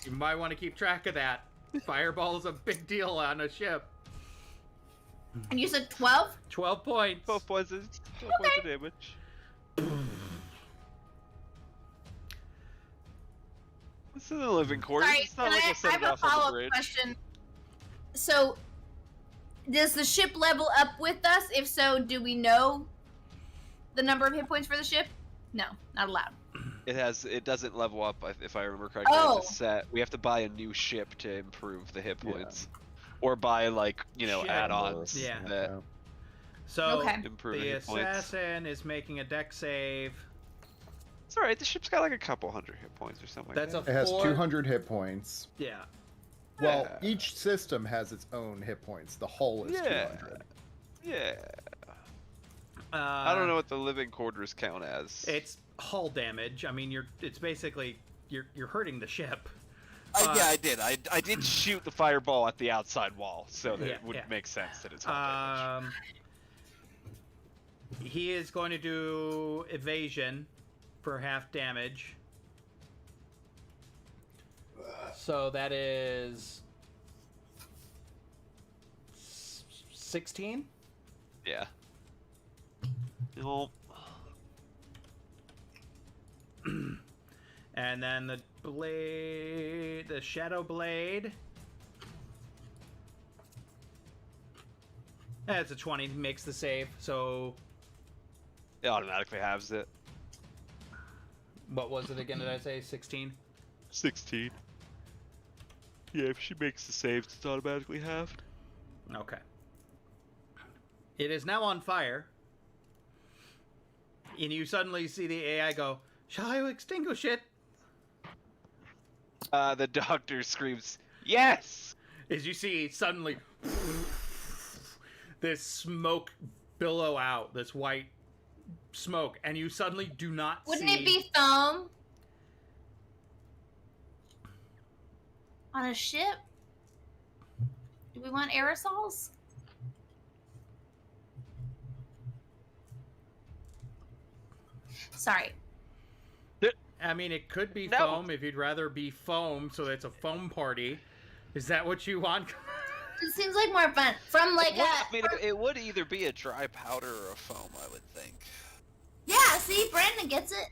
You might want to keep track of that. Fireball is a big deal on a ship. And you said 12? 12 points. 12 points of damage. This is the living quarters. Sorry, It's not can like I I set have it a off on the follow-up bridge. question. So, does the ship level up with us? If so, do we know the number of hit points for the ship? No, not allowed. It doesn't level up if I remember correctly. Oh. It's a set. We have to buy a new ship to improve the hit points, or buy Ship. add-ons Yeah. that So Okay. improve the hit points. assassin is making a deck save. It's all right. The ship's got like a couple hundred hit points or something. That's like a It has 4. 200 hit points. Yeah. Well, Yeah. each system has its own hit points. The hull is Yeah. 200. Yeah. I don't know what the living quarters count as. It's hull damage. I mean, it's basically you're hurting the ship. Yeah, I did. I did shoot the fireball at the outside wall, so that Yeah, it would yeah. make sense that it's hull damage. He is going to do evasion for half damage. So that is 16. Yeah. Nope. And then the blade, the shadow blade. That's a 20, makes the save. So It automatically halves it. what was it again? Did I say 16? 16. Yeah, if she makes the save, it's automatically halved. Okay. It is now on fire. And you suddenly see the AI go, "Shall I extinguish it?" The doctor screams, "Yes!" As you see suddenly this smoke billow out, this white smoke, and you suddenly do not Wouldn't see... it be foam? On a ship? Do we want aerosols? Sorry. I mean, it could be No. foam if you'd rather be foam, so it's a foam party. Is that what you want? It seems like more fun. From like I mean, it would either be a dry powder or a foam, I would think. Yeah, see, Brandon gets it.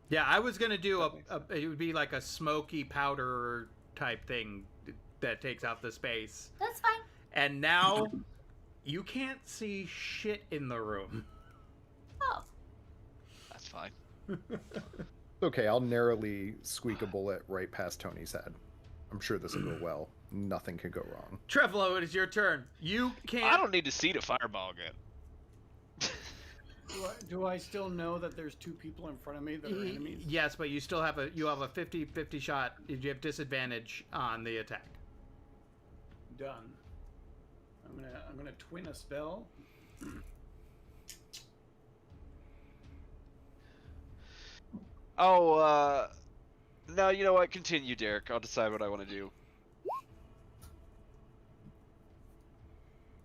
Yeah, I was gonna do it would be like a smoky powder type thing that takes out the space. That's fine. And now you can't see shit in the room. Oh. That's fine. Okay, I'll narrowly squeak a bullet right past Tony's head. I'm sure this will go well. Nothing can go wrong. Trevlo, it is your turn. You can't. I don't need to see the fireball again. Do I still know that there's two people in front of me that are enemies? Yes, but you still have a 50-50 shot. You have disadvantage on the attack. Done. I'm gonna twin a spell. Oh, no, you know what? Continue, Derek. I'll decide what I want to do.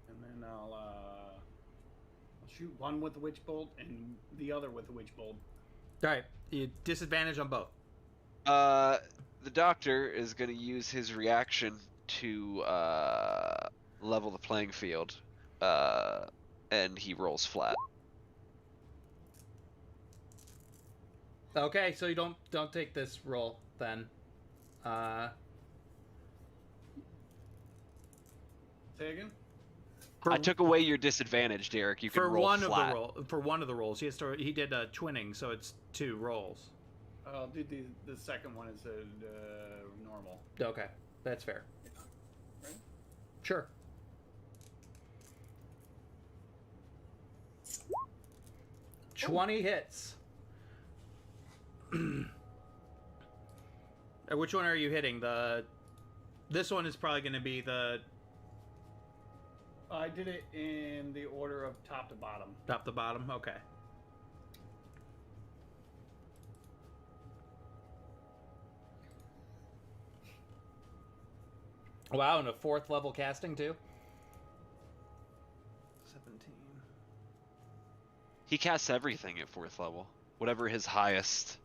And then I'll shoot one with the witch bolt and the other with the witch bolt. All right, you disadvantage on both. The doctor is going to use his reaction to level the playing field, and he rolls flat. Okay, so you don't take this roll then. Say again? I took away your disadvantage, Derek. You can for roll one flat. for one of the rolls. He did a twinning, so it's 2 rolls. I'll do the second one is normal. Okay, that's fair. Right? Sure. Oh. 20 hits. Which one are you hitting? This one is probably going to be the I did it in the order of top to bottom. top to bottom. Okay. Wow, and a 4th level casting too. 17. He casts everything at 4th level, whatever his highest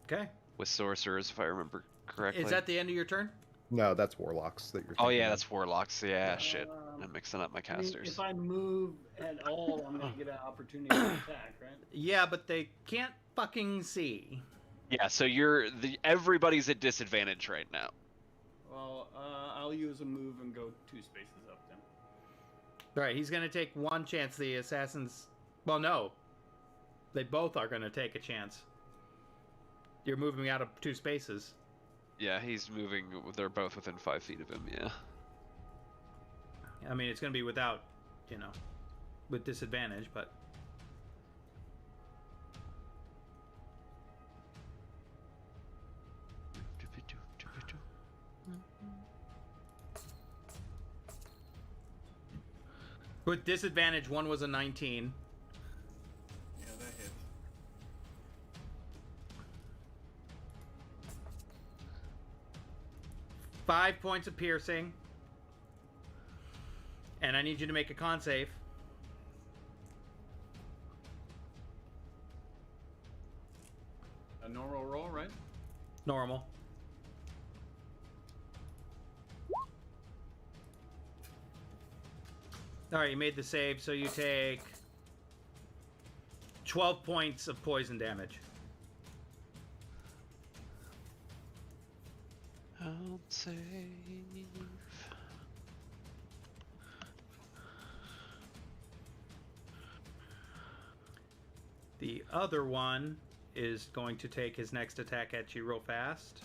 Okay. with sorcerers, if I remember correctly. Is that the end of your turn? No, that's warlocks that you're. Oh thinking yeah, of. that's warlocks. Yeah, shit. I'm mixing up my I mean, casters. if I move at all, I'm gonna get an opportunity to attack, right? Yeah, but they can't fucking see. Yeah, so everybody's at disadvantage right now. Well, I'll use a move and go 2 spaces up then. All right, he's going to take 1 chance. The assassins... Well, no. They both are going to take a chance. You're moving out of 2 spaces. Yeah, he's moving. They're both within 5 feet of him. Yeah. I mean, it's going to be without, with disadvantage, but... With disadvantage, one was a 19. Yeah, that hits. Five points of piercing. And I need you to make a con save. A normal roll, right? Normal. Alright, you made the save, so you take 12 points of poison damage. I'll save. The other one is going to take his next attack at you real fast.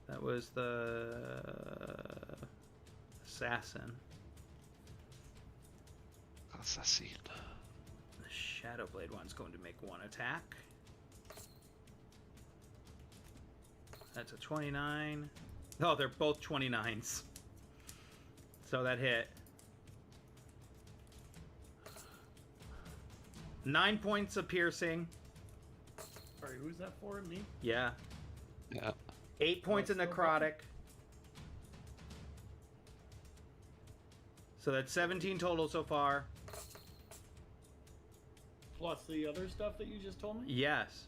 That was the assassin. Assassin. The Shadowblade one's going to make 1 attack. That's a 29. Oh, they're both 29s. So that hit. 9 points of piercing. Sorry, who's that for? Me? Yeah. Yeah. 8 points of necrotic. So that's 17 total so far. Plus the other stuff that you just told me? Yes.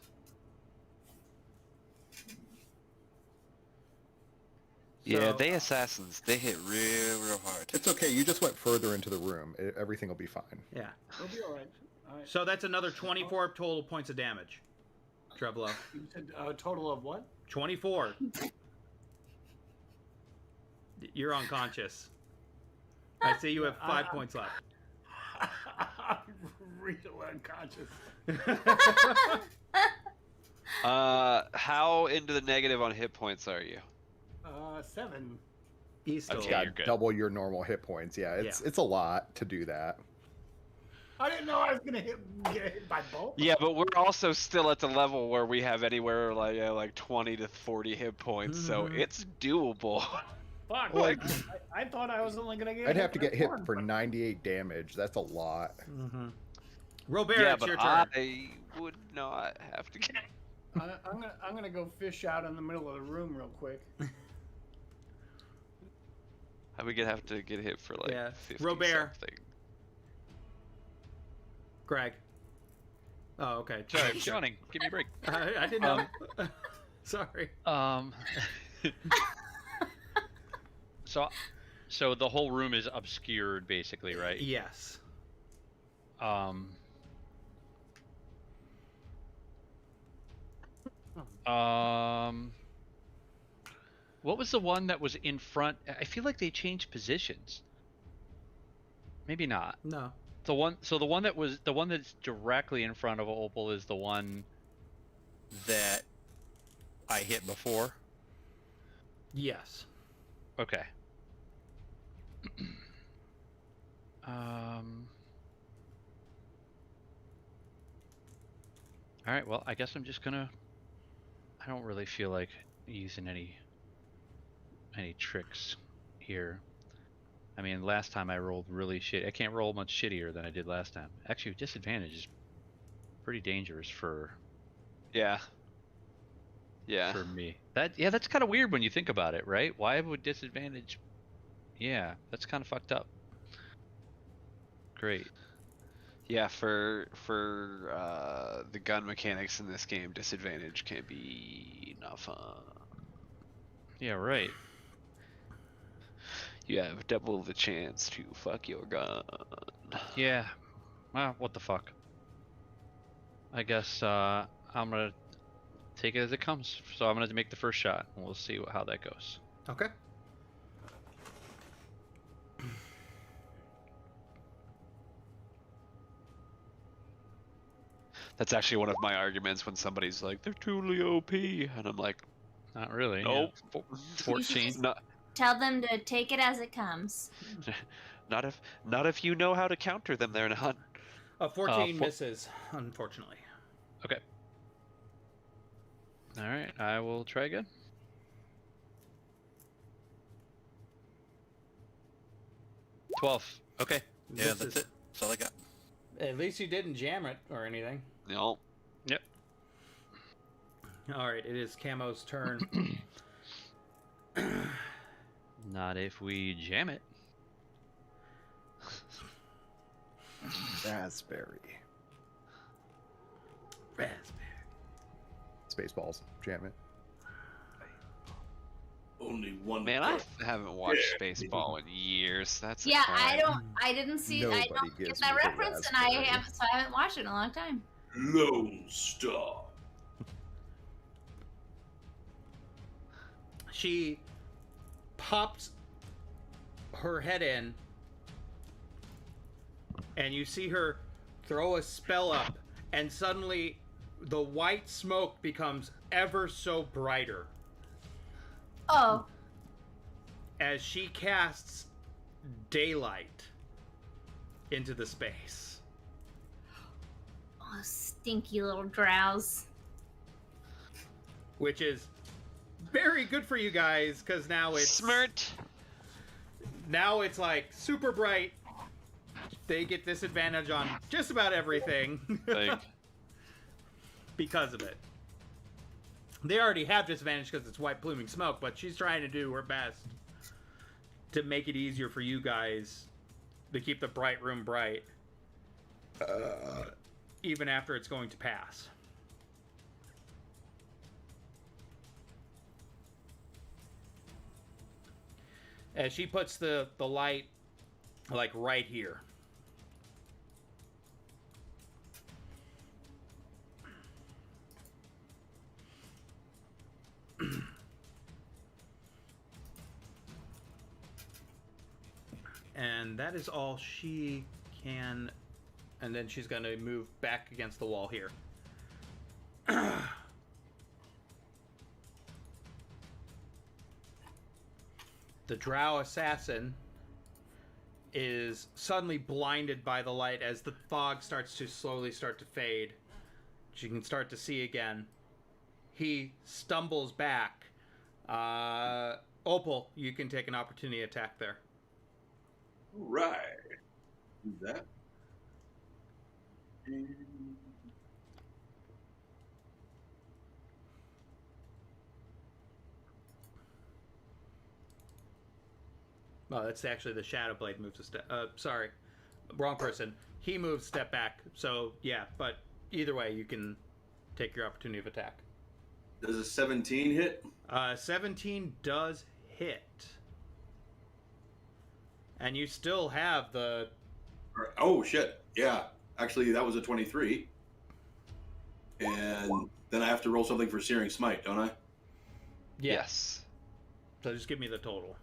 Yeah, So- they assassins. They hit real hard. It's okay. You just went further into the room. Everything will be fine. Yeah. It'll be alright. Alright. So that's another 24 total points of damage. Treblo. You said a total of what? 24. You're unconscious. I see you have 5 points left. I'm real unconscious. How into the negative on hit points are you? 7. He's still Okay, Got you're good. double your normal hit points. Yeah, it's a lot to do that. I didn't know I was gonna get hit by both. Yeah, but we're also still at the level where we have anywhere like 20 to 40 hit points, so it's doable. Fuck. Like- I thought I was only gonna get. I'd have to get hit one, for but- 98 damage. That's a lot. Robert, Yeah, it's but your turn. I would not have to get. I'm gonna go fish out in the middle of the room real quick. I would have to get hit for like Yeah. 50 Robert. something. Greg. Oh, okay. Sorry, I'm yawning. Give me a break. I didn't know. Sorry. So the whole room is obscured, basically, right? Yes. What was the one that was in front? I feel like they changed positions. Maybe not. No. The one that's directly in front of Opal is the one that I hit before. Yes. Okay. All right. Well, I guess I'm just gonna. I don't really feel like using any tricks here. I mean, last time I rolled really shit. I can't roll much shittier than I did last time. Actually, disadvantage is pretty dangerous for Yeah. Yeah. for me. That's kind of weird when you think about it, right? Why would disadvantage? Yeah, that's kind of fucked up. Great. Yeah, for the gun mechanics in this game, disadvantage can be not fun. Yeah, right. You have double the chance to fuck your gun. Yeah. Well, what the fuck? I guess I'm gonna take it as it comes. So I'm gonna make the first shot, and we'll see how that goes. Okay. That's actually one of my arguments when somebody's like, they're totally OP, and I'm like, Not really. nope. Yeah. You should 14. just Not, tell them to take it as it comes. not if you know how to counter them. They're not. 14 misses, unfortunately. Okay. All right, I will try again. Okay. Yeah, Misses. that's it. That's all I got. At least you didn't jam it or anything. No. Yep. All right, it is Camo's turn. Not if we jam it. Raspberry. Spaceballs. Jam it. Only one. Man, I part. haven't watched Spaceball in years. That's a Yeah, crime. I didn't see. I Nobody don't get gives that me the reference, and raspberry. I haven't watched it in a long time. Lone Star. She pops her head in, and you see her throw a spell up, and suddenly the white smoke becomes ever so brighter Oh, as she casts daylight into the space. oh stinky little drowse. Which is very good for you guys, because now it's Smirt. now it's like super bright. They get disadvantage on just about everything Like, because of it. They already have disadvantage because it's white pluming smoke, but she's trying to do her best to make it easier for you guys to keep the bright room bright, even after it's going to pass. As she puts the light like right here. And that is all she can. And then she's going to move back against the wall here. The Drow assassin is suddenly blinded by the light as the fog starts to slowly start to fade. She can start to see again. He stumbles back. Opal, you can take an opportunity attack there. All right. Do that. Oh, that's actually the Shadow Blade moves a step. Sorry, wrong person. He moves a step back. So yeah, but either way, you can take your opportunity of attack. Does a 17 hit? 17 does hit. And you still have the... Oh, shit. Yeah. Actually, that was a 23. And then I have to roll something for Searing Smite, don't I? Yes. So just give me the total.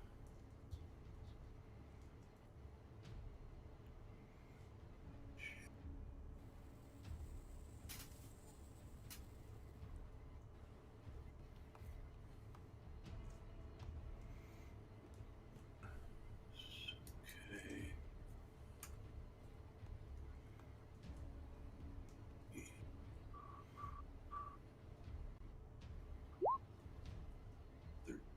Okay.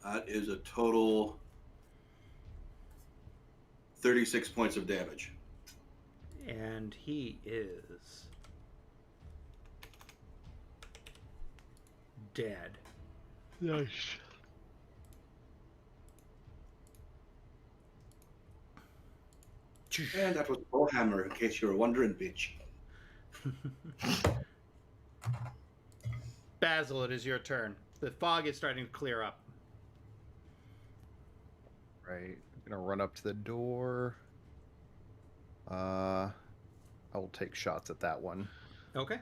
That is a total 36 points of damage. And he is dead. Nice. And that was Warhammer, in case you were wondering, bitch. Basil, it is your turn. The fog is starting to clear up. Right. I'm gonna run up to the door. I will take shots at that one. Okay.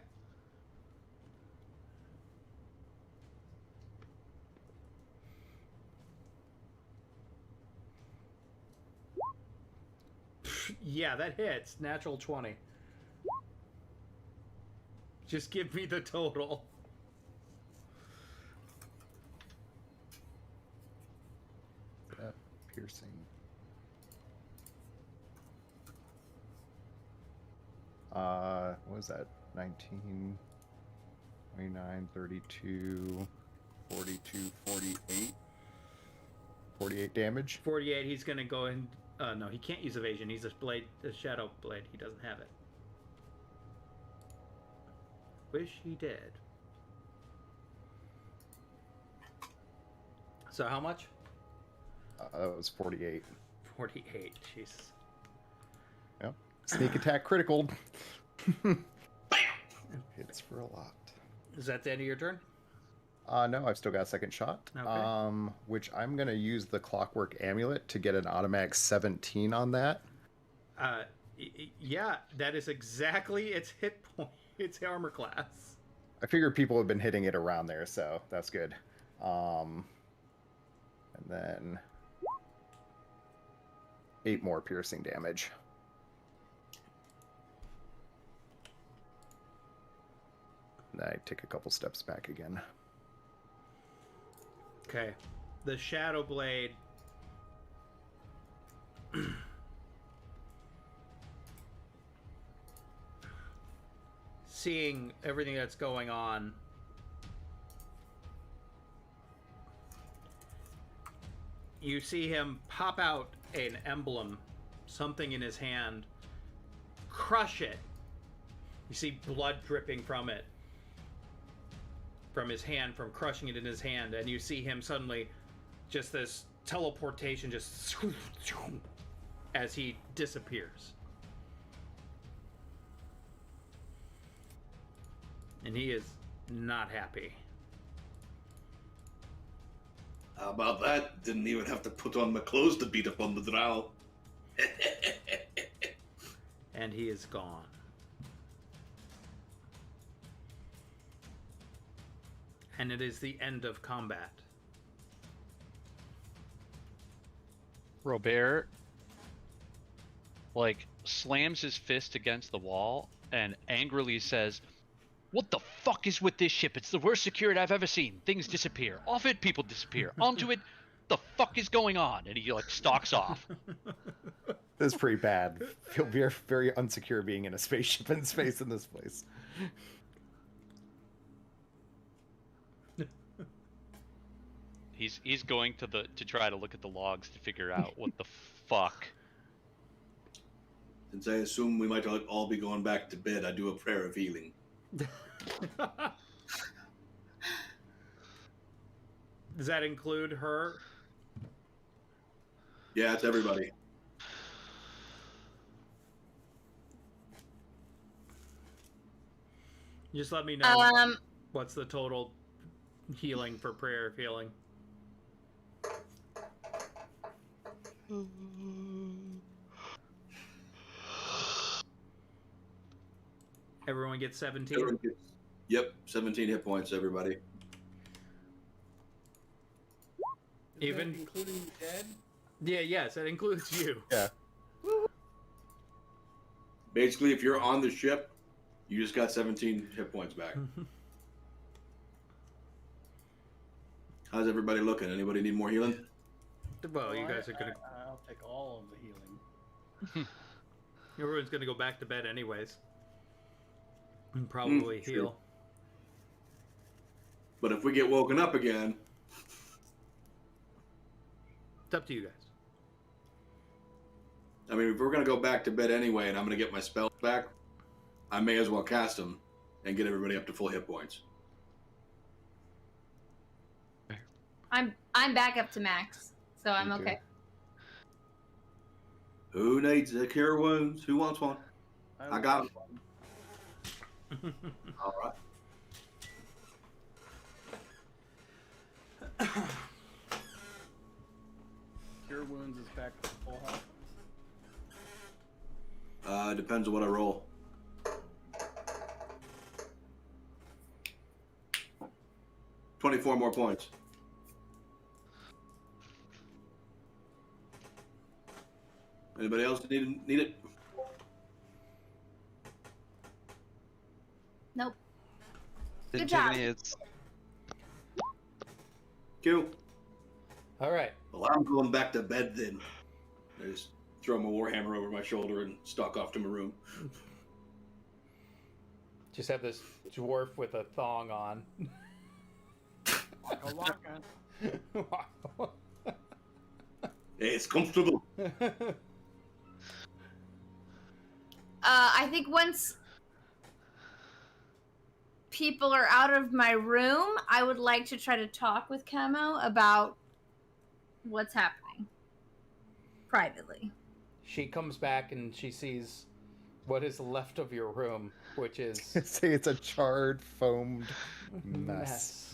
Yeah, that hits. Natural 20. Just give me the total. That piercing. What was that? 19, 29, 32, 42, 48. 48 damage. 48, he's gonna go and... no, he can't use evasion. He's a blade, a shadow blade. He doesn't have it. Wish he did. So how much? That was 48. 48, Jesus. Yep. Sneak attack critical. Hits for a lot. Is that the end of your turn? No, I've still got a second shot. Okay. Which I'm gonna use the Clockwork Amulet to get an automatic 17 on that. Yeah, that is exactly its hit point, its armor class. I figured people have been hitting it around there, so that's good. And then 8 more piercing damage. And then I take a couple steps back again. Okay. The Shadow Blade seeing everything that's going on, you see him pop out an emblem, something in his hand, crush it. You see blood dripping from it, from his hand, from crushing it in his hand, and you see him suddenly, just this teleportation, just as he disappears. And he is not happy. How about that? Didn't even have to put on my clothes to beat up on the drow. And he is gone. And it is the end of combat. Robert, like, slams his fist against the wall and angrily says, "What the fuck is with this ship? It's the worst security I've ever seen. Things disappear. Off it, people disappear. Onto it, the fuck is going on?" And he, like, stalks off. This is pretty bad. Feel very, very unsecure being in a spaceship in space in this place. He's going to try to look at the logs to figure out what the fuck. Since I assume we might all be going back to bed, I do a prayer of healing. Does that include her? Yeah, it's everybody. Just let me know what's the total healing for prayer of healing. Everyone gets 17. Yep, 17 hit points, everybody. Even including dead? Yeah, yes, that includes you. Yeah. Basically, if you're on the ship, you just got 17 hit points back. How's everybody looking? Anybody need more healing? Well, you guys are gonna. I'll take all of the healing. Everyone's gonna go back to bed anyways. And probably True. heal. But if we get woken up again, It's up to you guys. I mean, if we're gonna go back to bed anyway, and I'm gonna get my spells back, I may as well cast them and get everybody up to full hit points. I'm back up to max, so I'm Me too. okay. Who needs a cure wounds? Who wants one? I got them. All right. Cure wounds is back to full health. Depends on what I roll. $24 more points. Anybody else need it? Nope. Didn't Good take job. any hits. Q. All right. Well, I'm going back to bed then. I just throw my warhammer over my shoulder and stalk off to my room. Just have this dwarf with a thong on. Waka waka. Hey, it's comfortable. I think once people are out of my room, I would like to try to talk with Camo about what's happening privately. She comes back and she sees what is left of your room, which is Say it's a charred, foamed mess.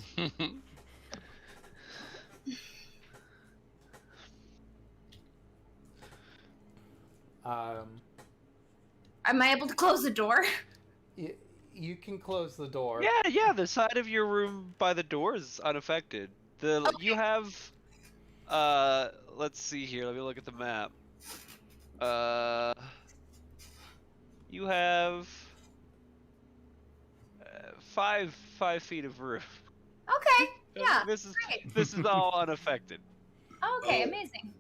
Am I able to close the door? You can close the door. Yeah. The side of your room by the door is unaffected. You have. Let's see here. Let me look at the map. You have 5 feet of roof. Okay, yeah. This great. is all unaffected. Okay, amazing.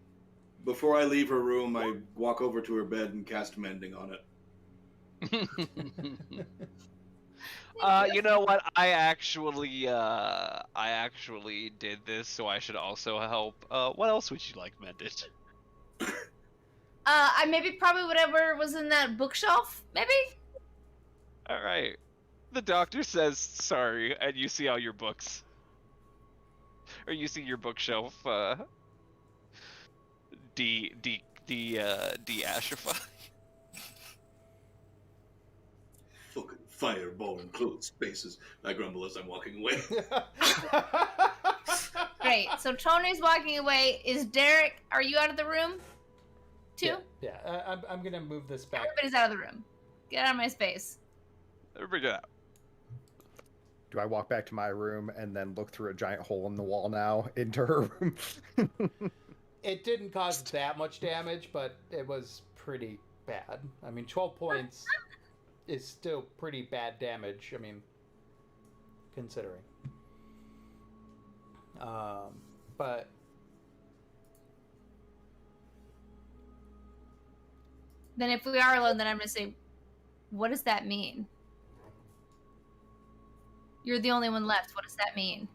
Before I leave her room, I walk over to her bed and cast mending on it. You know what? I actually did this, so I should also help. What else would you like mended? I maybe probably whatever was in that bookshelf, maybe? All right. The doctor says sorry, and you see all your books. Or you see your bookshelf, de-ashify. Fucking fireball in closed spaces. I grumble as I'm walking away. Great. So Tony's walking away. Is Derek, are you out of the room? Too? Yeah. I'm gonna move this back. Everybody's out of the room. Get out of my space. Everybody get out. Do I walk back to my room and then look through a giant hole in the wall now into her room? It didn't cause that much damage, but it was pretty bad. I mean, 12 points is still pretty bad damage. I mean, considering. But Then if we are alone, then I'm going to say, what does that mean? You're the only one left. What does that mean?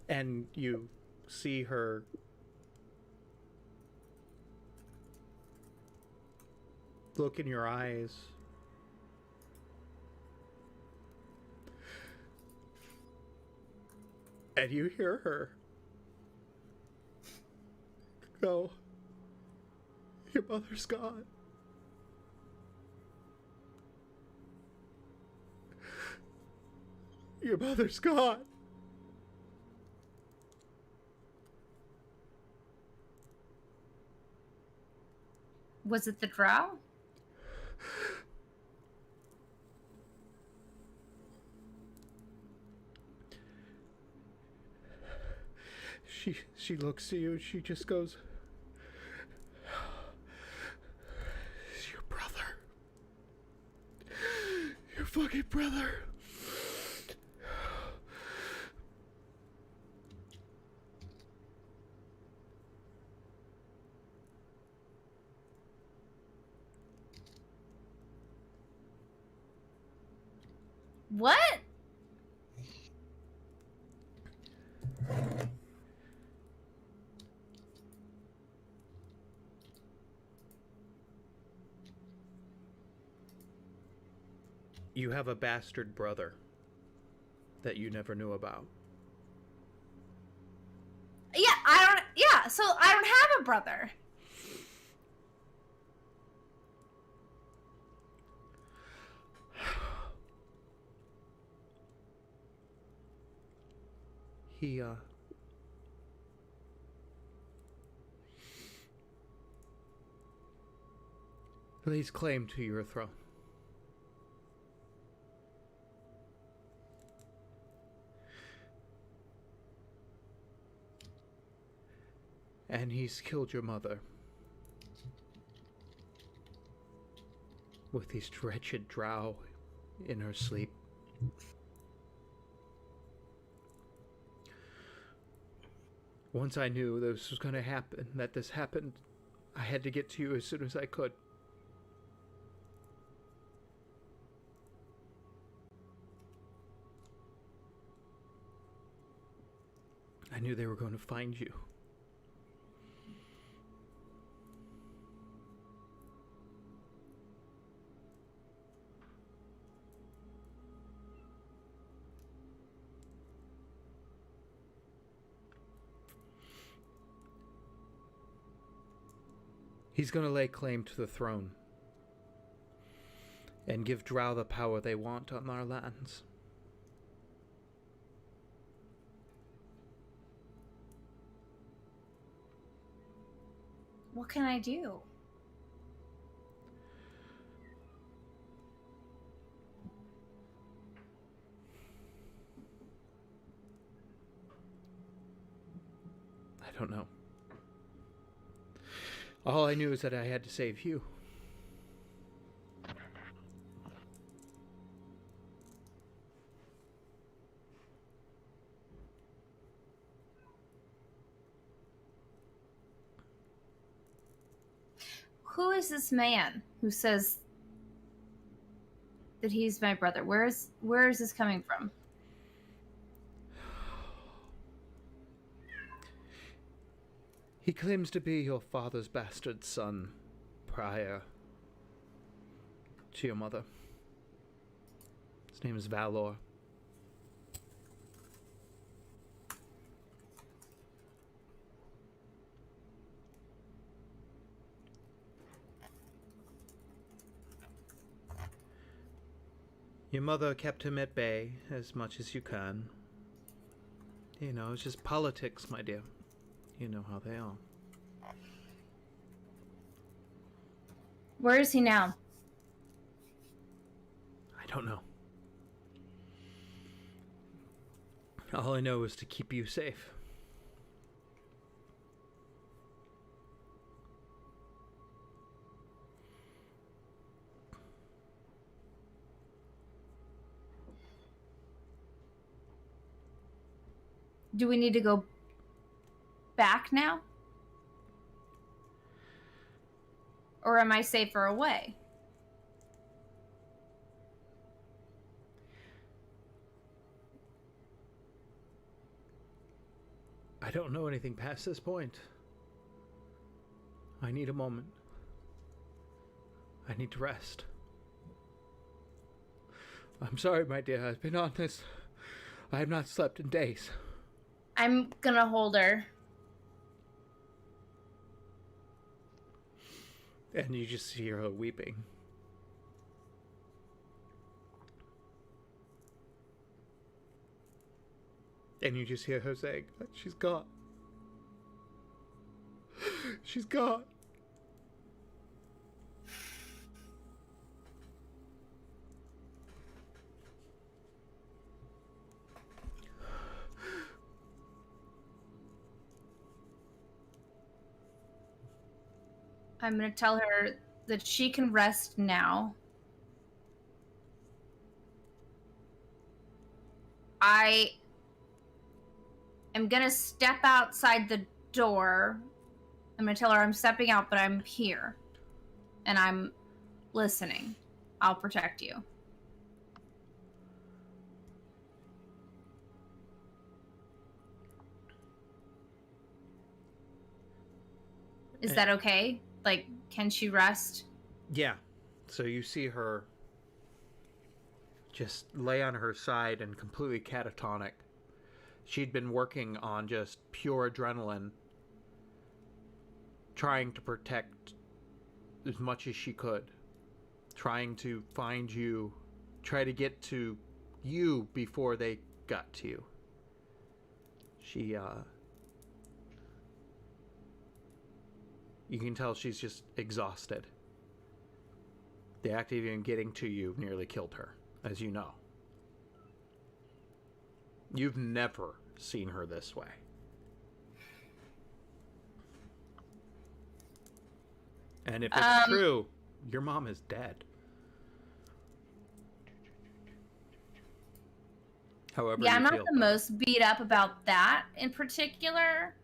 and you see her look in your eyes. And you hear her go, Your mother's gone. Your mother's gone. Was it the drow? She looks to you, she just goes, "It's your brother. Your fucking brother." What? You have a bastard brother that you never knew about. Yeah, so I don't have a brother. He lays claim to your throne. And he's killed your mother with these wretched drow in her sleep. Once I knew this was going to happen, that this happened, I had to get to you as soon as I could. I knew they were going to find you. He's going to lay claim to the throne and give drow the power they want on our lands. What can I do? I don't know. All I knew is that I had to save you. Who is this man who says that he's my brother? Where is this coming from? He claims to be your father's bastard son, prior to your mother. His name is Valor. Your mother kept him at bay as much as you can. You know, it's just politics, my dear. You know how they are. Where is he now? I don't know. All I know is to keep you safe. Do we need to go back now? Or am I safer away? I don't know anything past this point. I need a moment. I need to rest. I'm sorry, my dear. I've been on this. I have not slept in days. I'm gonna hold her. And you just hear her weeping. And you just hear her saying, she's gone. She's gone. I'm going to tell her that she can rest now. I am going to step outside the door. I'm going to tell her I'm stepping out, but I'm here. And I'm listening. I'll protect you. Is that okay? Like, can she rest? Yeah. So you see her just lay on her side and completely catatonic. She'd been working on just pure adrenaline, trying to protect as much as she could, trying to find you, try to get to you before they got to you. You can tell she's just exhausted. The act of even getting to you nearly killed her, as you know. You've never seen her this way. And if it's true, your mom is dead. However, yeah, I'm not feel. the most beat up about that in particular,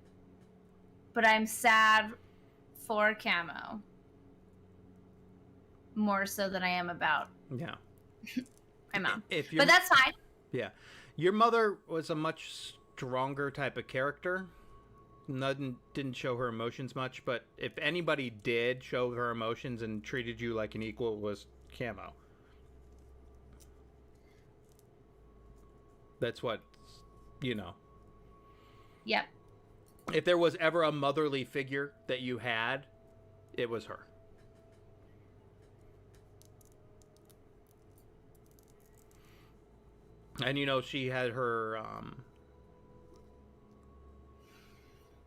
but I'm sad for Camo. More so than I am about Yeah. my mom. But that's fine. Yeah. Your mother was a much stronger type of character. Didn't show her emotions much, but if anybody did show her emotions and treated you like an equal, it was Camo. That's what, you know. Yep. If there was ever a motherly figure that you had, it was her. And you know, she had her,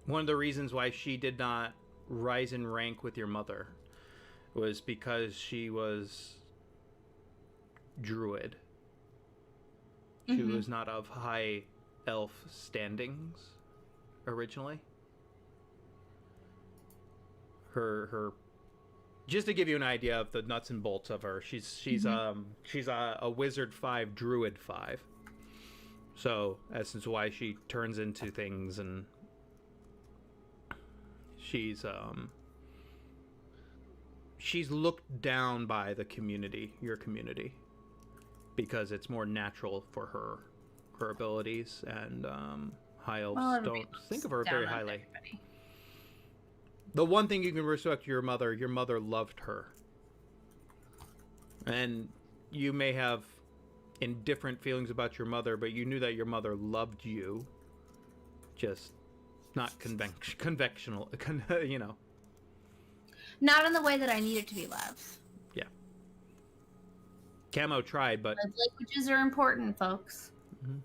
one of the reasons why she did not rise in rank with your mother was because she was druid. She was not of high elf standings originally. Her just to give you an idea of the nuts and bolts of her, she's a wizard 5, druid 5. So that's why she turns into things, and she's looked down by the community, your community, because it's more natural for her abilities, and high elves don't think of her very highly. Everybody. The one thing you can respect your mother loved her. And you may have indifferent feelings about your mother, but you knew that your mother loved you. Just not conventional, you know. Not in the way that I needed to be loved. Yeah. Camo tried, but... Love languages are important, folks. Mm-hmm.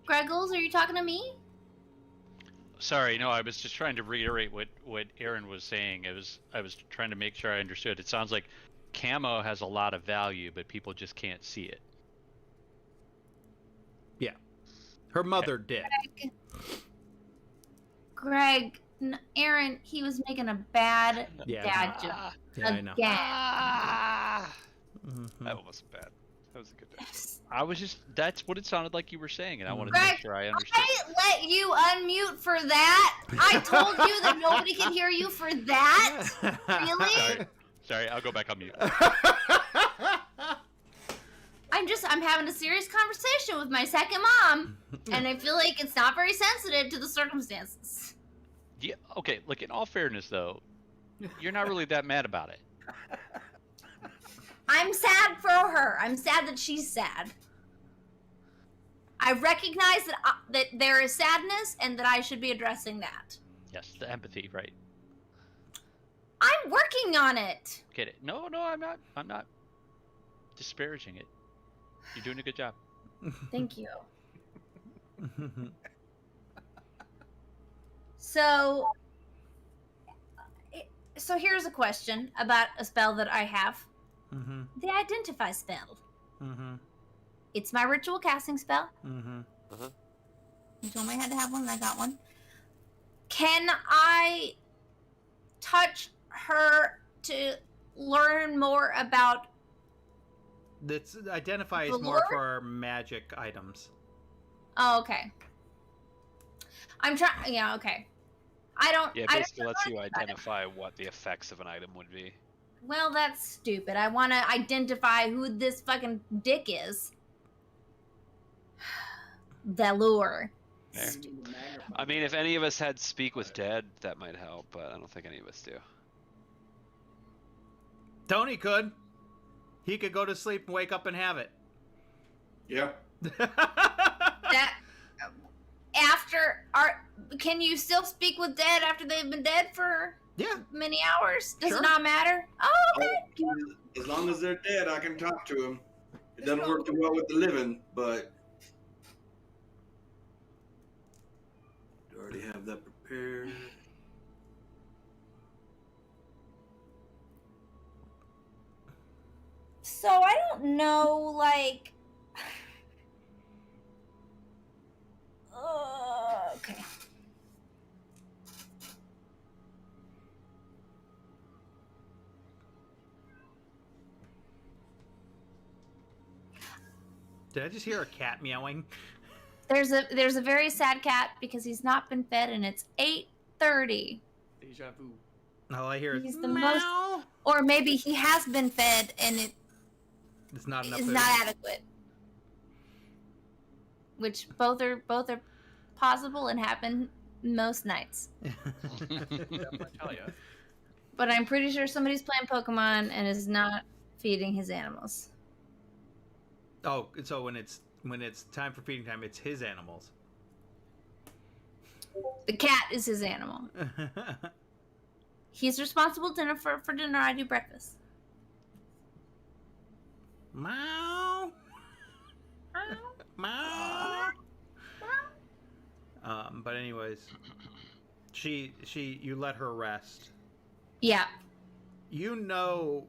Greggles, are you talking to me? Sorry, no, I was just trying to reiterate what Aaron was saying. I was trying to make sure I understood. It sounds like Camo has a lot of value, but people just can't see it. Yeah. Her mother did. Greg, Aaron, he was making a bad dad joke. Yeah, I know. That one wasn't bad. That was a good day. That's what it sounded like you were saying, and I wanted to Greg, make sure I understood. I let you unmute for that. I told you that nobody can hear you for that. Really? Sorry, I'll go back on mute. I'm having a serious conversation with my second mom, and I feel like it's not very sensitive to the circumstances. Yeah, okay, look, in all fairness, though, you're not really that mad about it. I'm sad for her. I'm sad that she's sad. I recognize that there is sadness and that I should be addressing that. Yes, the empathy, right? I'm working on it. Get it? No, I'm not. I'm not disparaging it. You're doing a good job. Thank you. So here's a question about a spell that I have. Mm-hmm. The Identify spell. Mm-hmm. It's my ritual casting spell. Mm-hmm. You told me I had to have one, and I got one. Can I touch her to learn more about... This Identify is The more lore? for magic items. Oh, okay. I'm trying... Yeah, okay. I don't... Yeah, I basically don't lets know you anything about it. identify what the effects of an item would be. Well, that's stupid. I want to identify who this fucking dick is. Velour. There. I mean, if any of us had Speak with Dead, that might help, but I don't think any of us do. Tony could. He could go to sleep and wake up and have it. Yeah. That... After... Can you still speak with dead after they've been dead for... Yeah. Many hours? Does Sure. it not matter? Oh, okay. As long as they're dead, I can talk to them. It doesn't work too well with the living, but do I already have that prepared? So I don't know, like... okay. Did I just hear a cat meowing? There's a very sad cat because he's not been fed and it's 8:30. Deja vu. All I hear is He's the meow. most... Or maybe he has been fed and it It's not enough is food. not adequate. Which both are possible and happen most nights. I tell you. But I'm pretty sure somebody's playing Pokemon and is not feeding his animals. Oh, so when it's time for feeding time, it's his animals. The cat is his animal. He's responsible for dinner. I do breakfast. Meow. Meow. But anyways, you let her rest. Yeah. You know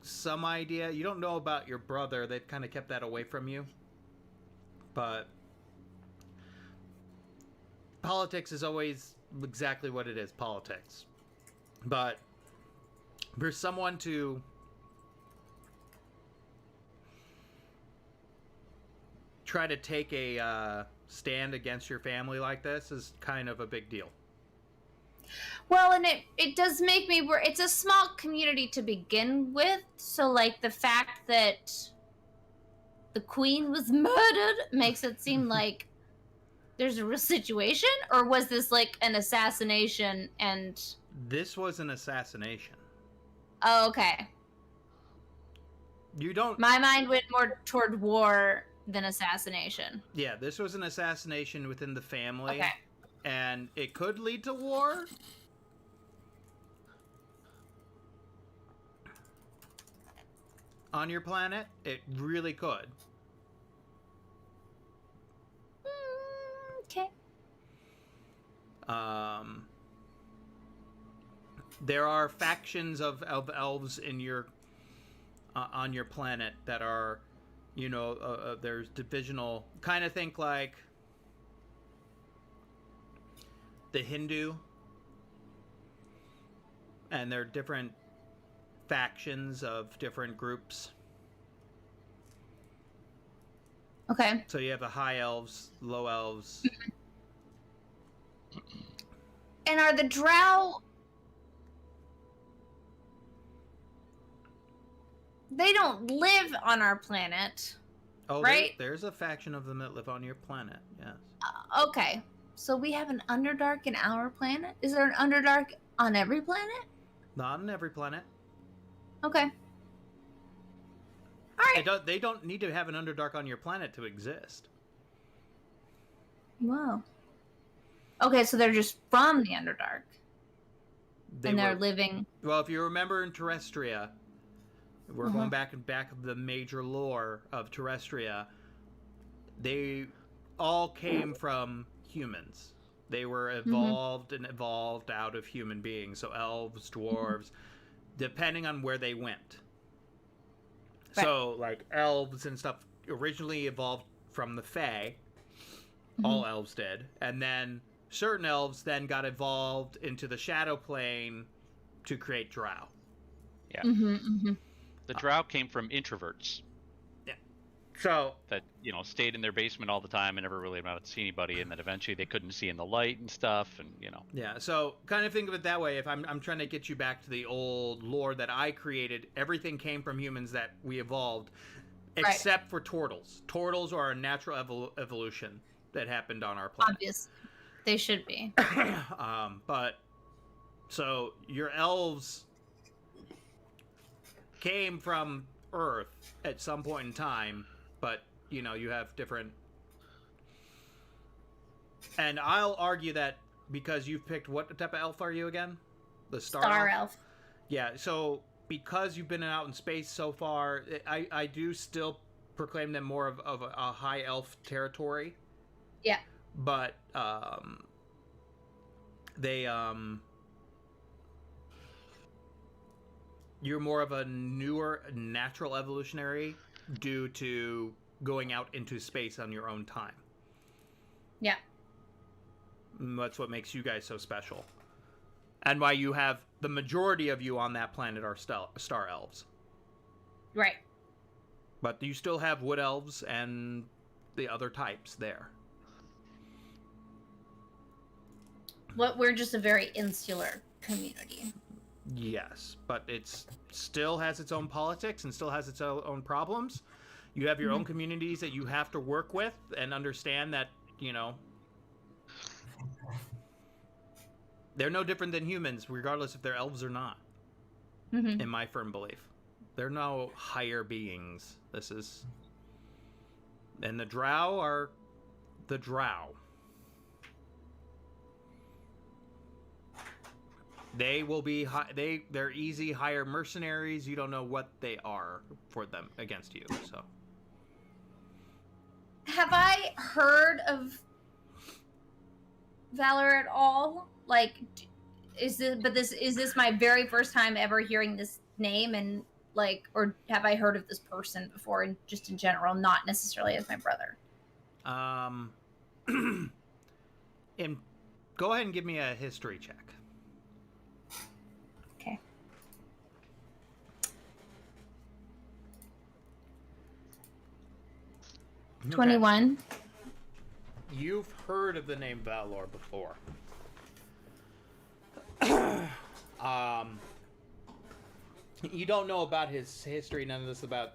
some idea. You don't know about your brother. They've kind of kept that away from you. But politics is always exactly what it is, politics. But for someone to try to take a stand against your family like this is kind of a big deal. Well, and it does make me worry. It's a small community to begin with, so like the fact that the queen was murdered makes it seem like there's a real situation, or was this like an assassination and... This was an assassination. Oh, okay. You don't... My mind went more toward war than assassination. Yeah, this was an assassination within the family. Okay. And it could lead to war. On your planet, it really could. Okay. There are factions of elves in your on your planet that are, you know, there's divisional. Kind of think like the Hindu, and they're different factions of different groups. Okay. So you have the high elves, low elves. And are the drow... They don't live on our planet, Oh, right? there's a faction of them that live on your planet, yes. Okay. So we have an Underdark in our planet? Is there an Underdark on every planet? Not on every planet. Okay. They don't need to have an Underdark on your planet to exist. Wow. Okay, so they're just from the Underdark. and they're living. Well, if you remember in Terrestria, we're going back of the major lore of Terrestria. They all came from humans. They were evolved and evolved out of human beings. So elves, dwarves, depending on where they went. Right. So like elves and stuff originally evolved from the Fae. All elves did, and then certain elves then got evolved into the Shadow Plane to create Drow. Yeah. The Drow came from introverts. Yeah. So that stayed in their basement all the time and never really went out to see anybody, and then eventually they couldn't see in the light and stuff, and Yeah. So kind of think of it that way. If I'm trying to get you back to the old lore that I created, everything came from humans that we evolved, except for turtles. Turtles are a natural evolution that happened on our planet. Obviously, they should be. But so your elves came from Earth at some point in time, but you have different. And I'll argue that because you've picked, what type of elf are you again? The star elf. Yeah. So because you've been out in space so far, I do still proclaim them more of a high elf territory. Yeah. But they you're more of a newer natural evolutionary due to going out into space on your own time. Yeah. That's what makes you guys so special. And why you have the majority of you on that planet are star elves. Right. But you still have wood elves and the other types there. We're just a very insular community. Yes, but it still has its own politics and still has its own problems. You have your own communities that you have to work with and understand that, they're no different than humans, regardless if they're elves or not, in my firm belief. They're no higher beings. And the Drow are the Drow. They will be they're easy hire mercenaries. You don't know what they are for them against you. So, have I heard of Valor at all? Like, is this my very first time ever hearing this name, and or have I heard of this person before, and just in general, not necessarily as my brother? And go ahead and give me a history check. 21. You've heard of the name Valor before. You don't know about his history, none of this about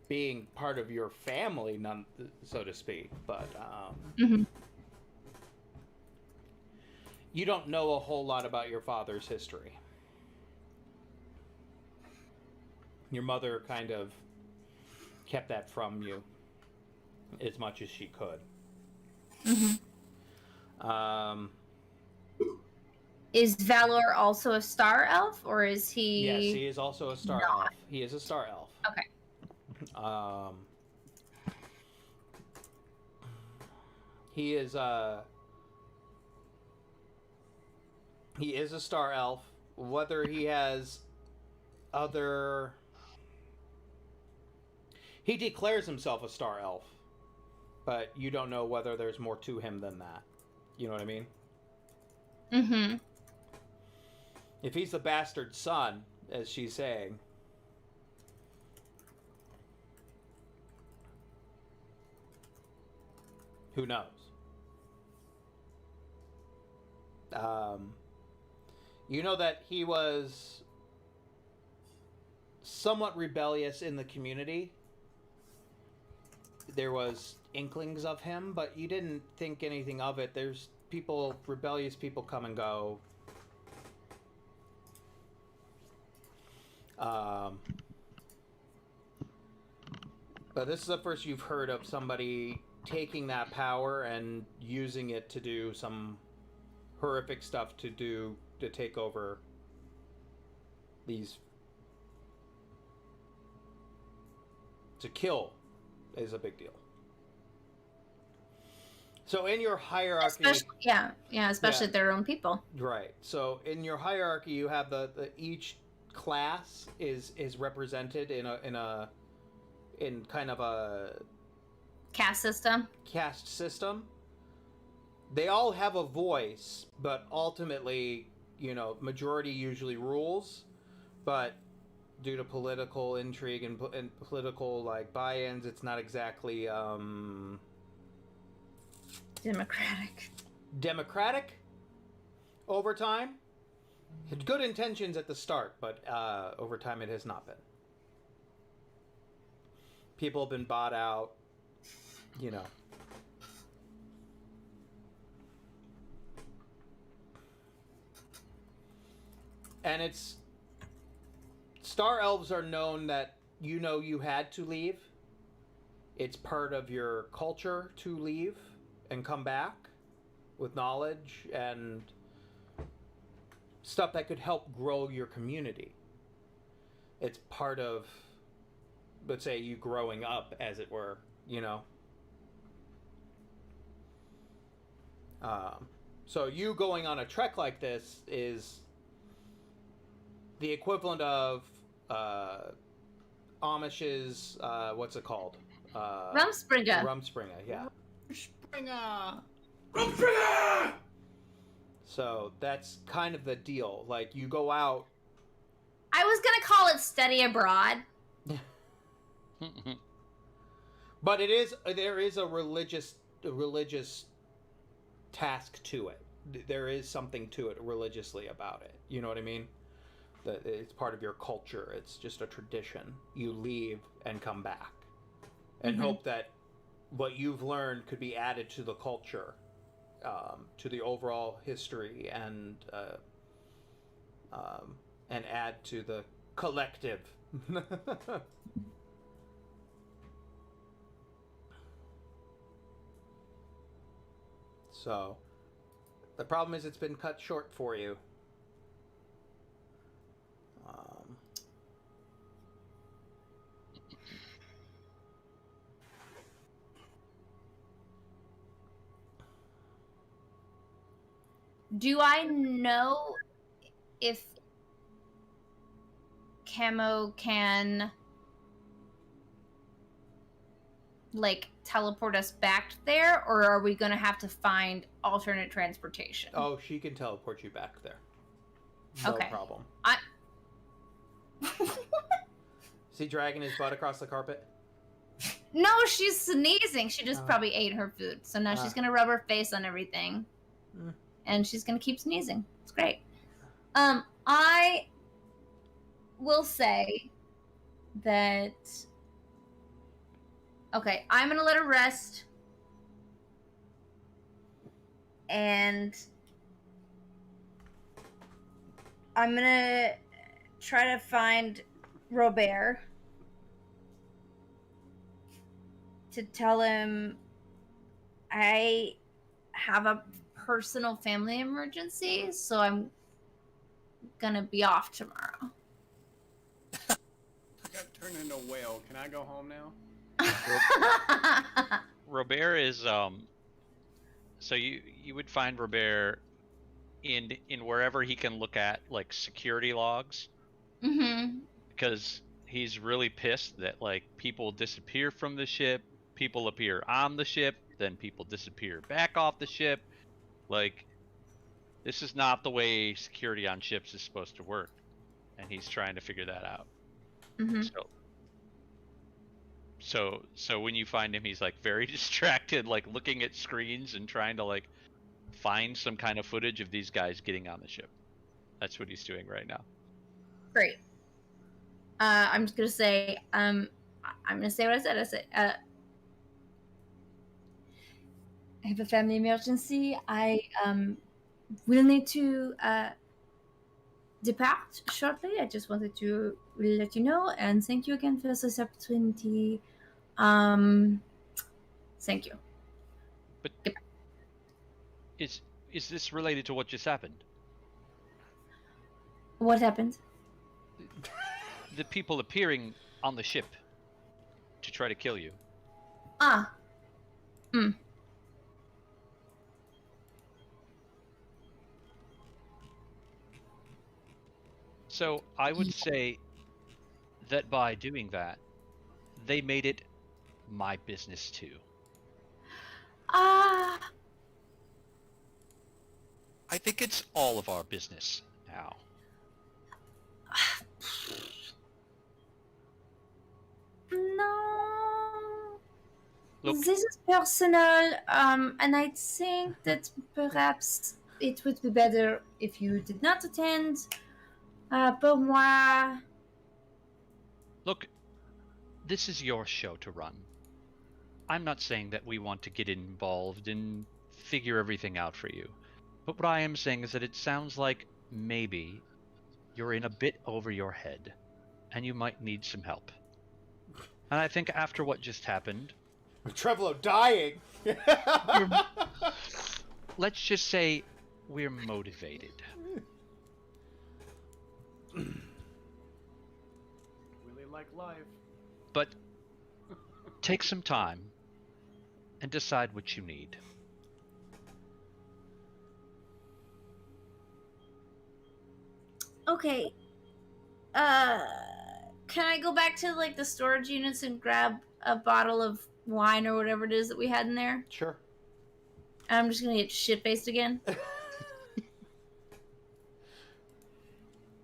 being part of your family, none, so to speak, but you don't know a whole lot about your father's history. Your mother kind of kept that from you as much as she could. Is Valor also a star elf, or is he? Yes, he is also a star elf. He is a star elf. Okay. He is a star elf. Whether he has other, he declares himself a star elf, but you don't know whether there's more to him than that. You know what I mean? If he's the bastard son, as she's saying, who knows? You know that he was somewhat rebellious in the community. There was inklings of him, but you didn't think anything of it. There's rebellious people come and go. But this is the first you've heard of somebody taking that power and using it to do some horrific stuff to take over these. To kill is a big deal. So in your hierarchy, especially their own people. right? So in your hierarchy, you have the each class is represented in kind of a Caste system. caste system. They all have a voice, but ultimately, majority usually rules. But due to political intrigue and political like buy-ins, it's not exactly democratic over time. Had good intentions at the start, but over time it has not been. People have been bought out, And it's Star Elves are known that you had to leave. It's part of your culture to leave and come back with knowledge and stuff that could help grow your community. It's part of, let's say, you growing up, as it were, So you going on a trek like this is the equivalent of Amish's, what's it called? Rumspringa. Rumspringa, yeah. Rumspringa! So that's kind of the deal. Like, you go out. I was gonna call it Study Abroad. But there is a religious task to it. There is something to it religiously about it. You know what I mean? That it's part of your culture. It's just a tradition. You leave and come back, and hope that what you've learned could be added to the culture, to the overall history, and add to the collective. So, the problem is it's been cut short for you. Do I know if Camo can, like, teleport us back there, or are we gonna have to find alternate transportation? Oh, she can teleport you back there. No problem. See, dragging his butt across the carpet? No, she's sneezing. She just probably ate her food. So now she's going to rub her face on everything. And she's going to keep sneezing. It's great. I will say that... Okay, I'm going to let her rest. And I'm going to try to find Robert to tell him I have a personal family emergency, so I'm gonna be off tomorrow. I got turned into a whale. Can I go home now? Robert is so you would find Robert in wherever he can look at like security logs. Because he's really pissed that like people disappear from the ship, people appear on the ship, then people disappear back off the ship. Like, this is not the way security on ships is supposed to work, and he's trying to figure that out. So when you find him, he's like very distracted, like looking at screens and trying to like find some kind of footage of these guys getting on the ship. That's what he's doing right now. Great. I'm just gonna say, I'm gonna say what I said. I said, I have a family emergency. I will need to depart shortly. I just wanted to let you know, and thank you again for this opportunity. Thank you. But is this related to what just happened? What happened? the people appearing on the ship to try to kill you. Ah. So I would say that by doing that, they made it my business too. Ah. I think it's all of our business now. No. Look, This is personal, and I think that perhaps it would be better if you did not attend. Pour moi. look, this is your show to run. I'm not saying that we want to get involved and figure everything out for you. But what I am saying is that it sounds like maybe you're in a bit over your head and you might need some help. And I think after what just happened, Trevlo dying. let's just say we're motivated. Really like life. But take some time and decide what you need. Okay. Can I go back to like the storage units and grab a bottle of wine or whatever it is that we had in there? Sure. And I'm just gonna get shit faced again.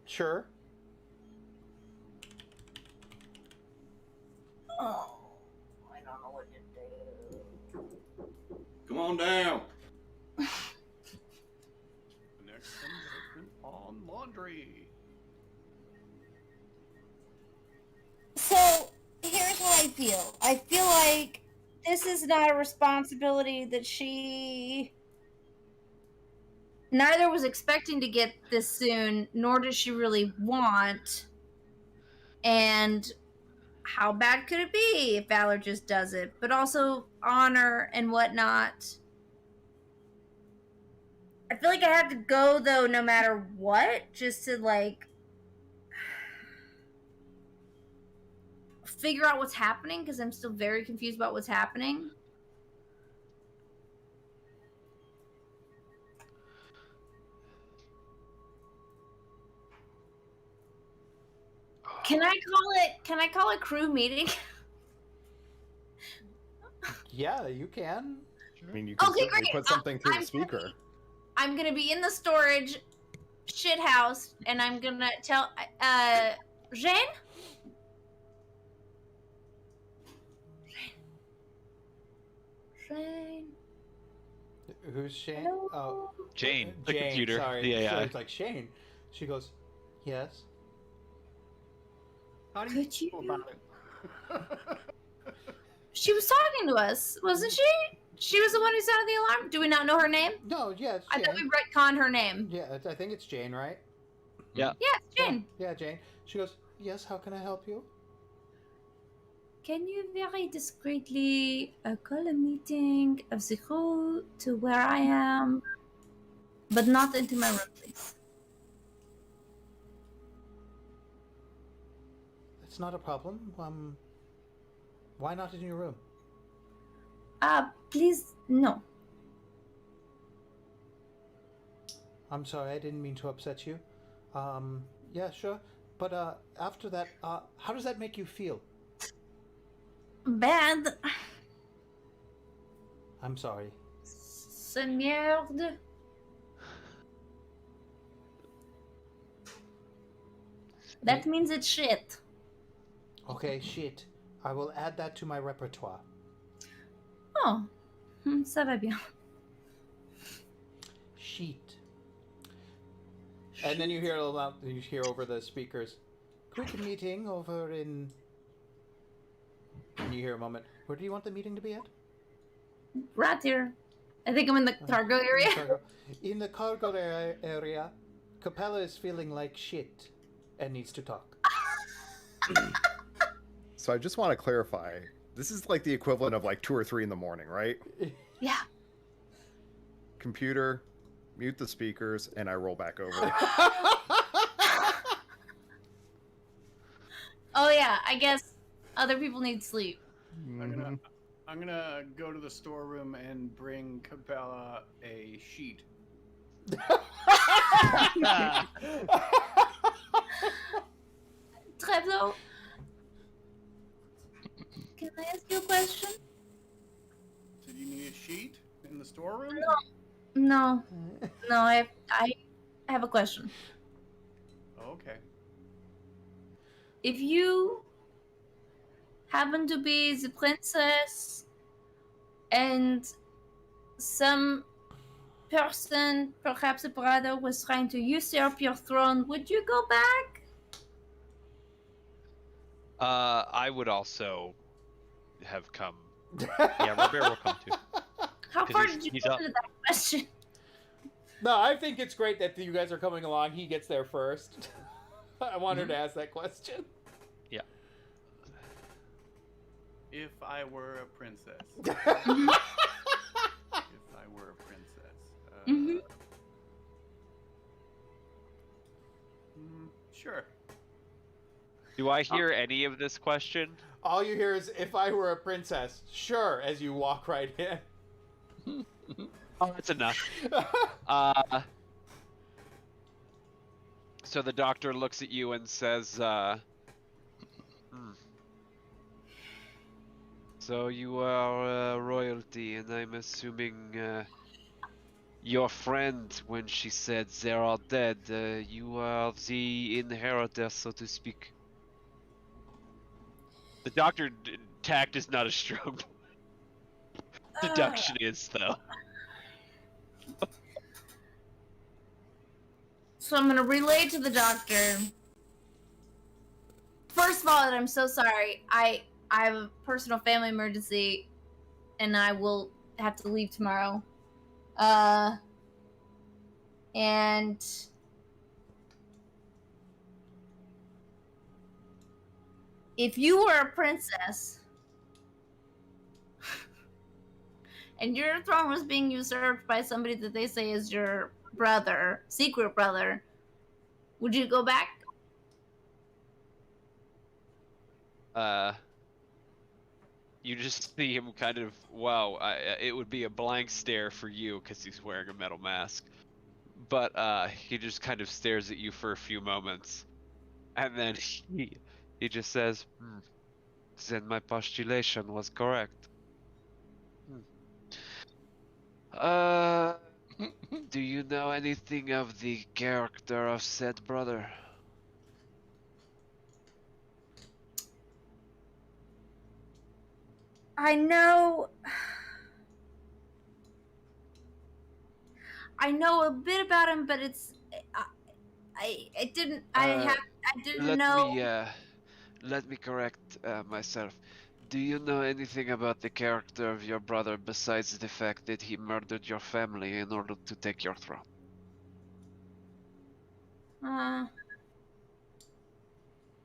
Sure. Oh, I don't know what to do. Come on down. Next segment on laundry. So, here's what I feel. I feel like this is not a responsibility that she... Neither was expecting to get this soon, nor does she really want. And how bad could it be if Valor just does it? But also honor and whatnot. I feel like I have to go though, no matter what, just to like figure out what's happening, because I'm still very confused about what's happening. Can I call a crew meeting? Yeah, you can. I mean, you can Okay, certainly great. put something through the speaker. I'm gonna be in the storage shit house, and I'm gonna tell Jane. Jane. Who's Shane? Hello? Oh, Jane, the Jane, computer, sorry. the AI. So it's like Shane. She goes, yes. How do Could you? feel about it? She was talking to us, wasn't she? She was the one who sounded the alarm. Do we not know her name? No, yeah, it's I Jane. thought we retconned her name. Yeah, I think it's Jane, right? Yeah. Yeah, it's Jane. Yeah, Jane. She goes, yes, how can I help you? Can you very discreetly call a meeting of the crew to where I am, but not into my room, please? It's not a problem. Why not in your room? Please, no. I'm sorry, I didn't mean to upset you. Yeah, sure. But after that, how does that make you feel? Bad. I'm sorry. C'est merde. That means it's shit. Okay, shit. I will add that to my repertoire. Oh, ça va bien. Sheet. And then you hear over the speakers, quick meeting over in. And you hear a moment. Where do you want the meeting to be at? Right here. I think I'm in the cargo area. In the cargo area, Capella is feeling like shit and needs to talk. So I just want to clarify. This is like the equivalent of like 2 or 3 in the morning, right? Yeah. Computer, mute the speakers, and I roll back over. Oh yeah, I guess other people need sleep. I'm gonna go to the storeroom and bring Capella a sheet. Trevlo, can I ask you a question? Did you need a sheet in the storeroom? No, I have a question. Okay. If you happen to be the princess and some person, perhaps a brother, was trying to usurp your throne, would you go back? I would also have come. Yeah, Robert will come too. How 'Cause far he's- did you he's get up. into that question? No, I think it's great that you guys are coming along. He gets there first. I wanted to ask that question. Yeah. If I were a princess. If I were a princess. Sure. Do I hear any of this question? All you hear is, if I were a princess, sure, as you walk right in. Oh, that's enough. So the doctor looks at you and says, So you are royalty, and I'm assuming your friend, when she said they are dead, you are the inheritor, so to speak. The doctor tact is not a strong deduction is, though. So I'm gonna relay to the doctor. First of all, that I'm so sorry. I have a personal family emergency, and I will have to leave tomorrow. And if you were a princess and your throne was being usurped by somebody that they say is your brother, secret brother, would you go back? You just see him kind of, wow, it would be a blank stare for you because he's wearing a metal mask. But he just kind of stares at you for a few moments. And then he just says, then my postulation was correct. Do you know anything of the character of said brother? I know a bit about him, but it's I didn't know. Let me correct myself. Do you know anything about the character of your brother besides the fact that he murdered your family in order to take your throne?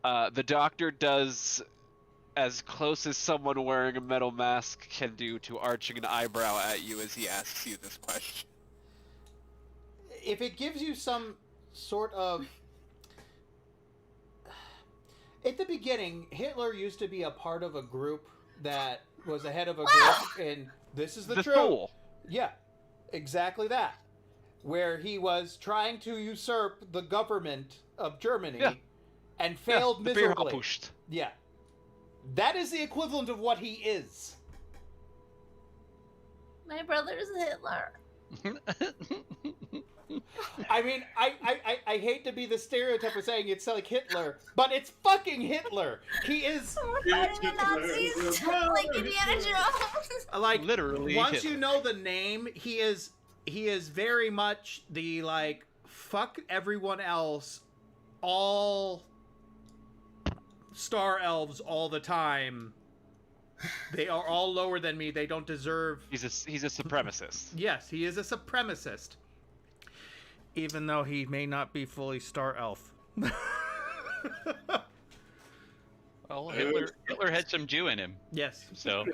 The doctor does as close as someone wearing a metal mask can do to arching an eyebrow at you as he asks you this question. If it gives you some sort of... At the beginning, Hitler used to be a part of a group that was the head of a group, and this is the truth. Fool. Yeah, exactly that. Where he was trying to usurp the government of Germany and failed miserably. Yeah. That is the equivalent of what he is. My brother's Hitler. I mean, I hate to be the stereotype of saying it's like Hitler, but it's fucking Hitler. He is fighting the Nazis like Indiana Jones. like literally. Once Hitler. you know the name, he is very much the like fuck everyone else, all star elves all the time. They are all lower than me. They don't deserve. He's a supremacist. Yes, he is a supremacist. Even though he may not be fully star elf. Well, Hitler had some Jew in him. Yes. So.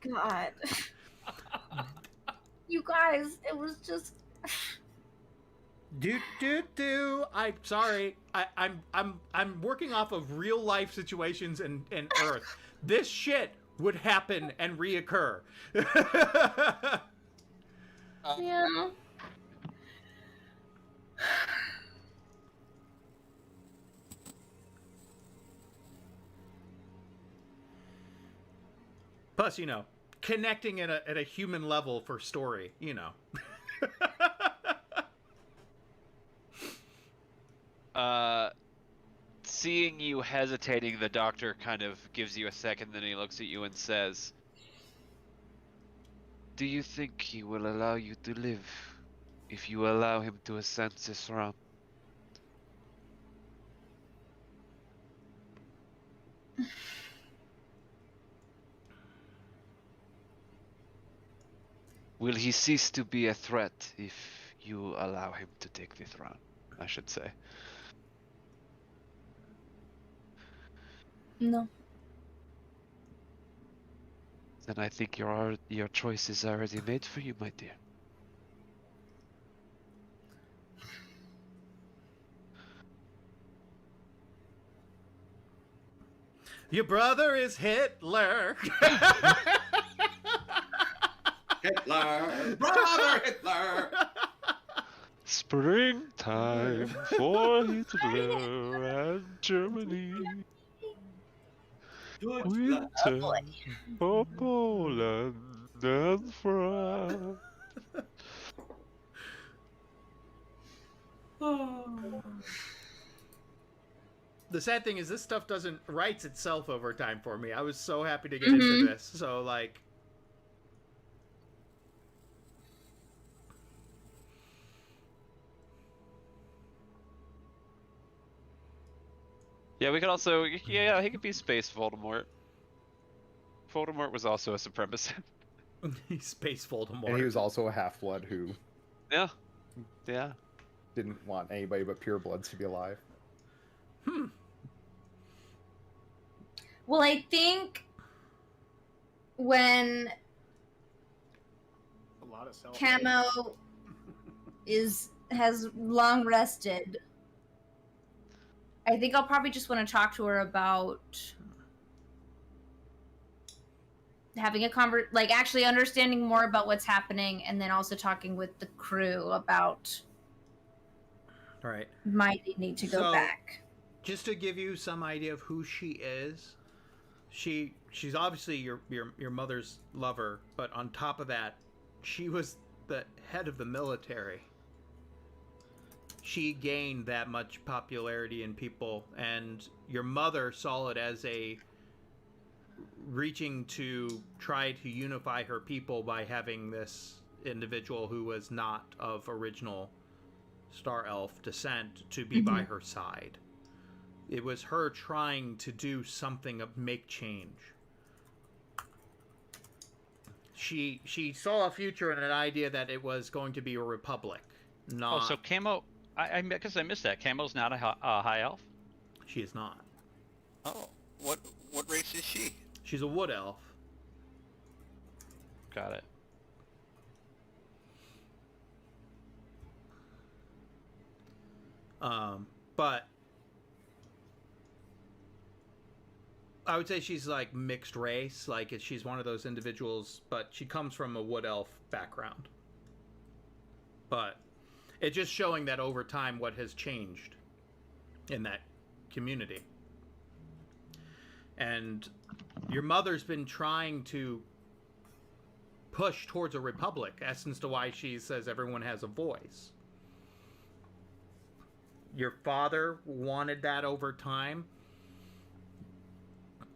God. You guys, it was just... I'm sorry. I'm working off of real life situations in Earth. This shit would happen and reoccur. Yeah. Plus, you know, connecting at a human level for story, you know. Seeing you hesitating, the doctor kind of gives you a second, then he looks at you and says, "Do you think he will allow you to live if you allow him to ascend this realm?" Will he cease to be a threat if you allow him to take the throne, I should say? No. Then I think your choice is already made for you, my dear. Your brother is Hitler. Hitler, brother Hitler. Springtime for Hitler and Germany. Winter for Poland and France. The sad thing is this stuff doesn't writes itself over time for me. I was so happy to get into this. So like Yeah, we could also yeah, he could be Space Voldemort. Voldemort was also a supremacist. he's Space Voldemort. And he was also a half-blood who Yeah. Yeah. didn't want anybody but purebloods to be alive. Well, I think when A lot of self. Camo has long rested, I think I'll probably just want to talk to her about having a like actually understanding more about what's happening, and then also talking with the crew about Right. my need to go So- back. Just to give you some idea of who she is, she's obviously your mother's lover, but on top of that, she was the head of the military. She gained that much popularity in people, and your mother saw it as a reaching to try to unify her people by having this individual who was not of original Star Elf descent to be by her side. It was her trying to do something, make change. She saw a future and an idea that it was going to be a republic. Not. Oh, so Camo, I guess I missed that. Camo's not a high elf? She is not. Oh, what race is she? She's a wood elf. Got it. But I would say she's like mixed race. Like she's one of those individuals, but she comes from a wood elf background. But it's just showing that over time what has changed in that community. And your mother's been trying to push towards a republic, essence to why she says everyone has a voice. Your father wanted that over time.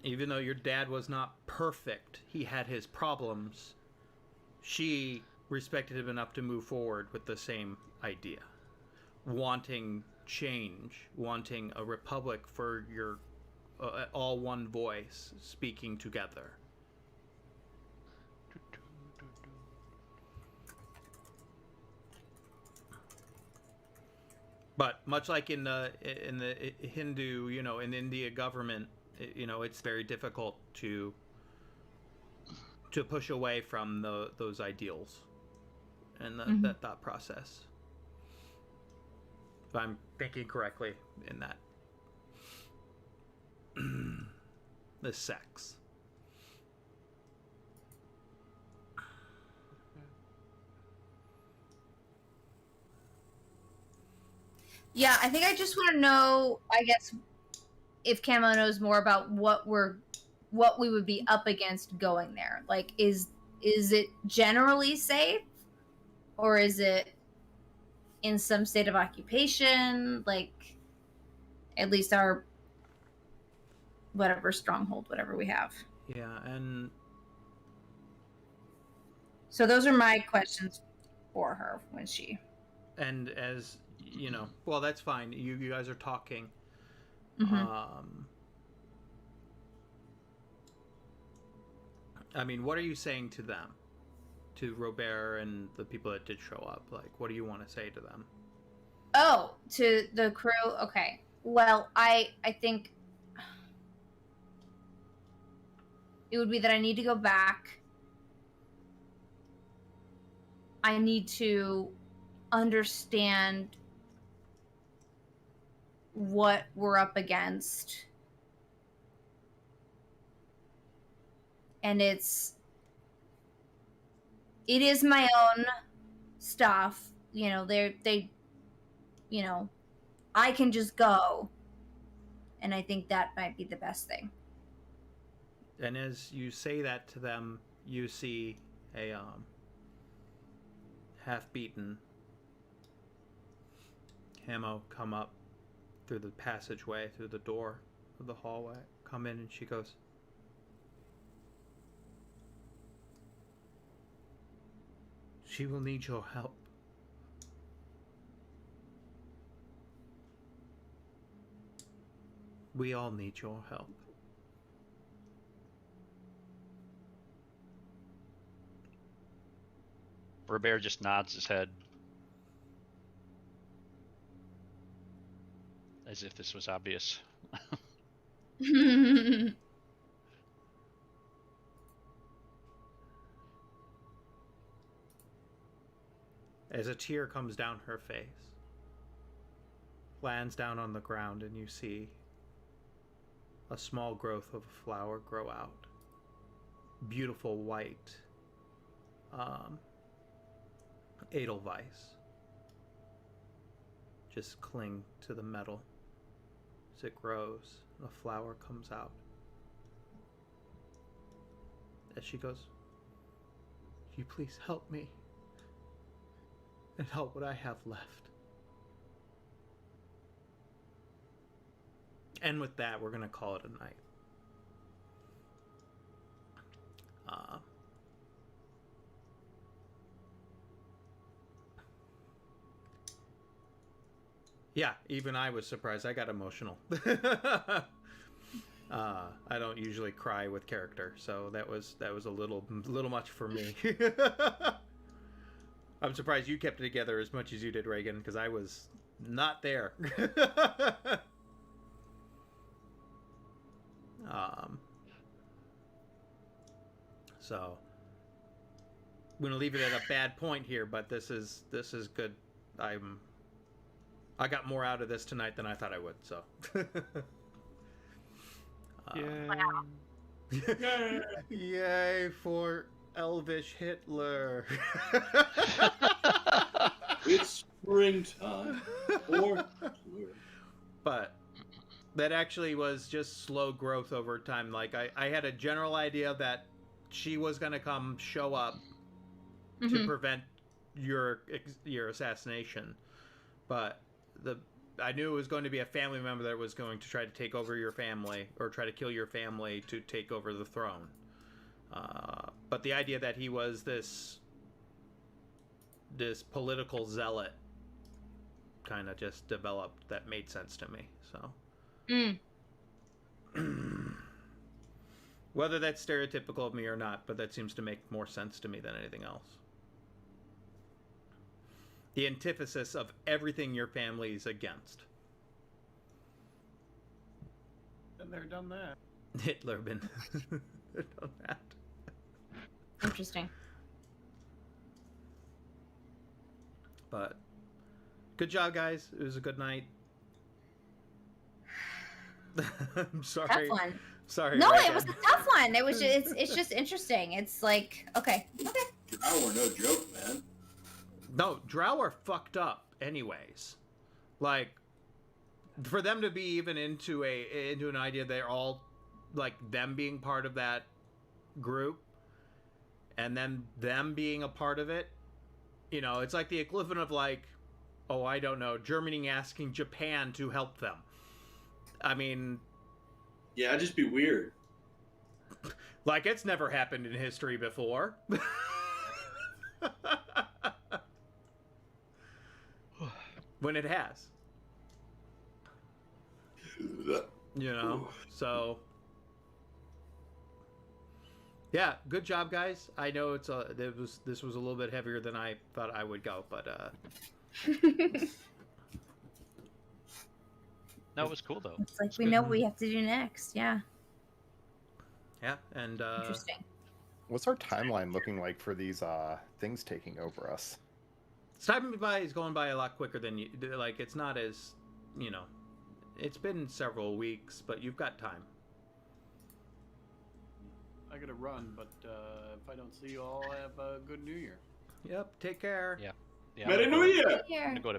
Even though your dad was not perfect, he had his problems. She respected him enough to move forward with the same idea. Wanting change, wanting a republic for your all one voice speaking together. But much like in the Hindu, in India government, it's very difficult to push away from those ideals and that thought process. If I'm thinking correctly in that. The sex. Yeah, I think I just want to know, I guess, if Camo knows more about what we would be up against going there. Like, is it generally safe, or is it in some state of occupation? Like, at least our whatever stronghold, whatever we have. Yeah, and so those are my questions for her when she. And as you know, well, that's fine. You guys are talking. Mm-hmm. I mean, what are you saying to them? To Robert and the people that did show up? Like, what do you want to say to them? Oh, to the crew? Okay. Well, I think it would be that I need to go back. I need to understand what we're up against. And it is my own stuff. You know, you know, I can just go. And I think that might be the best thing. And as you say that to them, you see a half-beaten Camo come up through the passageway, through the door of the hallway, come in, and she goes, "She will need your help. We all need your help." Robert just nods his head. As if this was obvious. As a tear comes down her face, lands down on the ground, and you see a small growth of a flower grow out. Beautiful white Edelweiss just cling to the metal as it grows. The flower comes out. As she goes, "You please help me and help what I have left." And with that, we're going to call it a night. Yeah, even I was surprised. I got emotional. I don't usually cry with character, so that was a little much for me. I'm surprised you kept it together as much as you did, Reagan, because I was not there. So I'm gonna leave it at a bad point here, but this is good. I got more out of this tonight than I thought I would. So. Yay! Yay for Elvish Hitler. It's springtime. But that actually was just slow growth over time. Like I had a general idea that she was going to show up to prevent your assassination, but I knew it was going to be a family member that was going to try to take over your family or try to kill your family to take over the throne. But the idea that he was this political zealot kind of just developed. That made sense to me. So, whether that's stereotypical of me or not, but that seems to make more sense to me than anything else. The antithesis of everything your family's against. And they're done that. Hitler been done that. Interesting. But Good job, guys. It was a good night. I'm sorry. Tough one. Sorry. No, Reagan. it was a tough one. It was it's just interesting. It's like okay. Drow are no joke, man. No, Drow are fucked up anyways. Like, for them to be even into an idea they're all like them being part of that group and then them being a part of it, you know, it's like the equivalent of like, oh, I don't know, Germany asking Japan to help them. I mean, Yeah, it'd just be weird. like it's never happened in history before. When it has. You know, so yeah, good job, guys. I know this was a little bit heavier than I thought I would go, but No, it was cool though. It's like we know what we have to do next. Yeah. yeah, and Interesting. What's our timeline looking like for these things taking over us? time is going by a lot quicker than you like. It's not as, you know, it's been several weeks, but you've got time. I gotta run, but if I don't see you all, have a good New Year. Yep, take care. Yeah. Merry New Year! I'm gonna go to